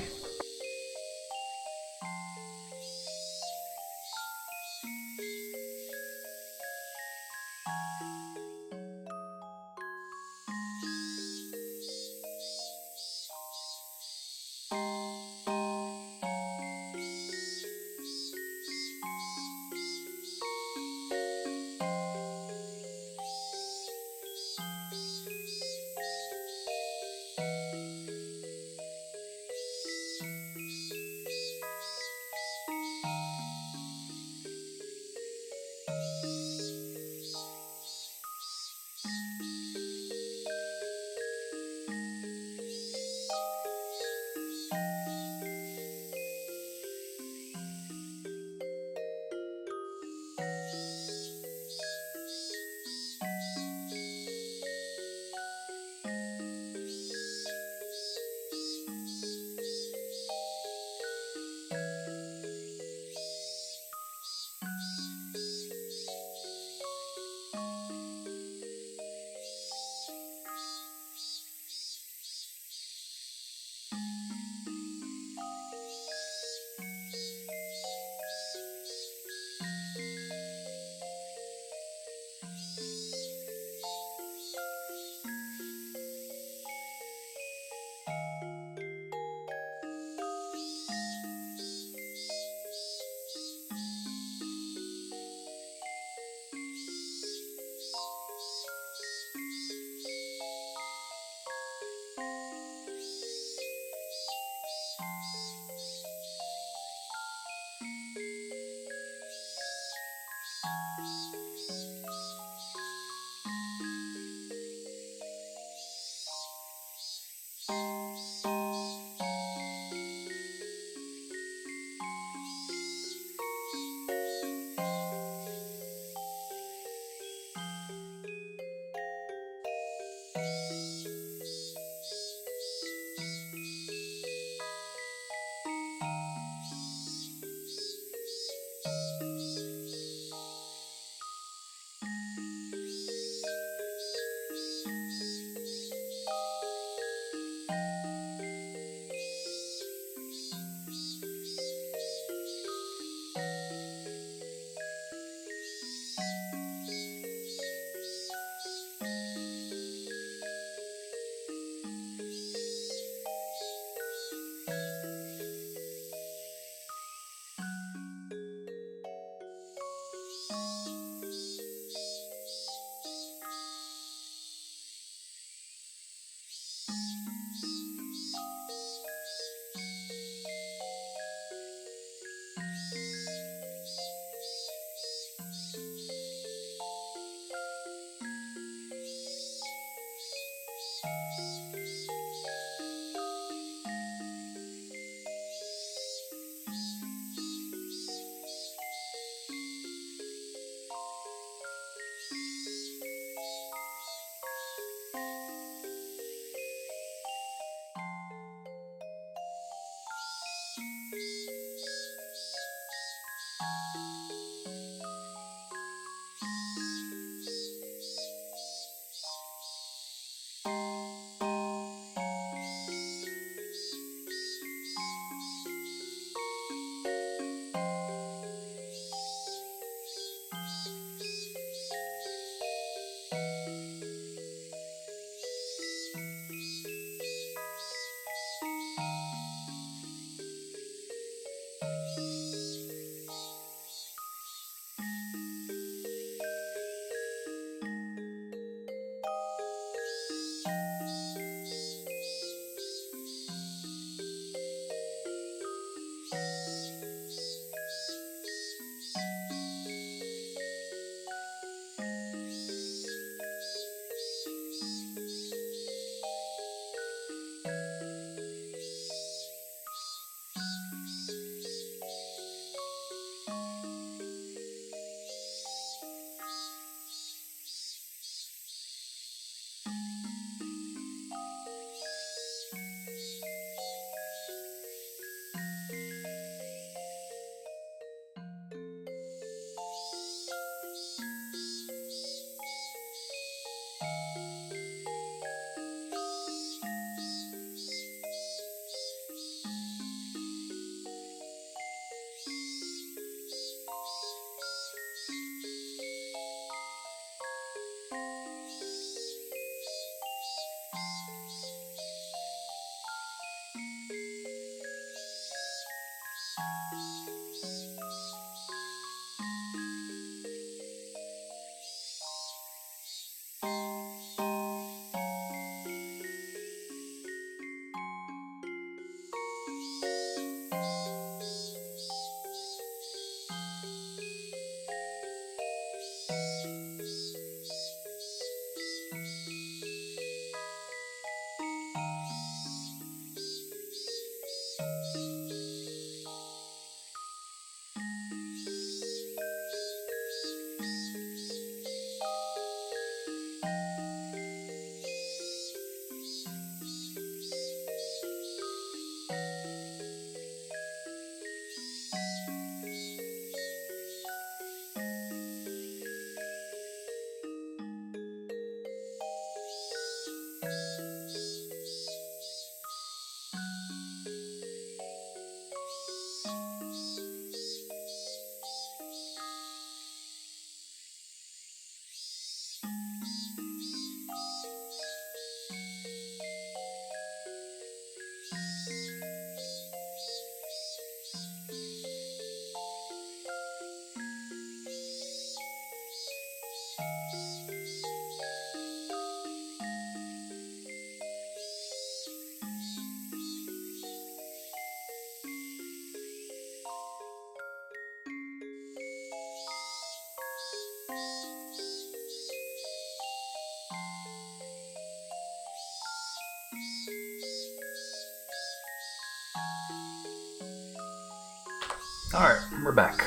Alright, we're back.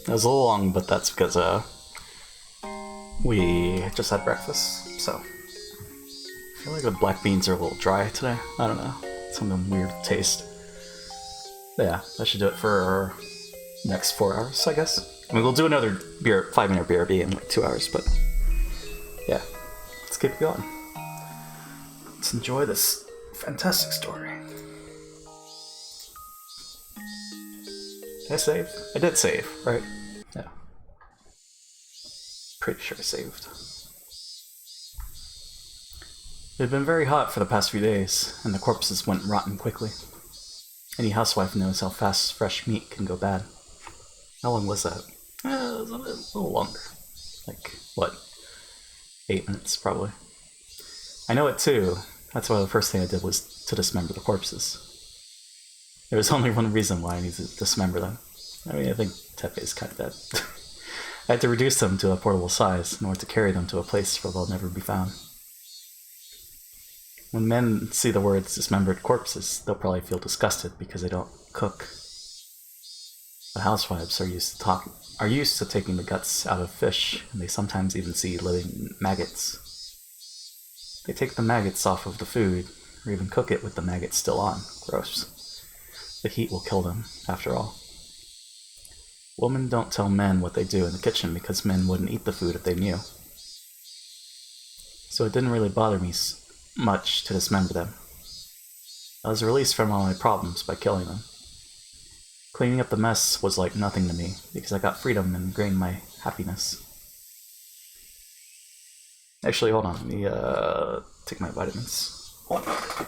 It was a little long, but that's because we just had breakfast, so I feel like the black beans are a little dry today. I don't know. Something weird taste. But yeah, that should do it for our next 4 hours, I guess. I mean, we'll do another 5-minute BRB in like 2 hours, but yeah, let's keep it going. Let's enjoy this fantastic story. Did I save? I did save, right? Yeah. Pretty sure I saved. It had been very hot for the past few days, and the corpses went rotten quickly. Any housewife knows how fast fresh meat can go bad. How long was that? It was a little longer. Like, what? 8 minutes, probably. I know it too. That's why the first thing I did was to dismember the corpses. There was only one reason why I needed to dismember them. I mean, I think Tepe is kind of dead. I had to reduce them to a portable size in order to carry them to a place where they'll never be found. When men see the words dismembered corpses, they'll probably feel disgusted because they don't cook. But housewives are used to taking the guts out of fish, and they sometimes even see living maggots. They take the maggots off of the food, or even cook it with the maggots still on. Gross. The heat will kill them, after all. Women don't tell men what they do in the kitchen because men wouldn't eat the food if they knew. So it didn't really bother me much to dismember them. I was released from all my problems by killing them. Cleaning up the mess was like nothing to me because I got freedom and gained my happiness. Actually, hold on, let me take my vitamins. Hold on.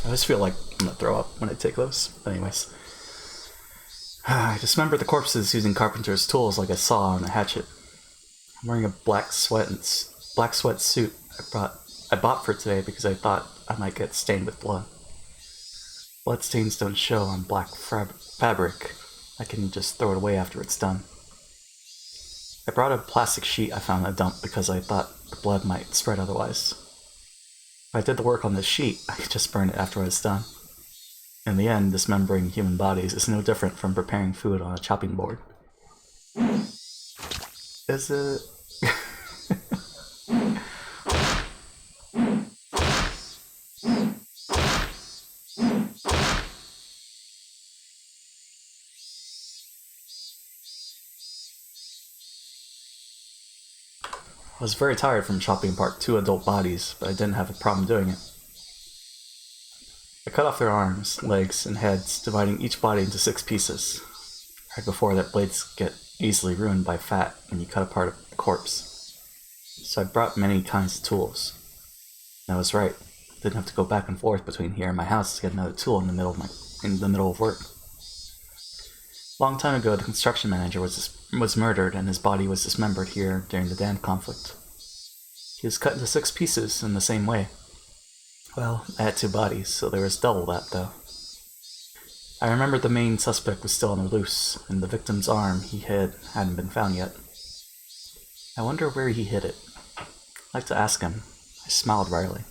I just feel like I'm gonna throw up when I take those. But anyways. I dismembered the corpses using carpenter's tools like a saw and a hatchet. I'm wearing a black sweat suit I bought for today because I thought I might get stained with blood. Blood stains don't show on black fabric. I can just throw it away after it's done. I brought a plastic sheet I found in a dump because I thought the blood might spread otherwise. If I did the work on this sheet, I could just burn it after it's done. In the end, dismembering human bodies is no different from preparing food on a chopping board. Is it? I was very tired from chopping apart 2 adult bodies, but I didn't have a problem doing it. I cut off their arms, legs, and heads, dividing each body into 6 pieces. Right before that, blades get easily ruined by fat when you cut apart a corpse. So I brought many kinds of tools. And I was right. Didn't have to go back and forth between here and my house to get another tool in the middle of work. Long time ago, the construction manager was murdered and his body was dismembered here during the dam conflict. He was cut into 6 pieces in the same way. Well, I had 2 bodies, so there was double that, though. I remembered the main suspect was still on the loose, and the victim's arm he hid hadn't been found yet. I wonder where he hid it. I'd like to ask him. I smiled wryly.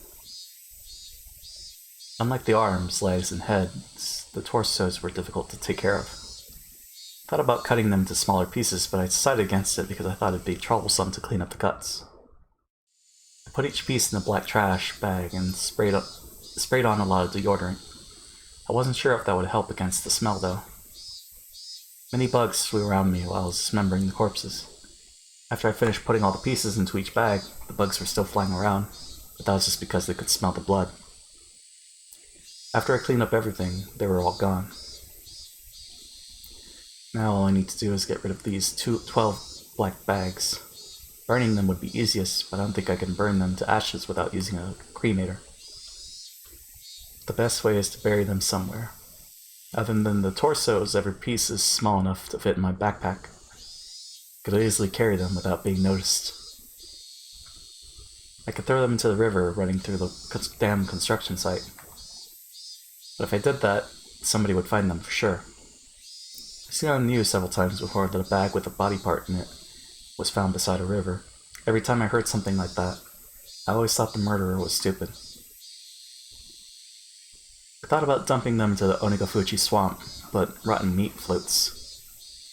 Unlike the arms, legs, and heads, the torsos were difficult to take care of. I thought about cutting them into smaller pieces, but I decided against it because I thought it'd be troublesome to clean up the cuts. I put each piece in a black trash bag and sprayed on a lot of deodorant. I wasn't sure if that would help against the smell, though. Many bugs flew around me while I was dismembering the corpses. After I finished putting all the pieces into each bag, the bugs were still flying around, but that was just because they could smell the blood. After I cleaned up everything, they were all gone. Now all I need to do is get rid of these 12 black bags. Burning them would be easiest, but I don't think I can burn them to ashes without using a cremator. The best way is to bury them somewhere. Other than the torsos, every piece is small enough to fit in my backpack. I could easily carry them without being noticed. I could throw them into the river running through the dam construction site. But if I did that, somebody would find them for sure. I've seen on the news several times before that a bag with a body part in it was found beside a river. Every time I heard something like that, I always thought the murderer was stupid. I thought about dumping them into the Onigafuchi swamp, but rotten meat floats.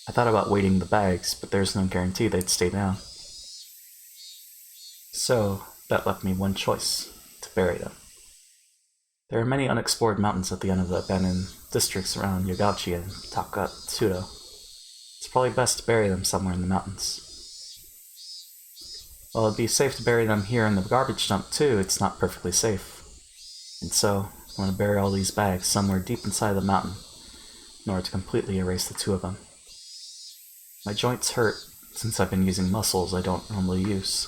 I thought about weighting the bags, but there's no guarantee they'd stay down. So, that left me one choice: to bury them. There are many unexplored mountains at the end of the abandoned districts around Yogauchi and Takatsudo. It's probably best to bury them somewhere in the mountains. While it'd be safe to bury them here in the garbage dump too, it's not perfectly safe. And so, I'm going to bury all these bags somewhere deep inside the mountain in order to completely erase the 2 of them. My joints hurt since I've been using muscles I don't normally use.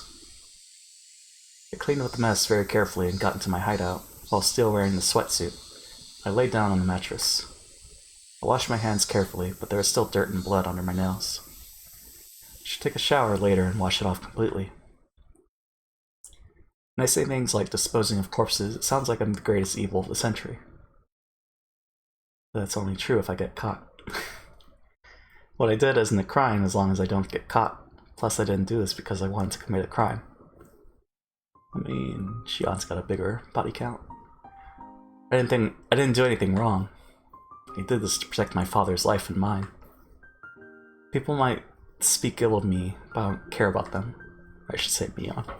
I cleaned up the mess very carefully and got into my hideout, while still wearing the sweatsuit. I laid down on the mattress. I washed my hands carefully, but there was still dirt and blood under my nails. I should take a shower later and wash it off completely. When I say things like disposing of corpses, it sounds like I'm the greatest evil of the century. But that's only true if I get caught. What I did isn't a crime as long as I don't get caught. Plus, I didn't do this because I wanted to commit a crime. I mean, Shion's got a bigger body count. I didn't do anything wrong. I did this to protect my father's life and mine. People might speak ill of me, but I don't care about them. Or I should say Mion.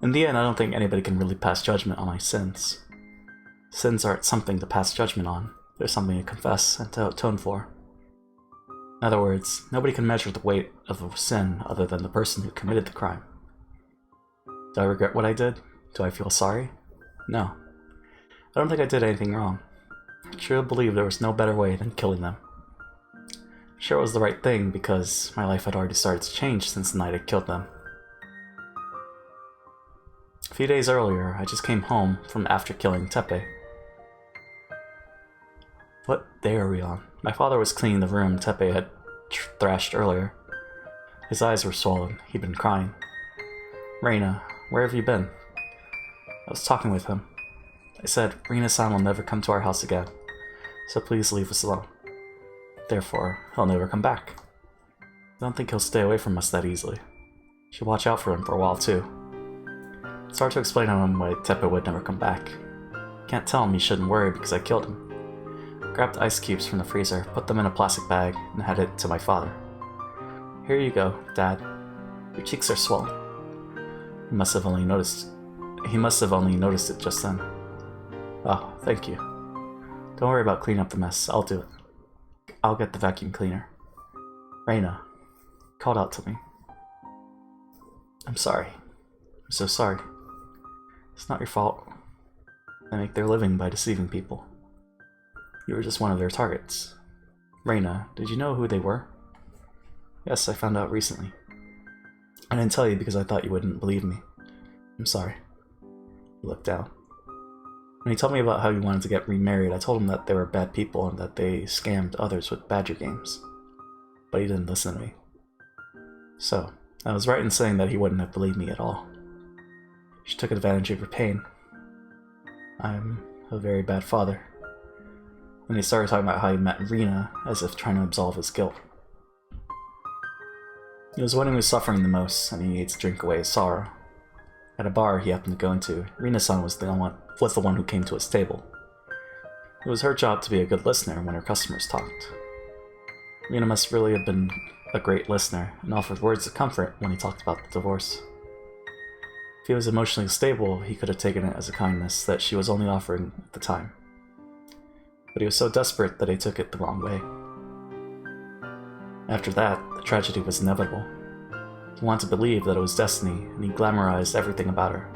In the end, I don't think anybody can really pass judgment on my sins. Sins aren't something to pass judgment on. They're something to confess and to atone for. In other words, nobody can measure the weight of a sin other than the person who committed the crime. Do I regret what I did? Do I feel sorry? No. I don't think I did anything wrong. I truly believe there was no better way than killing them. I'm sure it was the right thing because my life had already started to change since the night I killed them. A few days earlier, I just came home from after killing Teppei. What day are we on? My father was cleaning the room Teppei had thrashed earlier. His eyes were swollen. He'd been crying. Reina, where have you been? I was talking with him. I said, Reina-san will never come to our house again, so please leave us alone. Therefore, he'll never come back. I don't think he'll stay away from us that easily. Should watch out for him for a while too. It's hard to explain to him why Teppei would never come back. Can't tell him he shouldn't worry because I killed him. Grabbed ice cubes from the freezer, put them in a plastic bag, and handed it to my father. Here you go, Dad. Your cheeks are swollen. He must have only noticed it just then. Oh, thank you. Don't worry about cleaning up the mess. I'll do it. I'll get the vacuum cleaner. Reina called out to me. I'm sorry. I'm so sorry. It's not your fault. They make their living by deceiving people. You were just one of their targets. Reina, did you know who they were? Yes, I found out recently. I didn't tell you because I thought you wouldn't believe me. I'm sorry. He looked down. When he told me about how he wanted to get remarried, I told him that they were bad people and that they scammed others with badger games. But he didn't listen to me. So, I was right in saying that he wouldn't have believed me at all. She took advantage of her pain. I'm a very bad father. And he started talking about how he met Rina, as if trying to absolve his guilt. He was the one who was suffering the most, and he needed to drink away his sorrow. At a bar he happened to go into, Rina-san was the one who came to his table. It was her job to be a good listener when her customers talked. Rina must really have been a great listener, and offered words of comfort when he talked about the divorce. If he was emotionally stable, he could have taken it as a kindness that she was only offering at the time. But he was so desperate that he took it the wrong way. After that, the tragedy was inevitable. He wanted to believe that it was destiny, and he glamorized everything about her.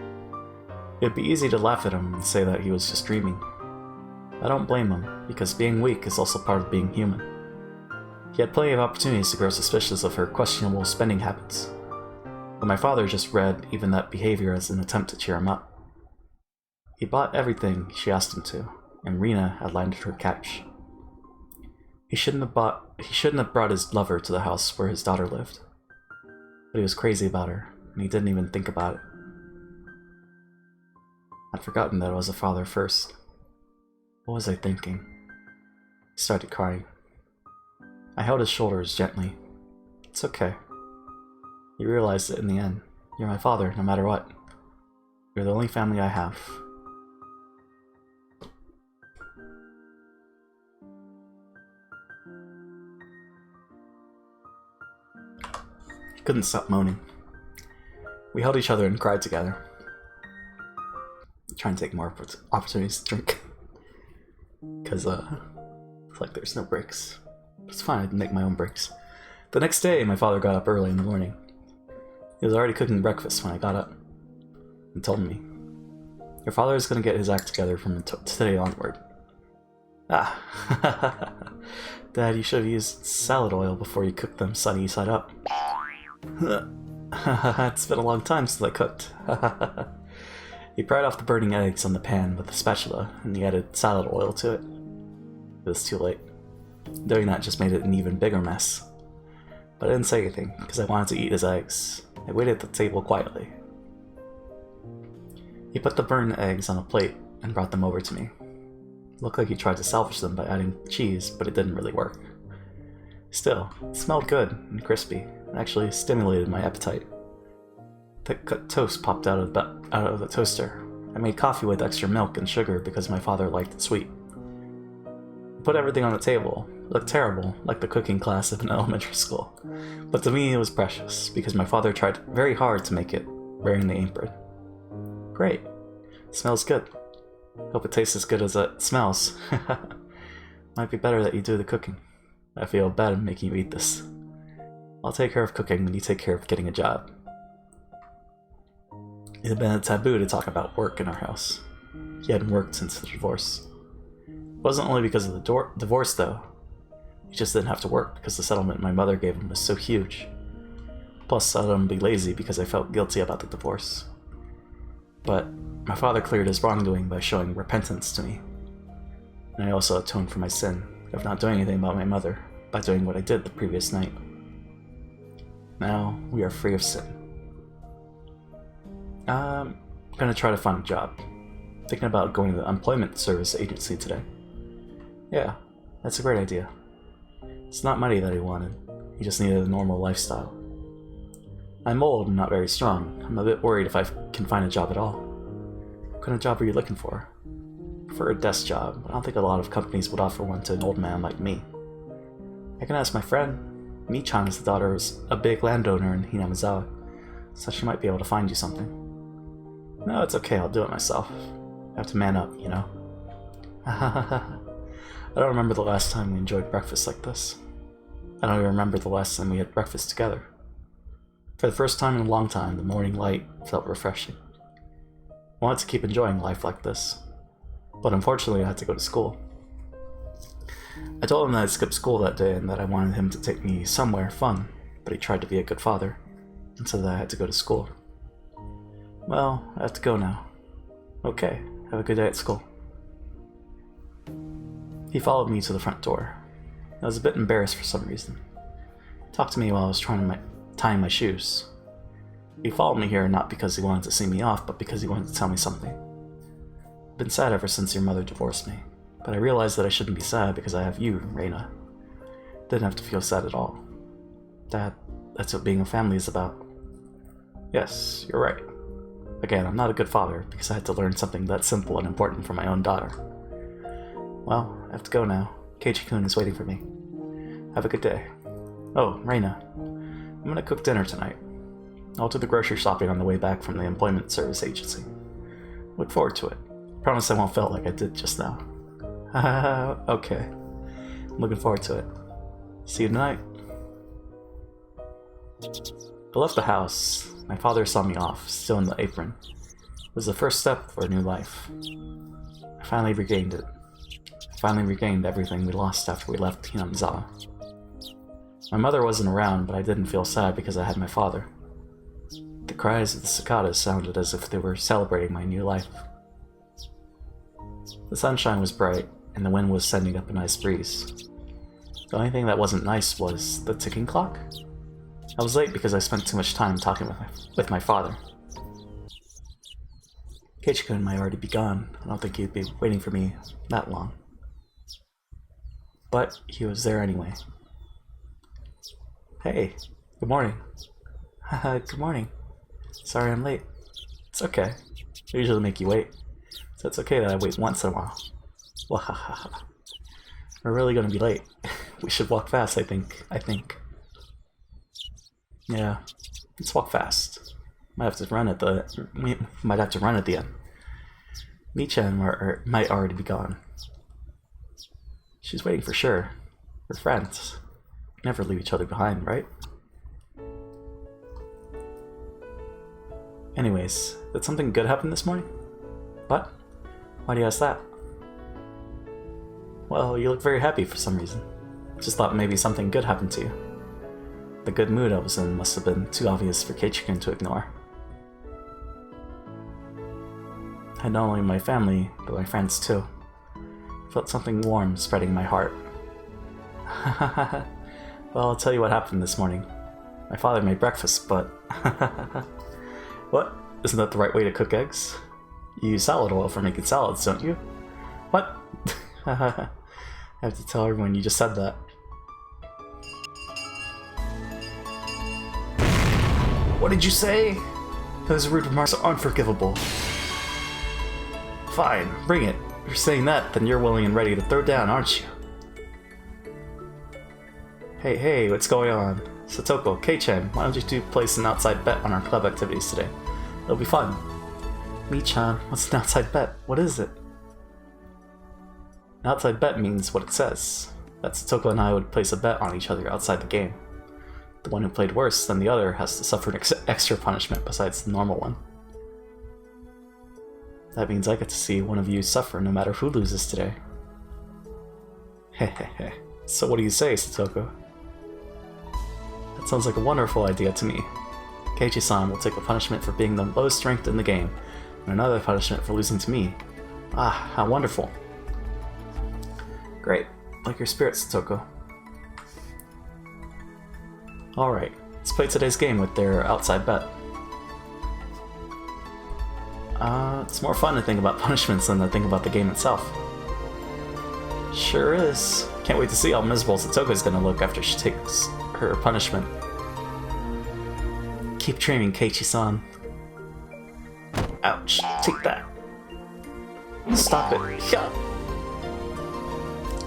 It would be easy to laugh at him and say that he was just dreaming. I don't blame him, because being weak is also part of being human. He had plenty of opportunities to grow suspicious of her questionable spending habits, but my father just read even that behavior as an attempt to cheer him up. He bought everything she asked him to, and Rina had landed her couch. He shouldn't have brought his lover to the house where his daughter lived. But he was crazy about her, and he didn't even think about it. I'd forgotten that I was a father first. What was I thinking? He started crying. I held his shoulders gently. It's okay. He realized it in the end. You're my father, no matter what. You're the only family I have. He couldn't stop moaning. We held each other and cried together. Trying to take more opportunities to drink. Because, it's like there's no breaks. It's fine, I can make my own breaks. The next day, my father got up early in the morning. He was already cooking breakfast when I got up. And told me, your father is going to get his act together from today onward. Ah, Dad, you should have used salad oil before you cooked them sunny side up. It's been a long time since I cooked. He pried off the burning eggs on the pan with a spatula, and he added salad oil to it. It was too late. Doing that just made it an even bigger mess. But I didn't say anything, because I wanted to eat his eggs. I waited at the table quietly. He put the burned eggs on a plate and brought them over to me. It looked like he tried to salvage them by adding cheese, but it didn't really work. Still, it smelled good and crispy, and actually stimulated my appetite. Thick cut toast popped out of the toaster. I made coffee with extra milk and sugar because my father liked it sweet. I put everything on the table. It looked terrible, like the cooking class of an elementary school. But to me it was precious, because my father tried very hard to make it, wearing the apron. Great. It smells good. Hope it tastes as good as it smells. Might be better that you do the cooking. I feel bad making you eat this. I'll take care of cooking and you take care of getting a job. It had been a taboo to talk about work in our house. He hadn't worked since the divorce. It wasn't only because of the divorce, though. He just didn't have to work because the settlement my mother gave him was so huge. Plus, I let him be lazy because I felt guilty about the divorce. But my father cleared his wrongdoing by showing repentance to me. And I also atoned for my sin of not doing anything about my mother by doing what I did the previous night. Now, we are free of sin. I'm gonna try to find a job. Thinking about going to the employment service agency today. Yeah, that's a great idea. It's not money that he wanted. He just needed a normal lifestyle. I'm old and not very strong. I'm a bit worried if I can find a job at all. What kind of job are you looking for? For a desk job. I don't think a lot of companies would offer one to an old man like me. I can ask my friend. Mi-chan is the daughter of a big landowner in Hinamizawa, so she might be able to find you something. No, it's okay, I'll do it myself. I have to man up, you know? I don't remember the last time we enjoyed breakfast like this. I don't even remember the last time we had breakfast together. For the first time in a long time, the morning light felt refreshing. I wanted to keep enjoying life like this, but unfortunately I had to go to school. I told him that I'd skipped school that day and that I wanted him to take me somewhere fun, but he tried to be a good father. and said that I had to go to school. Well, I have to go now. Okay, have a good day at school. He followed me to the front door. I was a bit embarrassed for some reason. He talked to me while I was tying my shoes. He followed me here not because he wanted to see me off, but because he wanted to tell me something. I've been sad ever since your mother divorced me, but I realized that I shouldn't be sad because I have you, Reina. Didn't have to feel sad at all. Dad, that's what being a family is about. Yes, you're right. Again, I'm not a good father because I had to learn something that simple and important for my own daughter. Well, I have to go now. Keiichi-kun is waiting for me. Have a good day. Oh, Reina. I'm gonna cook dinner tonight. I'll do the grocery shopping on the way back from the employment service agency. Look forward to it. Promise I won't feel like I did just now. Okay. I'm looking forward to it. See you tonight. I left the house. My father saw me off, still in the apron. It was the first step for a new life. I finally regained it. I finally regained everything we lost after we left Hinamizawa. My mother wasn't around, but I didn't feel sad because I had my father. The cries of the cicadas sounded as if they were celebrating my new life. The sunshine was bright, and the wind was sending up a nice breeze. The only thing that wasn't nice was the ticking clock. I was late because I spent too much time talking with my father. Keiichi-kun might already be gone. I don't think he'd be waiting for me that long. But he was there anyway. Hey, good morning. Haha, good morning. Sorry I'm late. It's okay. I usually make you wait. So it's okay that I wait once in a while. Wahahaha. We're really gonna be late. We should walk fast, I think. Yeah, let's walk fast. Might have to run at the end. Mi-chan might already be gone. She's waiting for sure. We're friends. Never leave each other behind, right? Anyways, did something good happen this morning? What? Why do you ask that? Well, you look very happy for some reason. Just thought maybe something good happened to you. The good mood I was in must have been too obvious for Keiichi-kun to ignore. I had not only my family, but my friends too. I felt something warm spreading in my heart. Well, I'll tell you what happened this morning. My father made breakfast, but... What? Isn't that the right way to cook eggs? You use salad oil for making salads, don't you? What? I have to tell everyone you just said that. What did you say? Those rude remarks are unforgivable. Fine, bring it. If you're saying that, then you're willing and ready to throw down, aren't you? Hey, what's going on? Satoko, Kei-chan, why don't you place an outside bet on our club activities today? It'll be fun. Mi-chan, what's an outside bet? What is it? An outside bet means what it says. That Satoko and I would place a bet on each other outside the game. The one who played worse than the other has to suffer an extra punishment besides the normal one. That means I get to see one of you suffer no matter who loses today. Hehehe. So what do you say, Satoko? That sounds like a wonderful idea to me. Keiichi-san will take a punishment for being the lowest ranked in the game, and another punishment for losing to me. Ah, how wonderful. Great. Like your spirit, Satoko. Alright, let's play today's game with their outside bet. It's more fun to think about punishments than to think about the game itself. Sure is. Can't wait to see how miserable Satoko's gonna look after she takes her punishment. Keep dreaming, Keiichi-san. Ouch. Take that. Stop it. Yeah.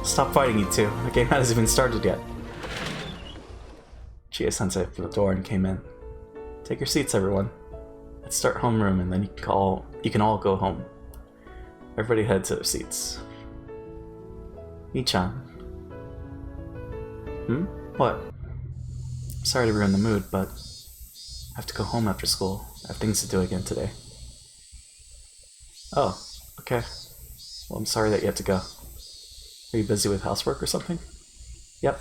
Stop fighting, you two. The game hasn't even started yet. Chie-sensei opened the door and came in. Take your seats, everyone. Let's start homeroom and then you can all go home. Everybody head to their seats. Mi-chan. What? Sorry to ruin the mood, but I have to go home after school. I have things to do again today. Oh, okay. Well, I'm sorry that you have to go. Are you busy with housework or something? Yep.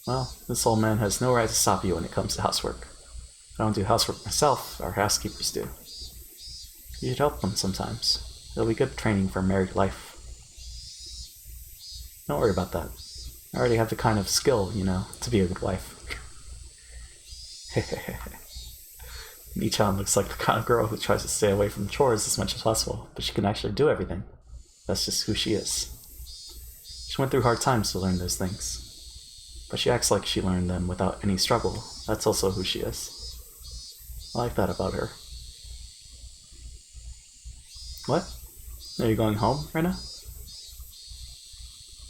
Well, this old man has no right to stop you when it comes to housework. I don't do housework myself, our housekeepers do. You should help them sometimes. It'll be good training for married life. Don't worry about that. I already have the kind of skill, to be a good wife. Nichan looks like the kind of girl who tries to stay away from chores as much as possible, but she can actually do everything. That's just who she is. She went through hard times to learn those things. But she acts like she learned them without any struggle. That's also who she is. I like that about her. What? Are you going home, Rena?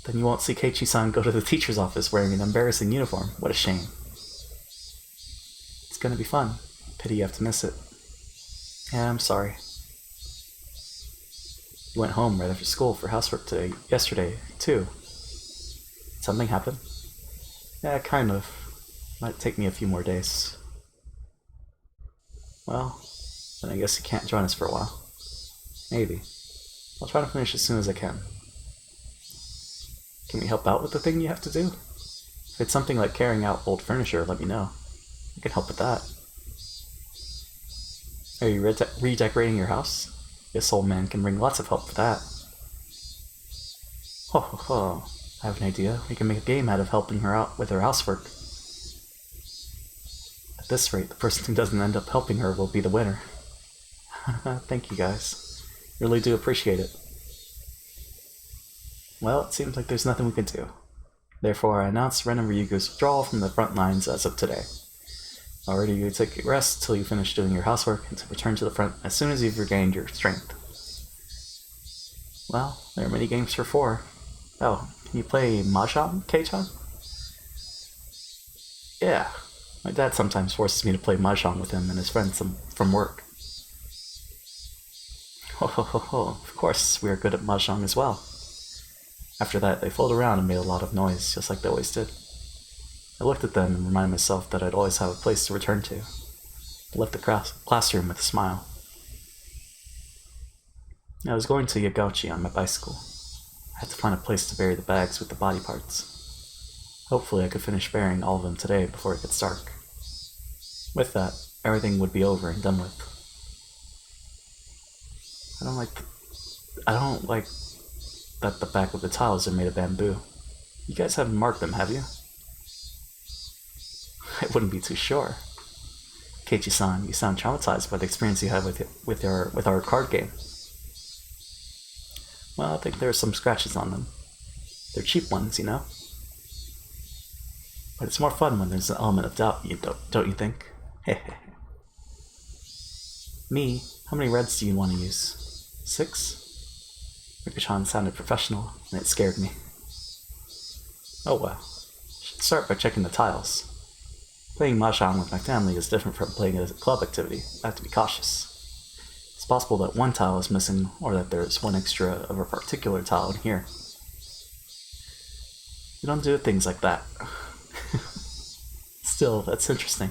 Then you won't see Keiichi-san go to the teacher's office wearing an embarrassing uniform. What a shame. It's gonna be fun. Pity you have to miss it. Yeah, I'm sorry. You went home right after school for housework yesterday, too. Did something happen? Yeah, kind of. Might take me a few more days. Well, then I guess you can't join us for a while. Maybe. I'll try to finish as soon as I can. Can we help out with the thing you have to do? If it's something like carrying out old furniture, let me know. I can help with that. Are you redecorating your house? This old man can bring lots of help for that. Ho ho ho. I have an idea. We can make a game out of helping her out with her housework. At this rate, the person who doesn't end up helping her will be the winner. Thank you guys. Really do appreciate it. Well, it seems like there's nothing we can do. Therefore, I announce Ren and Ryugu's withdrawal from the front lines as of today. Already, you take a rest till you finish doing your housework and to return to the front as soon as you've regained your strength. Well, there are many games for 4. Oh, can you play Mahjong, Kei-chan? Yeah, my dad sometimes forces me to play Mahjong with him and his friends from work. Ho ho ho ho, of course, we are good at Mahjong as well. After that, they fooled around and made a lot of noise, just like they always did. I looked at them and reminded myself that I'd always have a place to return to. I left the classroom with a smile. I was going to Yagauchi on my bicycle. I had to find a place to bury the bags with the body parts. Hopefully I could finish burying all of them today before it gets dark. With that, everything would be over and done with. I don't like that the back of the tiles are made of bamboo. You guys haven't marked them, have you? I wouldn't be too sure. Keiichi-san, you sound traumatized by the experience you had with our card game. Well, I think there are some scratches on them. They're cheap ones, But it's more fun when there's an element of doubt, don't you think? Me, how many reds do you want to use? 6? Rika-chan sounded professional, and it scared me. Oh well. Should start by checking the tiles. Playing Mahjong with my family is different from playing it as a club activity. I have to be cautious. It's possible that one tile is missing, or that there's one extra of a particular tile in here. We don't do things like that. Still, that's interesting.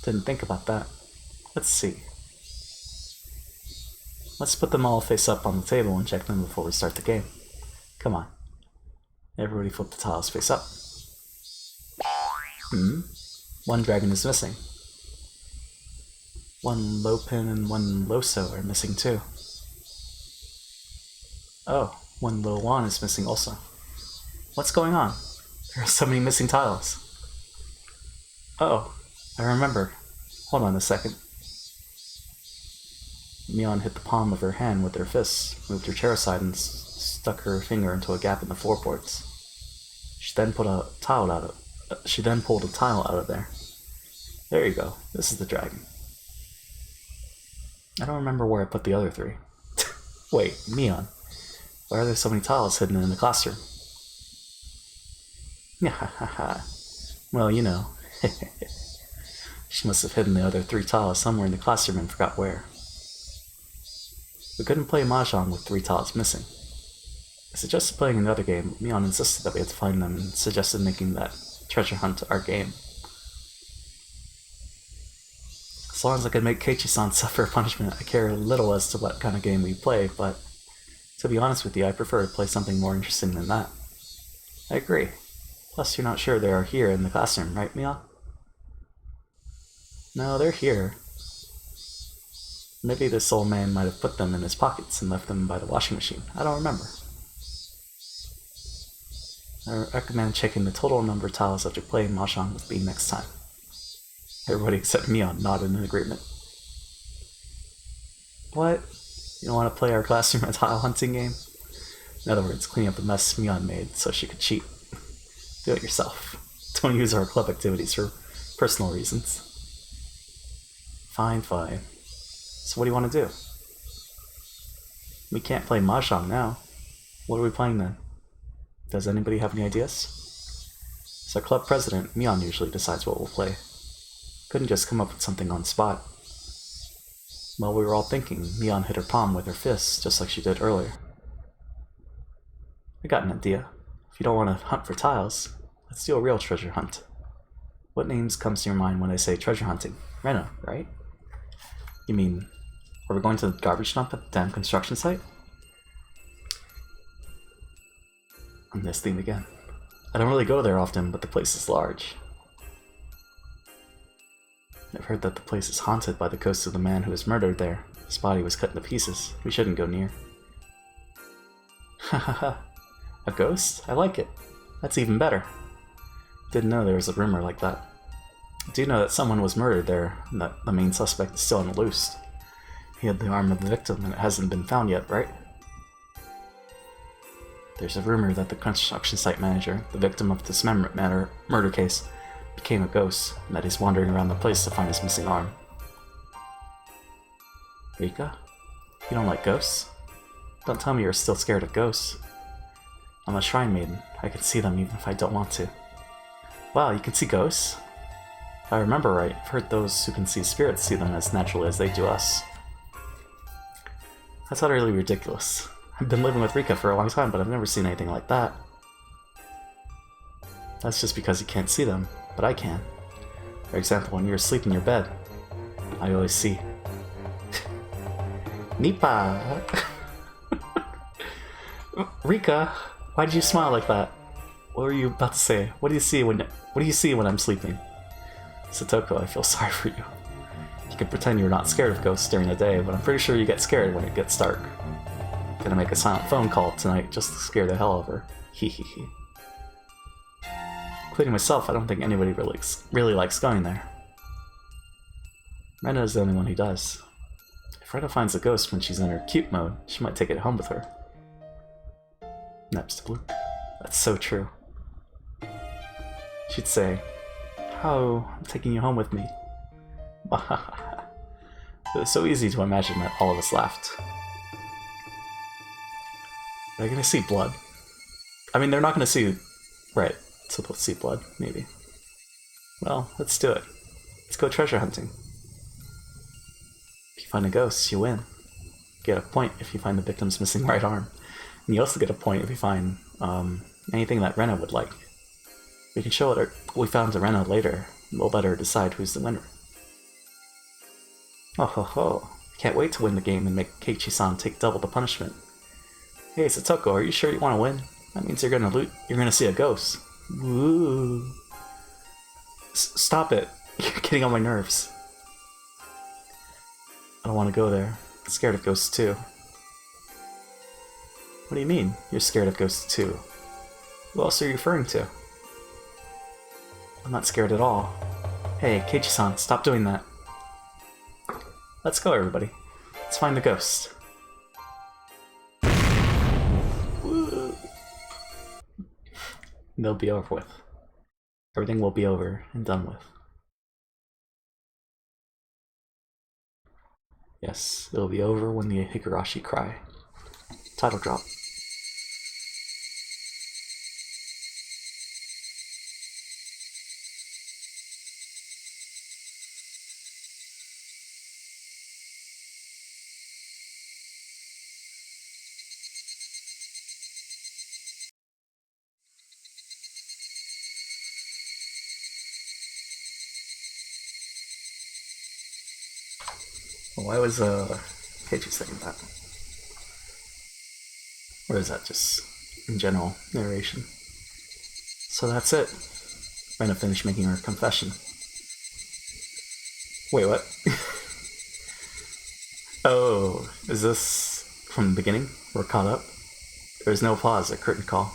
Didn't think about that. Let's see. Let's put them all face up on the table and check them before we start the game. Come on. Everybody flip the tiles face up. One dragon is missing. One Lopin and one Loso are missing too. Oh, one Lowan is missing also. What's going on? There are so many missing tiles. Oh, I remember. Hold on a second. Mion hit the palm of her hand with her fists, moved her chair aside, and stuck her finger into a gap in the floorboards. She then pulled a tile out of there. There you go. This is the dragon. I don't remember where I put the other 3. Wait, Mion. Why are there so many tiles hidden in the classroom? Well, She must have hidden the other 3 tiles somewhere in the classroom and forgot where. We couldn't play Mahjong with 3 tiles missing. I suggested playing another game, but Mion insisted that we had to find them and suggested making that treasure hunt our game. As long as I could make Keiichi-san suffer punishment, I care little as to what kind of game we play, but to be honest with you, I prefer to play something more interesting than that. I agree. Plus, you're not sure they are here in the classroom, right, Mia? No, they're here. Maybe this old man might have put them in his pockets and left them by the washing machine. I don't remember. I recommend checking the total number of tiles after playing Mahjong with me next time. Everybody except Mion nodded in agreement. What? You don't want to play our classroom tile hunting game? In other words, clean up the mess Mion made so she could cheat. Do it yourself. Don't use our club activities for personal reasons. Fine, fine. So what do you want to do? We can't play Mahjong now. What are we playing then? Does anybody have any ideas? As our club president, Mion usually decides what we'll play. Couldn't just come up with something on the spot. While we were all thinking, Mion hit her palm with her fist, just like she did earlier. I got an idea. If you don't want to hunt for tiles, let's do a real treasure hunt. What names comes to your mind when I say treasure hunting? Rena, right? You mean, are we going to the garbage dump at the damn construction site? On this theme again. I don't really go there often, but the place is large. I've heard that the place is haunted by the ghost of the man who was murdered there. His body was cut into pieces. We shouldn't go near. Hahaha. A ghost? I like it. That's even better. Didn't know there was a rumor like that. I do know that someone was murdered there, and that the main suspect is still on the loose. He had the arm of the victim, and it hasn't been found yet, right? There's a rumor that the construction site manager, the victim of this murder case, became a ghost, and that he's wandering around the place to find his missing arm. Rika? You don't like ghosts? Don't tell me you're still scared of ghosts. I'm a shrine maiden. I can see them even if I don't want to. Wow, you can see ghosts? If I remember right, I've heard those who can see spirits see them as naturally as they do us. That's utterly ridiculous. I've been living with Rika for a long time, but I've never seen anything like that. That's just because you can't see them, but I can. For example, when you're asleep in your bed, I always see. Nipa! Rika, why did you smile like that? What were you about to say? What do you see when I'm sleeping? Satoko, I feel sorry for you. You can pretend you're not scared of ghosts during the day, but I'm pretty sure you get scared when it gets dark. Gonna make a silent phone call tonight just to scare the hell out of her. Hehehe. Including myself, I don't think anybody really likes going there. Rena is the only one who does. If Rena finds a ghost when she's in her cute mode, she might take it home with her. Naps to blue. That's so true. She'd say, "Oh, I'm taking you home with me." It was so easy to imagine that all of us laughed. Are they gonna see blood? I mean, they're not gonna see... Right, so they'll see blood, maybe. Well, let's do it. Let's go treasure hunting. If you find a ghost, you win. You get a point if you find the victim's missing right arm. And you also get a point if you find anything that Rena would like. We can show what we found to Rena later, and we'll let her decide who's the winner. Oh ho ho. Can't wait to win the game and make Keiichi-san take double the punishment. Hey Satoko, are you sure you want to win? That means you're gonna see a ghost. Woo. Stop it. You're getting on my nerves. I don't want to go there. I'm scared of ghosts too. What do you mean, you're scared of ghosts too? Who else are you referring to? I'm not scared at all. Hey, Keiichi-san, stop doing that. Let's go, everybody. Let's find the ghost. Woo. They'll be over with. Everything will be over and done with. Yes, it'll be over when the Higurashi cry. Title drop. Why was Keiichi saying that? Or is that just in general narration? So that's it. Rena finished making her confession. Wait, what? Oh, is this from the beginning? We're caught up? There was no pause or curtain call.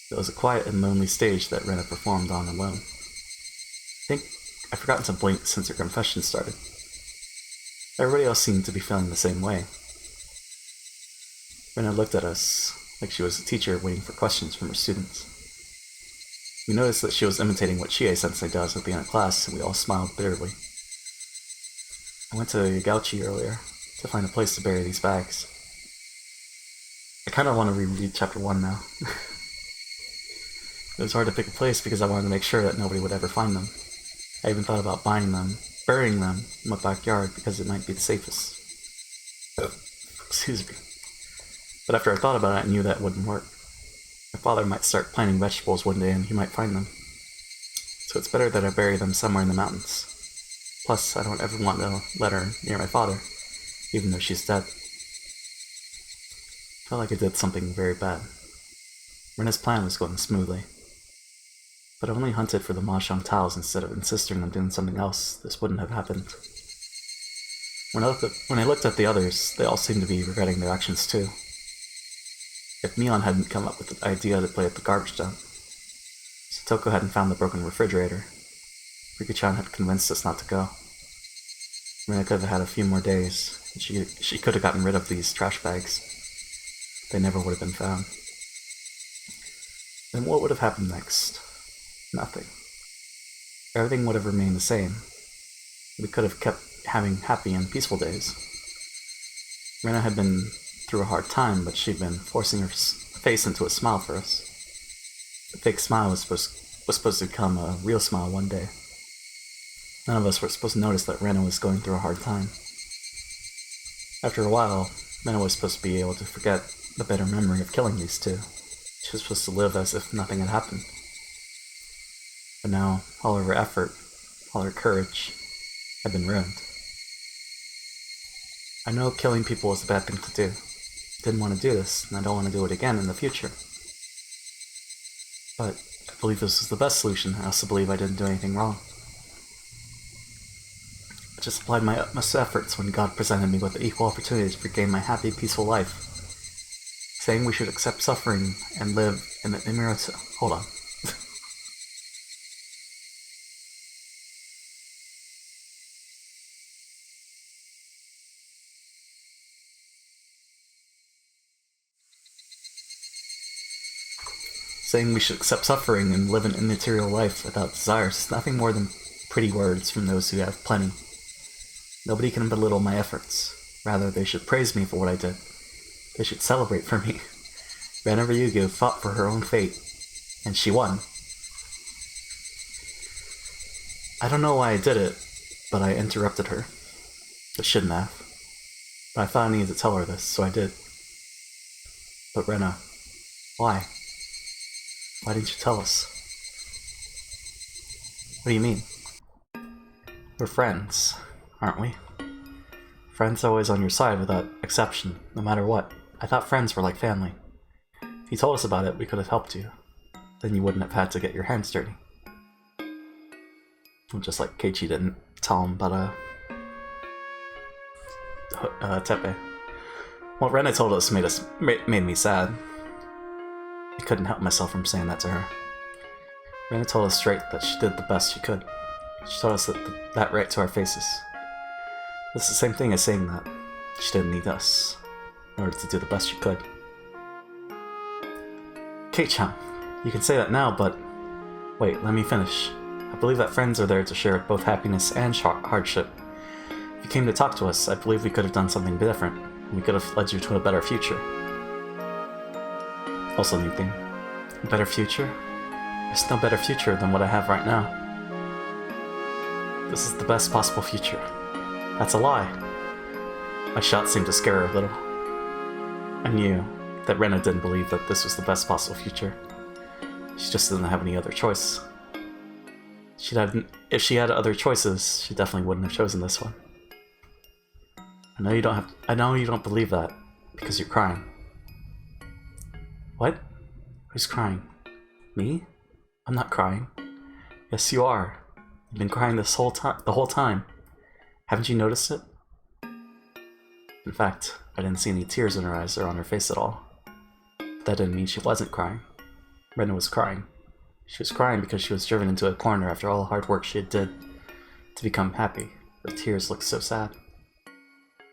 It was a quiet and lonely stage that Rena performed on alone. I think I've forgotten to blink since her confession started. Everybody else seemed to be feeling the same way. Rena looked at us like she was a teacher waiting for questions from her students. We noticed that she was imitating what Chie-sensei does at the end of class, and we all smiled bitterly. I went to Higurashi earlier to find a place to bury these bags. I kind of want to reread chapter 1 now. It was hard to pick a place because I wanted to make sure that nobody would ever find them. I even thought about buying them, burying them in my backyard because it might be the safest. Excuse me. But after I thought about it, I knew that wouldn't work. My father might start planting vegetables one day and he might find them. So it's better that I bury them somewhere in the mountains. Plus, I don't ever want to let her near my father, even though she's dead. I felt like I did something very bad. Rena's plan was going smoothly. But I only hunted for the mahjong tiles instead of insisting on doing something else. This wouldn't have happened. When I looked at the others, they all seemed to be regretting their actions too. If Mion hadn't come up with the idea to play at the garbage dump, Satoko hadn't found the broken refrigerator, Rika-chan had convinced us not to go. Rena could have had a few more days, and she could have gotten rid of these trash bags. They never would have been found. Then what would have happened next? Nothing. Everything would have remained the same. We could have kept having happy and peaceful days. Rena had been through a hard time, but she'd been forcing her face into a smile for us. The fake smile was supposed to become a real smile one day. None of us were supposed to notice that Rena was going through a hard time. After a while, Rena was supposed to be able to forget the bitter memory of killing these two. She was supposed to live as if nothing had happened. But now, all of her effort, all her courage, had been ruined. I know killing people was a bad thing to do. I didn't want to do this, and I don't want to do it again in the future. But I believe this was the best solution. I also believe I didn't do anything wrong. I just applied my utmost efforts when God presented me with the equal opportunity to regain my happy, peaceful life. Saying we should accept suffering and live in the Imirato. Hold on. Saying we should accept suffering and live an immaterial life without desires is nothing more than pretty words from those who have plenty. Nobody can belittle my efforts. Rather, they should praise me for what I did. They should celebrate for me. Rena Ryugu fought for her own fate, and she won. I don't know why I did it, but I interrupted her. I shouldn't have. But I thought I needed to tell her this, so I did. But Rena, why? Why didn't you tell us? What do you mean? We're friends, aren't we? Friends always on your side without exception, no matter what. I thought friends were like family. If you told us about it, we could have helped you. Then you wouldn't have had to get your hands dirty. Just like Keiichi didn't tell him about Teppei. What Rena told us made me sad. I couldn't help myself from saying that to her. Rena told us straight that she did the best she could. She told us that right to our faces. It's the same thing as saying that she didn't need us in order to do the best she could. Kei-chan, you can say that now, but wait, let me finish. I believe that friends are there to share both happiness and hardship. If you came to talk to us, I believe we could have done something different. We could have led you to a better future. Also, new thing. A better future? There's no better future than what I have right now. This is the best possible future. That's a lie. My shot seemed to scare her a little. I knew that Rena didn't believe that this was the best possible future. She just didn't have any other choice. If she had other choices, she definitely wouldn't have chosen this one. I know you don't believe that because you're crying. What? Who's crying? Me? I'm not crying. Yes, you are. You've been crying the whole time. Haven't you noticed it? In fact, I didn't see any tears in her eyes or on her face at all. But that didn't mean she wasn't crying. Rena was crying. She was crying because she was driven into a corner after all the hard work she had did to become happy. Her tears looked so sad.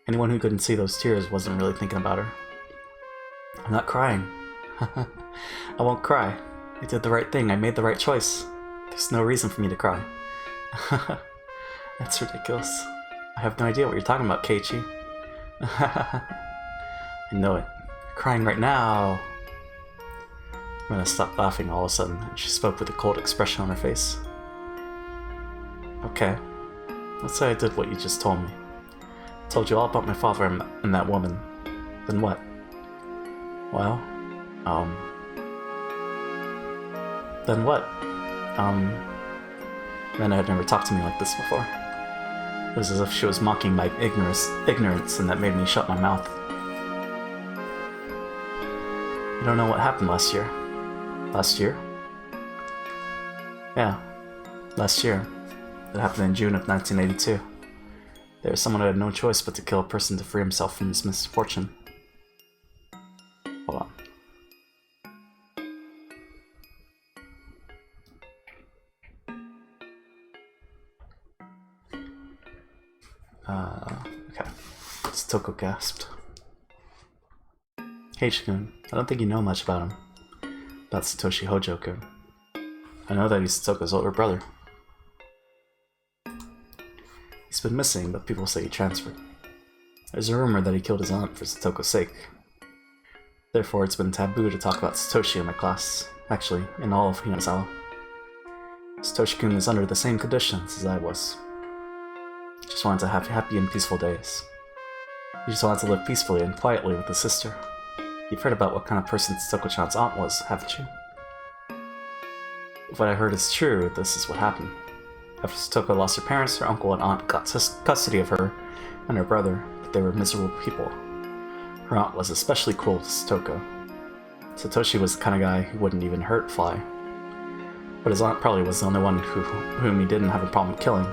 Anyone who couldn't see those tears wasn't really thinking about her. I'm not crying. I won't cry. I did the right thing. I made the right choice. There's no reason for me to cry. That's ridiculous. I have no idea what you're talking about, Keiichi. I know it. You're crying right now. Rena stopped laughing all of a sudden, and she spoke with a cold expression on her face. Okay. Let's say I did what you just told me. I told you all about my father and that woman. Then what? Well, then what? Rena had never talked to me like this before. It was as if she was mocking my ignorance, and that made me shut my mouth. You don't know what happened last year. Last year? Yeah, last year. It happened in June of 1982. There was someone who had no choice but to kill a person to free himself from his misfortune. Hold on. Okay. Satoko gasped. Keiichi-kun, I don't think you know much about him. About Satoshi Hojo-kun. I know that he's Satoko's older brother. He's been missing, but people say he transferred. There's a rumor that he killed his aunt for Satoko's sake. Therefore, it's been taboo to talk about Satoshi in my class. Actually, in all of Hinazawa. Satoshi-kun is under the same conditions as I was. He just wanted to have happy and peaceful days. He just wanted to live peacefully and quietly with his sister. You've heard about what kind of person Satoko-chan's aunt was, haven't you? If what I heard is true, this is what happened. After Satoko lost her parents, her uncle and aunt got custody of her and her brother, but they were miserable people. Her aunt was especially cruel to Satoko. Satoshi was the kind of guy who wouldn't even hurt Fly. But his aunt probably was the only one whom he didn't have a problem killing.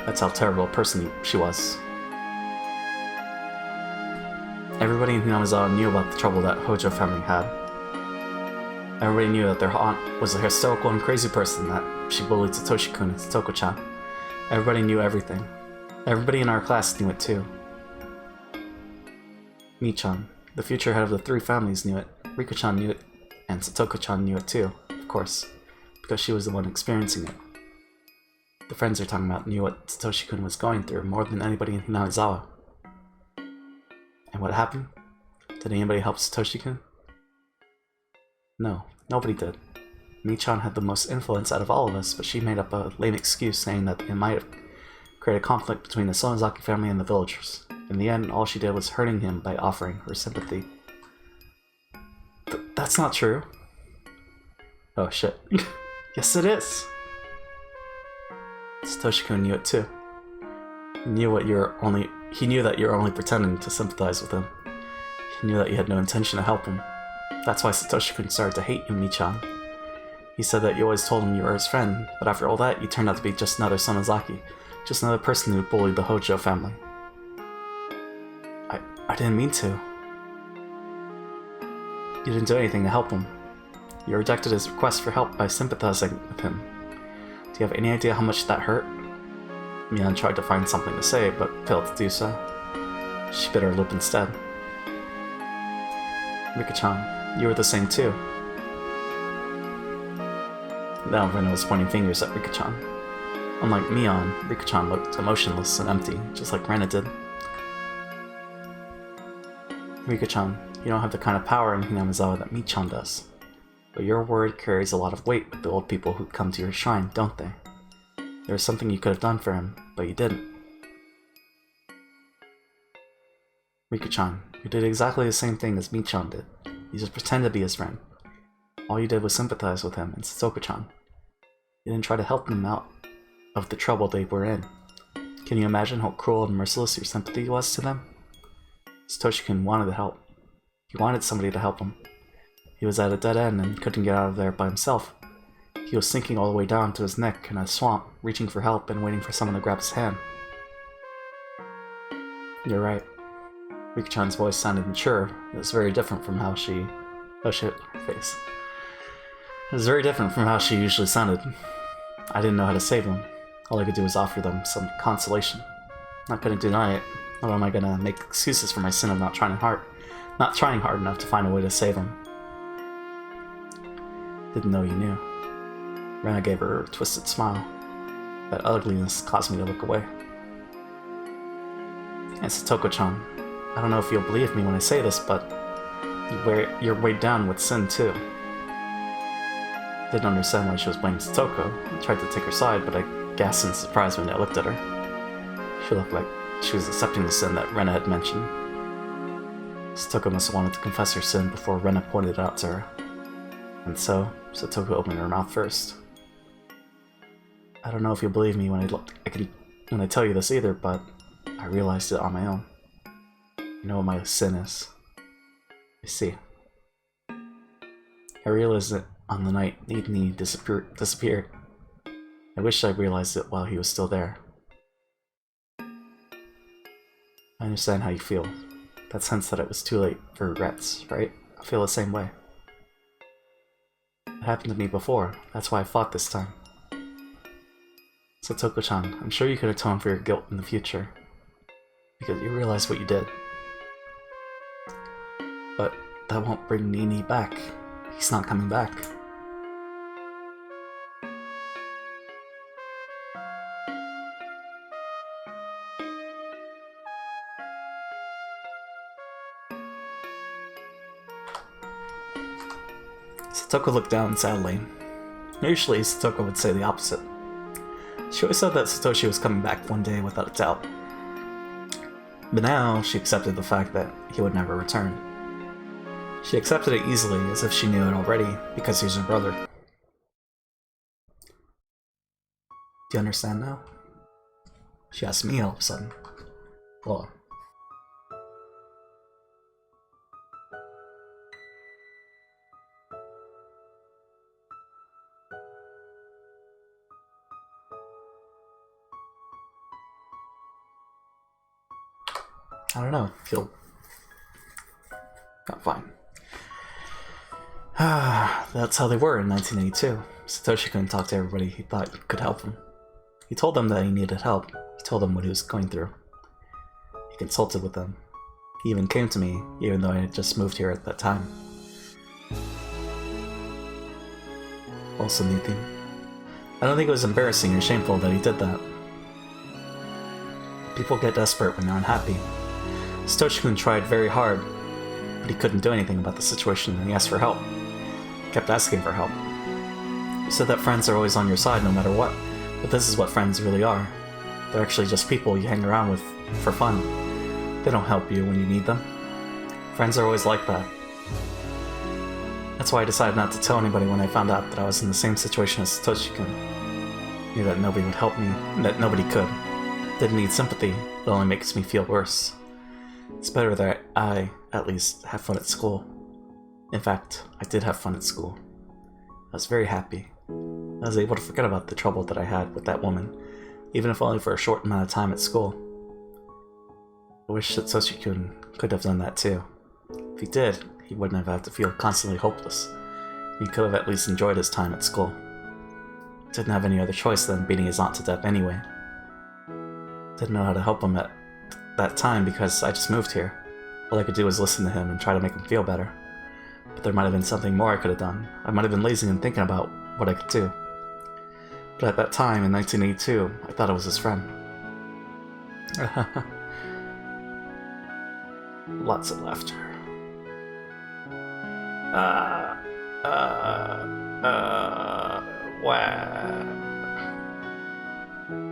That's how terrible a person she was. Everybody in Hinazawa knew about the trouble that Hojo family had. Everybody knew that their aunt was a hysterical and crazy person, that she bullied Satoshi-kun and Satoko-chan. Everybody knew everything. Everybody in our class knew it too. Mi-chan, the future head of the three families, knew it. Rika-chan knew it, and Satoko-chan knew it too, of course, because she was the one experiencing it. The friends you're talking about knew what Satoshi-kun was going through more than anybody in Hinazawa. And what happened? Did anybody help Satoshi-kun? No, nobody did. Mi-chan had the most influence out of all of us, but she made up a lame excuse saying that it might have created conflict between the Sonozaki family and the villagers. In the end, all she did was hurting him by offering her sympathy. That's not true. Oh shit. Yes it is! Satoshi-kun knew it too. He knew that you were only pretending to sympathize with him. He knew that you had no intention to help him. That's why Satoshi-kun started to hate you, Mi-chan. He said that you always told him you were his friend, but after all that, you turned out to be just another Sonozaki, just another person who bullied the Hojo family. I didn't mean to. You didn't do anything to help him. You rejected his request for help by sympathizing with him. Do you have any idea how much that hurt? Mian tried to find something to say, but failed to do so. She bit her lip instead. Rika-chan, you were the same too. Now Rena was pointing fingers at Rika-chan. Unlike Mian, Rika-chan looked emotionless and empty, just like Rena did. Rika-chan, you don't have the kind of power in Hinamizawa that Mi-chan does. But your word carries a lot of weight with the old people who come to your shrine, don't they? There was something you could have done for him, but you didn't. Rika-chan, you did exactly the same thing as Mi-chan did. You just pretended to be his friend. All you did was sympathize with him and Satoko-chan. You didn't try to help them out of the trouble they were in. Can you imagine how cruel and merciless your sympathy was to them? Satoshi-kun wanted to help. He wanted somebody to help him. He was at a dead end and couldn't get out of there by himself. He was sinking all the way down to his neck in a swamp, reaching for help and waiting for someone to grab his hand. You're right. Rika-chan's voice sounded mature. It was very different from how she... Oh shit, her face. It was very different from how she usually sounded. I didn't know how to save them. All I could do was offer them some consolation. I couldn't deny it. How am I gonna make excuses for my sin of not trying hard enough to find a way to save him? Didn't know you knew. Rena gave her a twisted smile. That ugliness caused me to look away. And Satoko-chan, I don't know if you'll believe me when I say this, but you're weighed down with sin too. Didn't understand why she was blaming Satoko. I tried to take her side, but I gasped in surprise when I looked at her. She looked like she was accepting the sin that Rena had mentioned. Satoko must have wanted to confess her sin before Rena pointed it out to her. And so, Satoko opened her mouth first. I don't know if you'll believe me when I tell you this either, but I realized it on my own. You know what my sin is. You see. I realized it on the night Nidni disappeared. I wish I realized it while he was still there. I understand how you feel. That sense that it was too late for regrets, right? I feel the same way. It happened to me before. That's why I fought this time. Satoko-chan, I'm sure you could atone for your guilt in the future. Because you realize what you did. But that won't bring Nini back. He's not coming back. Satoko looked down sadly. Usually, Satoko would say the opposite. She always said that Satoshi was coming back one day without a doubt. But now, she accepted the fact that he would never return. She accepted it easily, as if she knew it already, because he was her brother. Do you understand now? She asked me all of a sudden. Well, I don't know, feel not fine. That's how they were in 1982. Satoshi couldn't talk to everybody he thought could help him. He told them that he needed help. He told them what he was going through. He consulted with them. He even came to me, even though I had just moved here at that time. Also, Nitin, I don't think it was embarrassing or shameful that he did that. People get desperate when they're unhappy. Satoshi-kun tried very hard, but he couldn't do anything about the situation and he asked for help. He kept asking for help. He said that friends are always on your side no matter what, but this is what friends really are. They're actually just people you hang around with for fun. They don't help you when you need them. Friends are always like that. That's why I decided not to tell anybody when I found out that I was in the same situation as Satoshi-kun. Knew that nobody would help me, and that nobody could. Didn't need sympathy, it only makes me feel worse. It's better that I, at least, have fun at school. In fact, I did have fun at school. I was very happy. I was able to forget about the trouble that I had with that woman, even if only for a short amount of time at school. I wish that Satoshi-kun could have done that too. If he did, he wouldn't have had to feel constantly hopeless. He could have at least enjoyed his time at school. Didn't have any other choice than beating his aunt to death anyway. Didn't know how to help him at that time because I just moved here. All I could do was listen to him and try to make him feel better. But there might have been something more I could have done. I might have been lazy in thinking about what I could do. But at that time, in 1982, I thought I was his friend. Lots of laughter. Wow.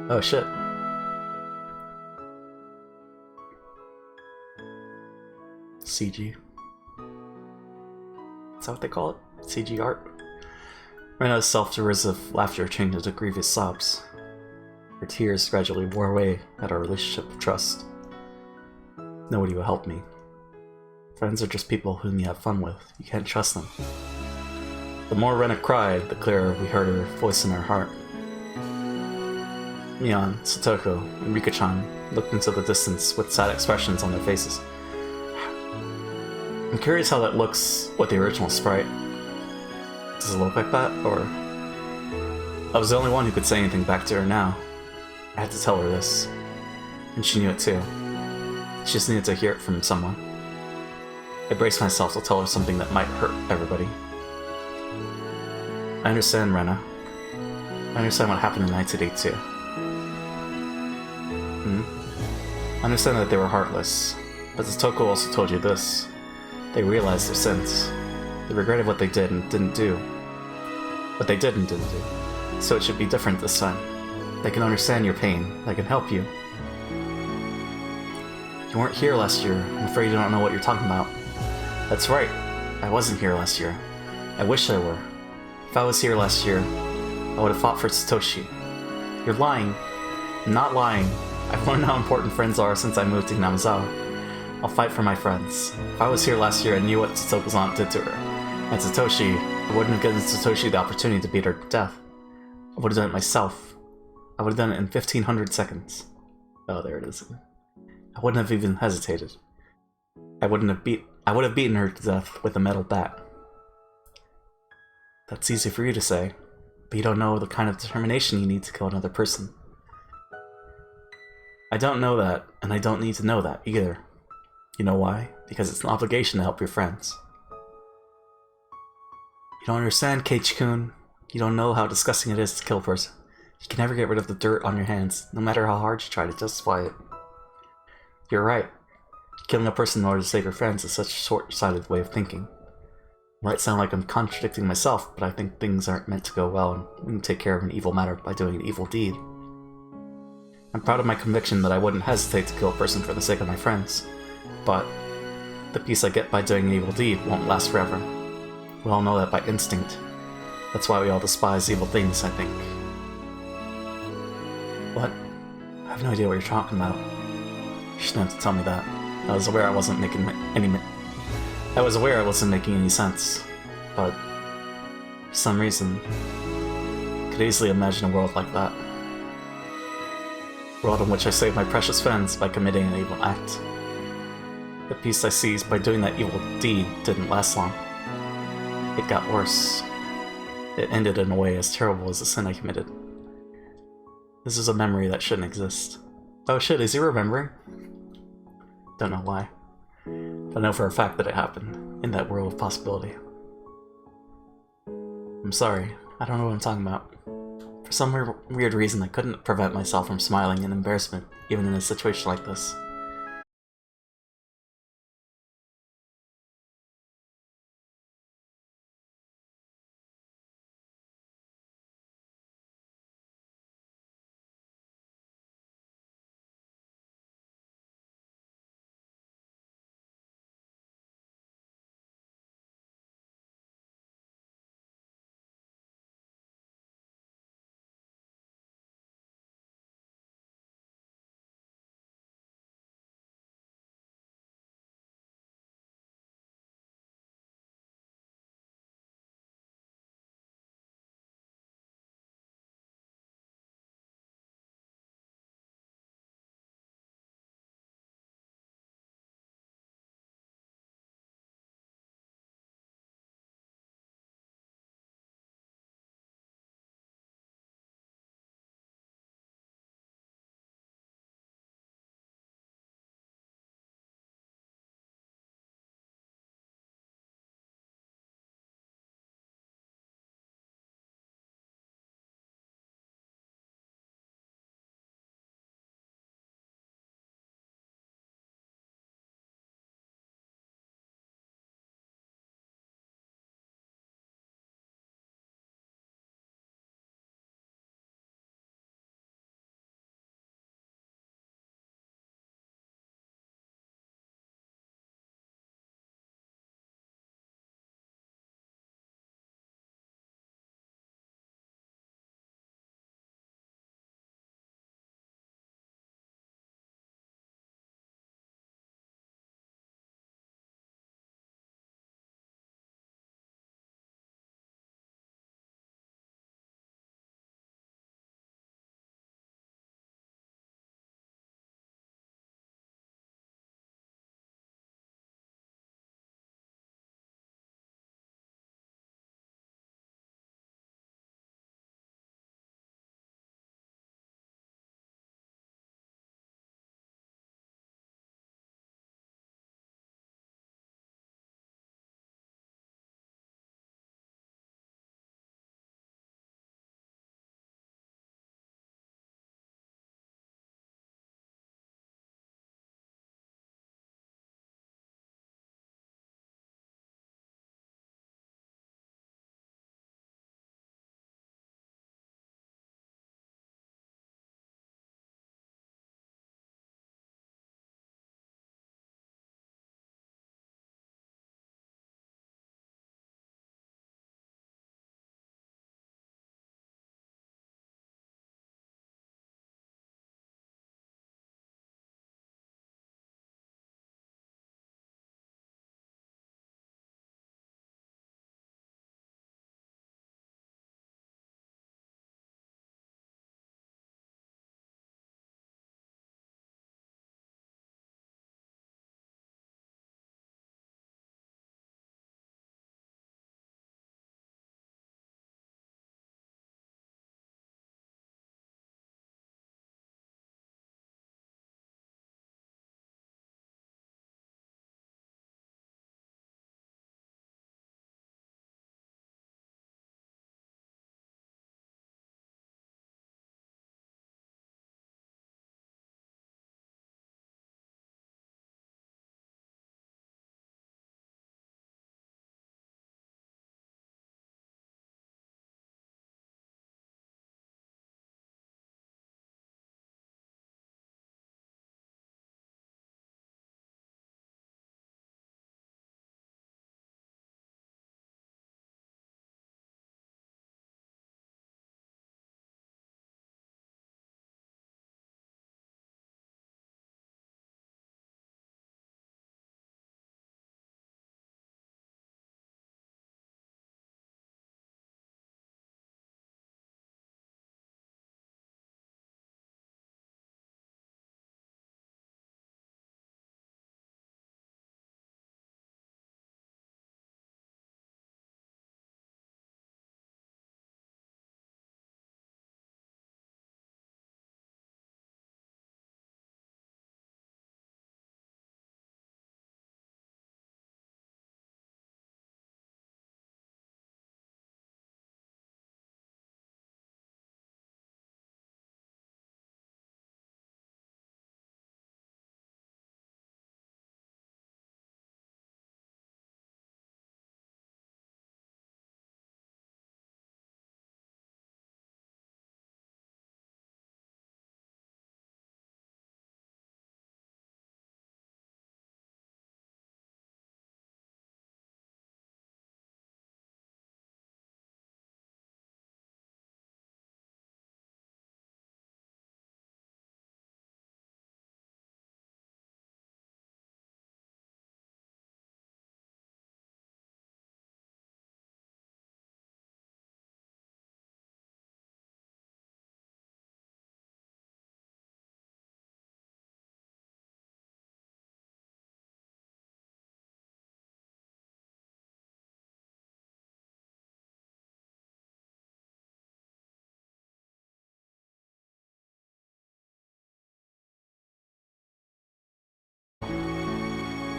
Oh shit. CG. Is that what they call it? CG art? Rena's self-derisive laughter changed into grievous sobs. Her tears gradually wore away at our relationship of trust. Nobody would help me. Friends are just people whom you have fun with. You can't trust them. The more Rena cried, the clearer we heard her voice in her heart. Mion, Satoko, and Rika-chan looked into the distance with sad expressions on their faces. I'm curious how that looks with the original sprite. Does it look like that, or... I was the only one who could say anything back to her now. I had to tell her this. And she knew it too. She just needed to hear it from someone. I braced myself to tell her something that might hurt everybody. I understand, Rena. I understand what happened in 1982. I understand that they were heartless, but Satoko also told you this. They realized their sins. They regretted what they did and didn't do. What they did and didn't do. So it should be different this time. They can understand your pain. They can help you. You weren't here last year. I'm afraid you don't know what you're talking about. That's right. I wasn't here last year. I wish I were. If I was here last year, I would have fought for Satoshi. You're lying. I'm not lying. I've learned how important friends are since I moved to Namazawa. I'll fight for my friends. If I was here last year and knew what Satoko's aunt did to her, and Satoshi, I wouldn't have given Satoshi the opportunity to beat her to death. I would have done it myself. I would have done it in 1500 seconds. Oh, there it is. I wouldn't have even hesitated. I would have beaten her to death with a metal bat. That's easy for you to say, but you don't know the kind of determination you need to kill another person. I don't know that, and I don't need to know that either. You know why? Because it's an obligation to help your friends. You don't understand, Keiichi-kun. You don't know how disgusting it is to kill a person. You can never get rid of the dirt on your hands, no matter how hard you try to justify it. You're right. Killing a person in order to save your friends is such a short-sighted way of thinking. It might sound like I'm contradicting myself, but I think things aren't meant to go well, and we can take care of an evil matter by doing an evil deed. I'm proud of my conviction that I wouldn't hesitate to kill a person for the sake of my friends. But the peace I get by doing an evil deed won't last forever. We all know that by instinct. That's why we all despise evil things, I think. What? I have no idea what you're talking about. You shouldn't have to tell me that. I was aware I wasn't making any sense. But for some reason, I could easily imagine a world like that. A world in which I saved my precious friends by committing an evil act. The peace I seized by doing that evil deed didn't last long. It got worse. It ended in a way as terrible as the sin I committed. This is a memory that shouldn't exist. Oh shit, is he remembering? Don't know why. I know for a fact that it happened, in that world of possibility. I'm sorry, I don't know what I'm talking about. For some weird reason, I couldn't prevent myself from smiling in embarrassment, even in a situation like this.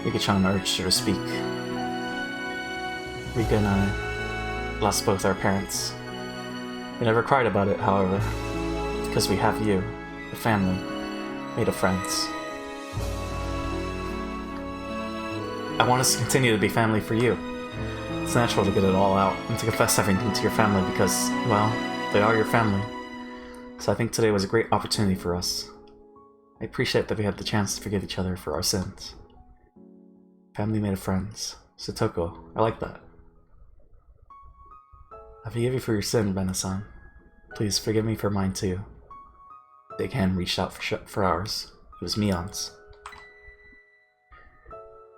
Rika-chan urged her to speak. Rika and I lost both our parents. We never cried about it, however, because we have you, the family, made of friends. I want us to continue to be family for you. It's natural to get it all out and to confess everything to your family because, well, they are your family. So I think today was a great opportunity for us. I appreciate that we had the chance to forgive each other for our sins. Family made of friends. Satoko, I like that. I forgive you for your sin, Rena-san. Please forgive me for mine too. Big hand reached out for ours. It was Mion's.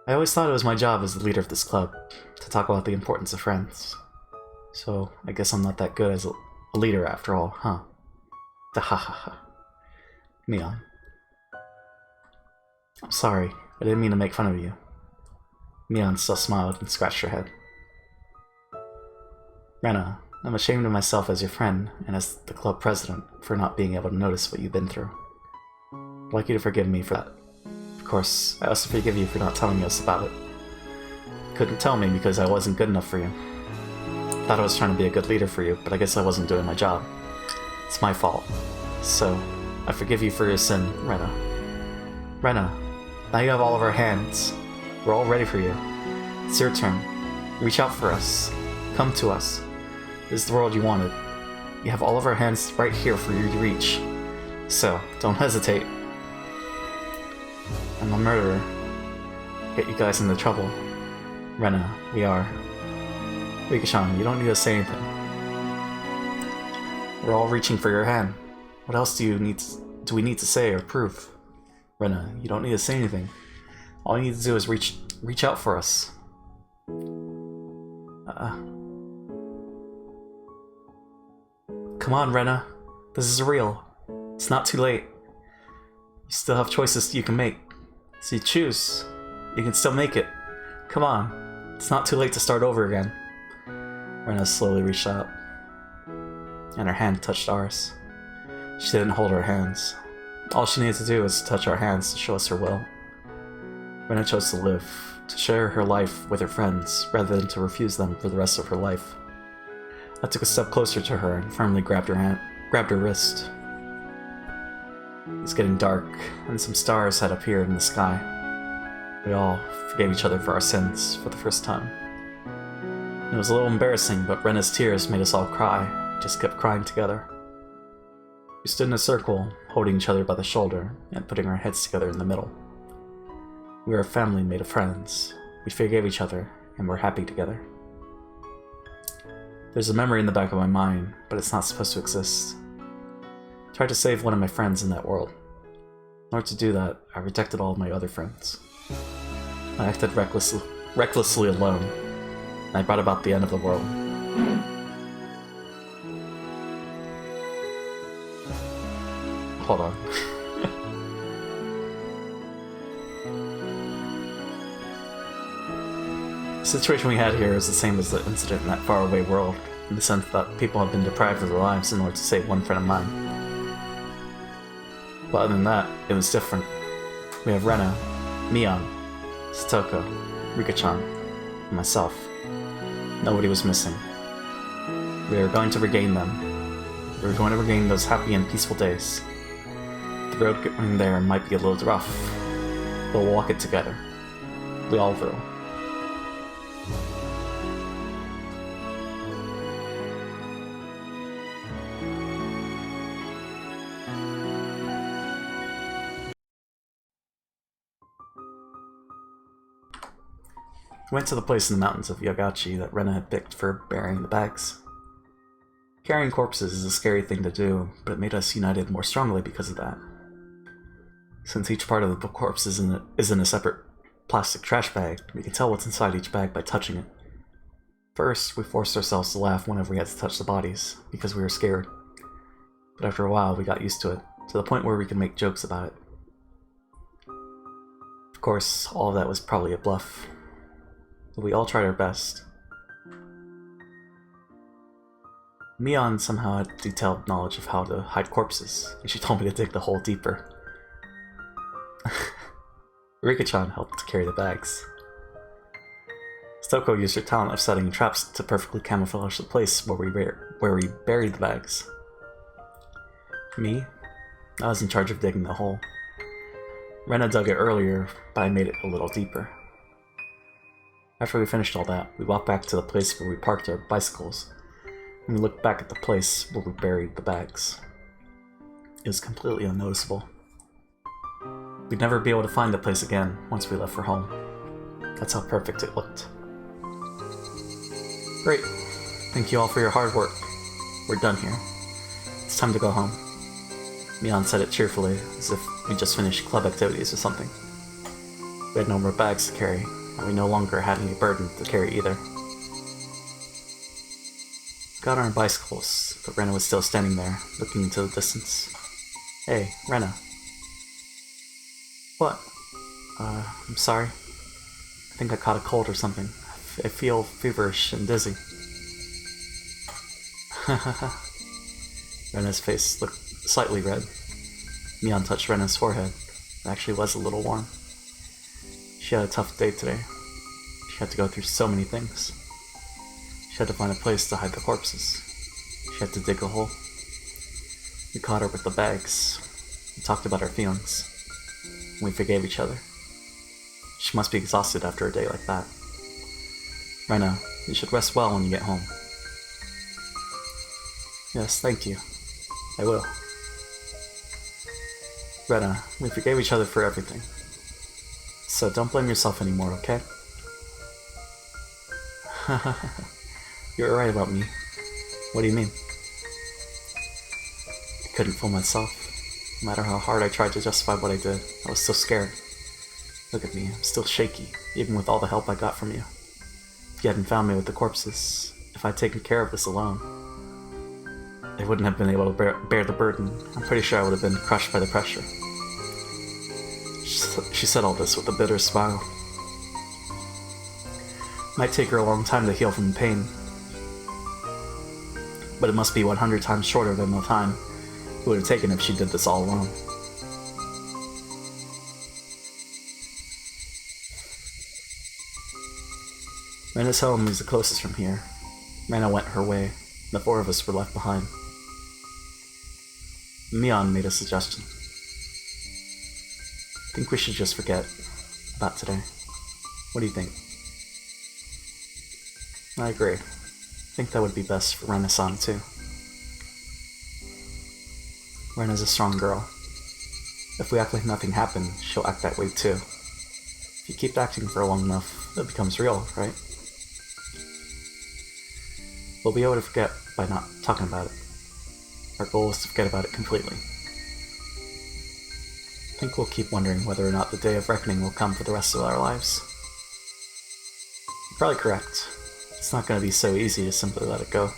I always thought it was my job as the leader of this club to talk about the importance of friends. So I guess I'm not that good as a leader after all, huh? Dahahaha. Mion. I'm sorry, I didn't mean to make fun of you. Mion still smiled and scratched her head. Rena, I'm ashamed of myself as your friend and as the club president for not being able to notice what you've been through. I'd like you to forgive me for that. Of course, I also forgive you for not telling us about it. You couldn't tell me because I wasn't good enough for you. I thought I was trying to be a good leader for you, but I guess I wasn't doing my job. It's my fault. So, I forgive you for your sin, Rena. Rena, now you have all of our hands. We're all ready for you. It's your turn. Reach out for us. Come to us. This is the world you wanted. You have all of our hands right here for you to reach. So, don't hesitate. I'm a murderer. Get you guys into trouble. Rena, we are. Rika-chan, you don't need to say anything. We're all reaching for your hand. What else do we need to say or prove? Rena, you don't need to say anything. All you need to do is reach out for us. Come on, Rena. This is real. It's not too late. You still have choices you can make. So you choose. You can still make it. Come on. It's not too late to start over again. Rena slowly reached out, and her hand touched ours. She didn't hold our hands. All she needed to do was touch our hands to show us her will. Rena chose to live, to share her life with her friends, rather than to refuse them for the rest of her life. I took a step closer to her and firmly grabbed her wrist. It was getting dark, and some stars had appeared in the sky. We all forgave each other for our sins for the first time. It was a little embarrassing, but Rena's tears made us all cry, just kept crying together. We stood in a circle, holding each other by the shoulder, and putting our heads together in the middle. We were a family made of friends. We forgave each other, and we're happy together. There's a memory in the back of my mind, but it's not supposed to exist. I tried to save one of my friends in that world. In order to do that, I rejected all of my other friends. I acted recklessly alone, and I brought about the end of the world. Hold on. The situation we had here is the same as the incident in that faraway world, in the sense that people have been deprived of their lives in order to save one friend of mine. But other than that, it was different. We have Rena, Mion, Satoko, Rika-chan, and myself. Nobody was missing. We are going to regain them. We are going to regain those happy and peaceful days. The road going there might be a little rough, but we'll walk it together. We all will. We went to the place in the mountains of Yagachi that Rena had picked for burying the bags. Carrying corpses is a scary thing to do, but it made us united more strongly because of that. Since each part of the corpse is in a separate plastic trash bag, we can tell what's inside each bag by touching it. First, we forced ourselves to laugh whenever we had to touch the bodies, because we were scared. But after a while, we got used to it, to the point where we could make jokes about it. Of course, all of that was probably a bluff. But we all tried our best. Mion somehow had detailed knowledge of how to hide corpses, and she told me to dig the hole deeper. Rika-chan helped carry the bags. Stoko used her talent of setting traps to perfectly camouflage the place where we buried the bags. Me? I was in charge of digging the hole. Rena dug it earlier, but I made it a little deeper. After we finished all that, we walked back to the place where we parked our bicycles, and we looked back at the place where we buried the bags. It was completely unnoticeable. We'd never be able to find the place again once we left for home. That's how perfect it looked. Great. Thank you all for your hard work. We're done here. It's time to go home. Mion said it cheerfully, as if we just finished club activities or something. We had no more bags to carry, and we no longer had any burden to carry either. We got on our bicycles, but Rena was still standing there, looking into the distance. Hey, Rena. What? I'm sorry. I think I caught a cold or something. I feel feverish and dizzy. Rena's face looked slightly red. Mion touched Rena's forehead. It actually was a little warm. She had a tough day today. She had to go through so many things. She had to find a place to hide the corpses. She had to dig a hole. We caught her with the bags. We talked about our feelings. We forgave each other. She must be exhausted after a day like that. Rena, you should rest well when you get home. Yes, thank you. I will. Rena, we forgave each other for everything. So don't blame yourself anymore, okay? You're right about me. What do you mean? I couldn't fool myself. No matter how hard I tried to justify what I did, I was still scared. Look at me, I'm still shaky, even with all the help I got from you. If you hadn't found me with the corpses, if I'd taken care of this alone, I wouldn't have been able to bear the burden. I'm pretty sure I would have been crushed by the pressure. She said all this with a bitter smile. It might take her a long time to heal from the pain, but it must be 100 times shorter than the time it would have taken if she did this all alone. Rena's home is the closest from here. Rena went her way. The four of us were left behind. Mion made a suggestion. I think we should just forget about today. What do you think? I agree. I think that would be best for Rena-san too. Rena's a strong girl. If we act like nothing happened, she'll act that way too. If you keep acting for long enough, it becomes real, right? We'll be able to forget by not talking about it. Our goal is to forget about it completely. I think we'll keep wondering whether or not the day of reckoning will come for the rest of our lives. You're probably correct. It's not going to be so easy to simply let it go.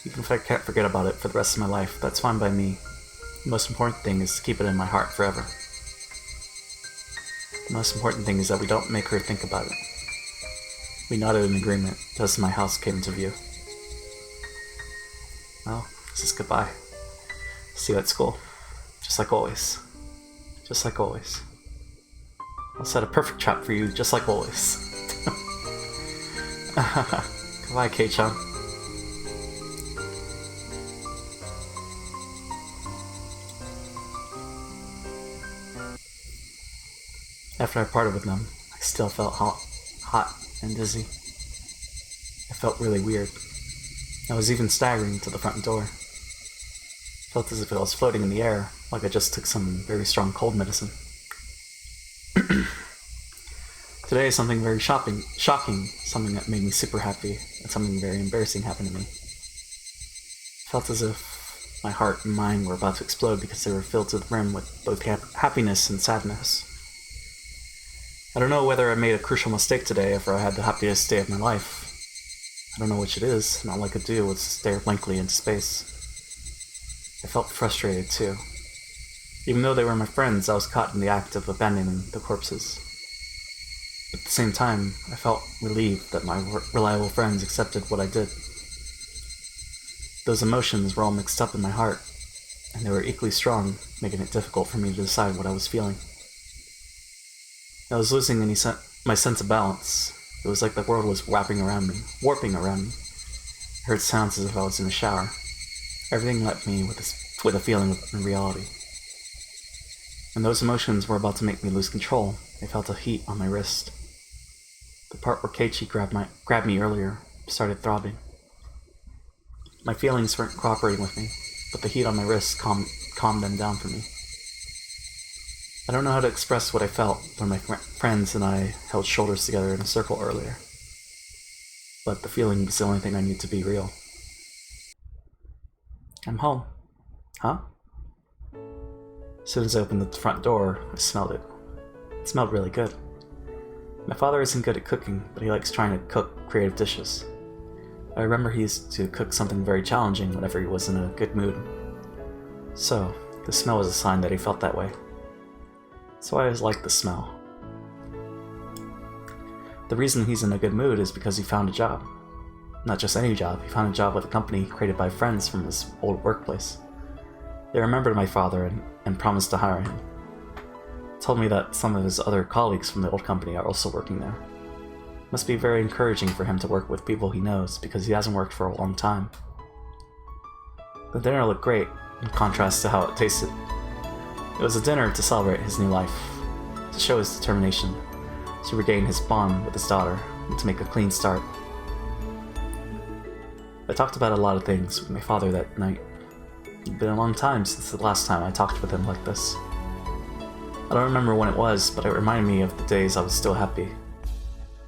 Even if I can't forget about it for the rest of my life, that's fine by me. The most important thing is to keep it in my heart forever. The most important thing is that we don't make her think about it. We nodded in agreement as my house came into view. Well, this is goodbye. See you at school. Just like always. Just like always. I'll set a perfect trap for you, just like always. Goodbye, Kei-chan. After I parted with them, I still felt hot and dizzy. I felt really weird. I was even staggering to the front door. Felt as if I was floating in the air, like I just took some very strong cold medicine. Today, something very shocking, something that made me super happy, and something very embarrassing happened to me. Felt as if my heart and mind were about to explode because they were filled to the brim with both happiness and sadness. I don't know whether I made a crucial mistake today or I had the happiest day of my life. I don't know which it is, and all I could do was stare blankly into space. I felt frustrated too. Even though they were my friends, I was caught in the act of abandoning the corpses. At the same time, I felt relieved that my reliable friends accepted what I did. Those emotions were all mixed up in my heart, and they were equally strong, making it difficult for me to decide what I was feeling. I was losing my sense of balance. It was like the world was warping around me. I heard sounds as if I was in a shower. Everything left me with a feeling of unreality. When those emotions were about to make me lose control, I felt a heat on my wrist. The part where Keiichi grabbed me earlier started throbbing. My feelings weren't cooperating with me, but the heat on my wrist calmed them down for me. I don't know how to express what I felt when my friends and I held shoulders together in a circle earlier, but the feeling was the only thing I knew to be real. I'm home. Huh? As soon as I opened the front door, I smelled it. It smelled really good. My father isn't good at cooking, but he likes trying to cook creative dishes. I remember he used to cook something very challenging whenever he was in a good mood. So, the smell was a sign that he felt that way. So I always liked the smell. The reason he's in a good mood is because he found a job. Not just any job, he found a job with a company created by friends from his old workplace. They remembered my father and promised to hire him. Told me that some of his other colleagues from the old company are also working there. Must be very encouraging for him to work with people he knows because he hasn't worked for a long time. The dinner looked great, in contrast to how it tasted. It was a dinner to celebrate his new life, to show his determination, to regain his bond with his daughter, and to make a clean start. I talked about a lot of things with my father that night. It'd been a long time since the last time I talked with him like this. I don't remember when it was, but it reminded me of the days I was still happy,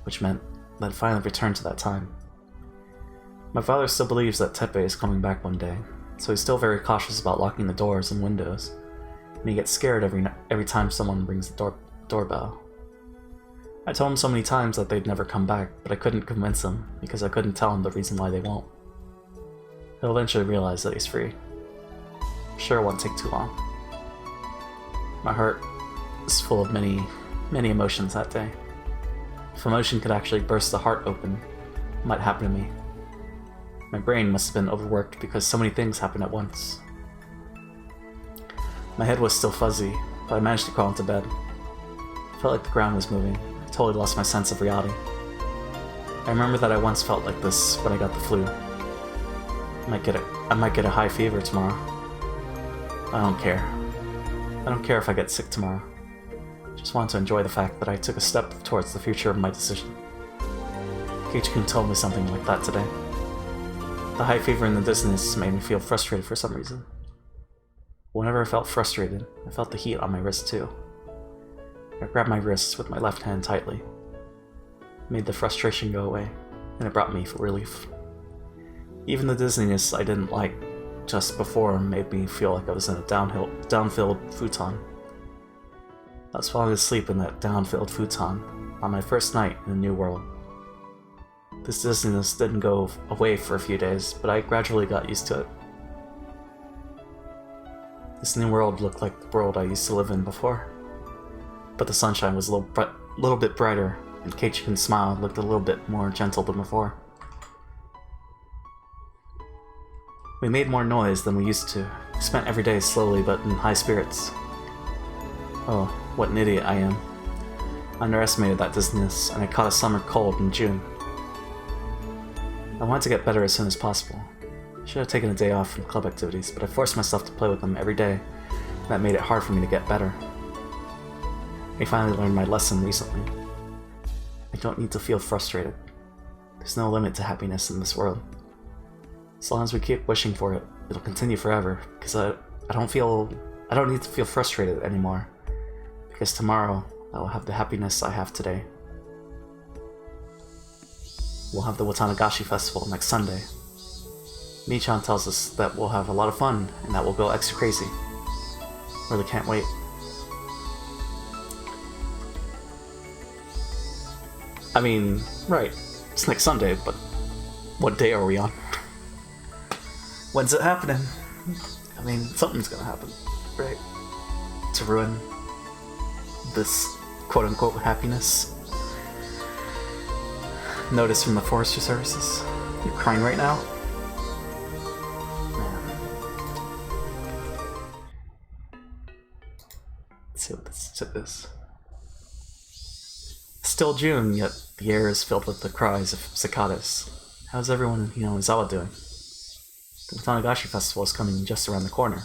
which meant that I'd finally returned to that time. My father still believes that Teppei is coming back one day, so he's still very cautious about locking the doors and windows, and he gets scared every time someone rings the doorbell. I told him so many times that they'd never come back, but I couldn't convince him because I couldn't tell him the reason why they won't. He'll eventually realize that he's free. I'm sure it won't take too long. My heart was full of many, many emotions that day. If emotion could actually burst the heart open, it might happen to me. My brain must have been overworked because so many things happened at once. My head was still fuzzy, but I managed to crawl into bed. I felt like the ground was moving. I totally lost my sense of reality. I remember that I once felt like this when I got the flu. I might get a high fever tomorrow. I don't care. I don't care if I get sick tomorrow. I just want to enjoy the fact that I took a step towards the future of my decision. Keiichi-kun told me something like that today. The high fever and the dizziness made me feel frustrated for some reason. Whenever I felt frustrated, I felt the heat on my wrist too. I grabbed my wrists with my left hand tightly. It made the frustration go away, and it brought me relief. Even the dizziness I didn't like just before made me feel like I was in a down-filled futon. I was falling asleep in that down-filled futon on my first night in a new world. This dizziness didn't go away for a few days, but I gradually got used to it. This new world looked like the world I used to live in before. But the sunshine was a little bit brighter, and Keiichi-kun's smile looked a little bit more gentle than before. We made more noise than we used to. We spent every day slowly but in high spirits. Oh, what an idiot I am. I underestimated that dizziness, and I caught a summer cold in June. I wanted to get better as soon as possible. I should have taken a day off from club activities, but I forced myself to play with them every day, and that made it hard for me to get better. I finally learned my lesson recently. I don't need to feel frustrated. There's no limit to happiness in this world. As long as we keep wishing for it, it'll continue forever, because I don't need to feel frustrated anymore, because tomorrow I will have the happiness I have today. We'll have the Watanagashi Festival next Sunday. Mii-chan tells us that we'll have a lot of fun, and that we'll go extra crazy. Really can't wait. I mean, right, it's next Sunday, but what day are we on? When's it happening? I mean, something's gonna happen, right? To ruin this quote-unquote happiness. Notice from the Forestry Services. You're crying right now? Man. Let's see what this tip is. still June, yet the air is filled with the cries of cicadas. How's everyone in Izawa doing? The Tanagashi Festival is coming just around the corner.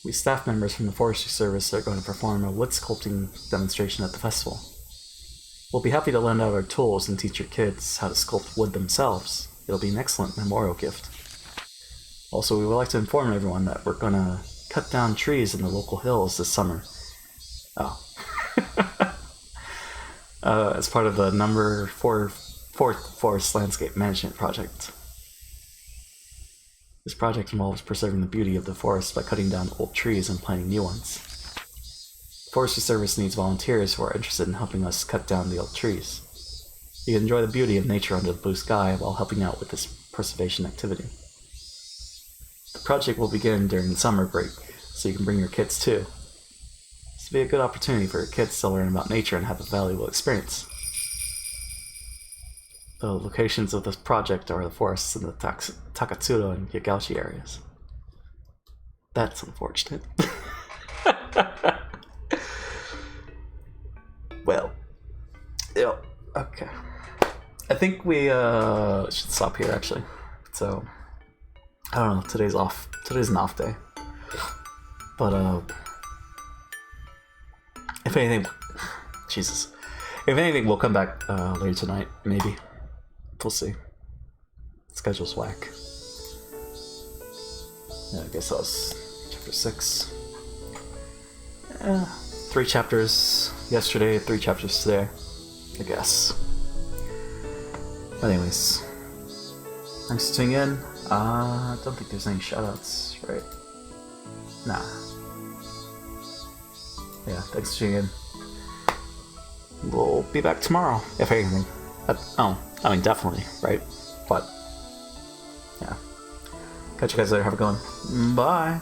We staff members from the Forestry Service are going to perform a wood sculpting demonstration at the festival. We'll be happy to lend out our tools and teach your kids how to sculpt wood themselves. It'll be an excellent memorial gift. Also, we would like to inform everyone that we're going to cut down trees in the local hills this summer. Oh. As part of the number 4th Forest Landscape Management Project. This project involves preserving the beauty of the forest by cutting down old trees and planting new ones. The Forestry Service needs volunteers who are interested in helping us cut down the old trees. You can enjoy the beauty of nature under the blue sky while helping out with this preservation activity. The project will begin during the summer break, so you can bring your kids too. This will be a good opportunity for your kids to learn about nature and have a valuable experience. The locations of this project are the forests in the Takatsuro and Yagauchi areas. That's unfortunate. Well, yeah, okay. I think we should stop here actually. So, I don't know, today's off. Today's an off day. But, if anything, if anything, we'll come back later tonight, maybe. We'll see. Schedule's whack. Yeah, I guess that was chapter 6. 3 chapters yesterday, 3 chapters today, I guess. But anyways, thanks for tuning in. I don't think there's any shoutouts, right? Nah. Yeah, thanks for tuning in. We'll be back tomorrow, if anything. Definitely, right? But, yeah. Catch you guys later. Have a good one. Bye.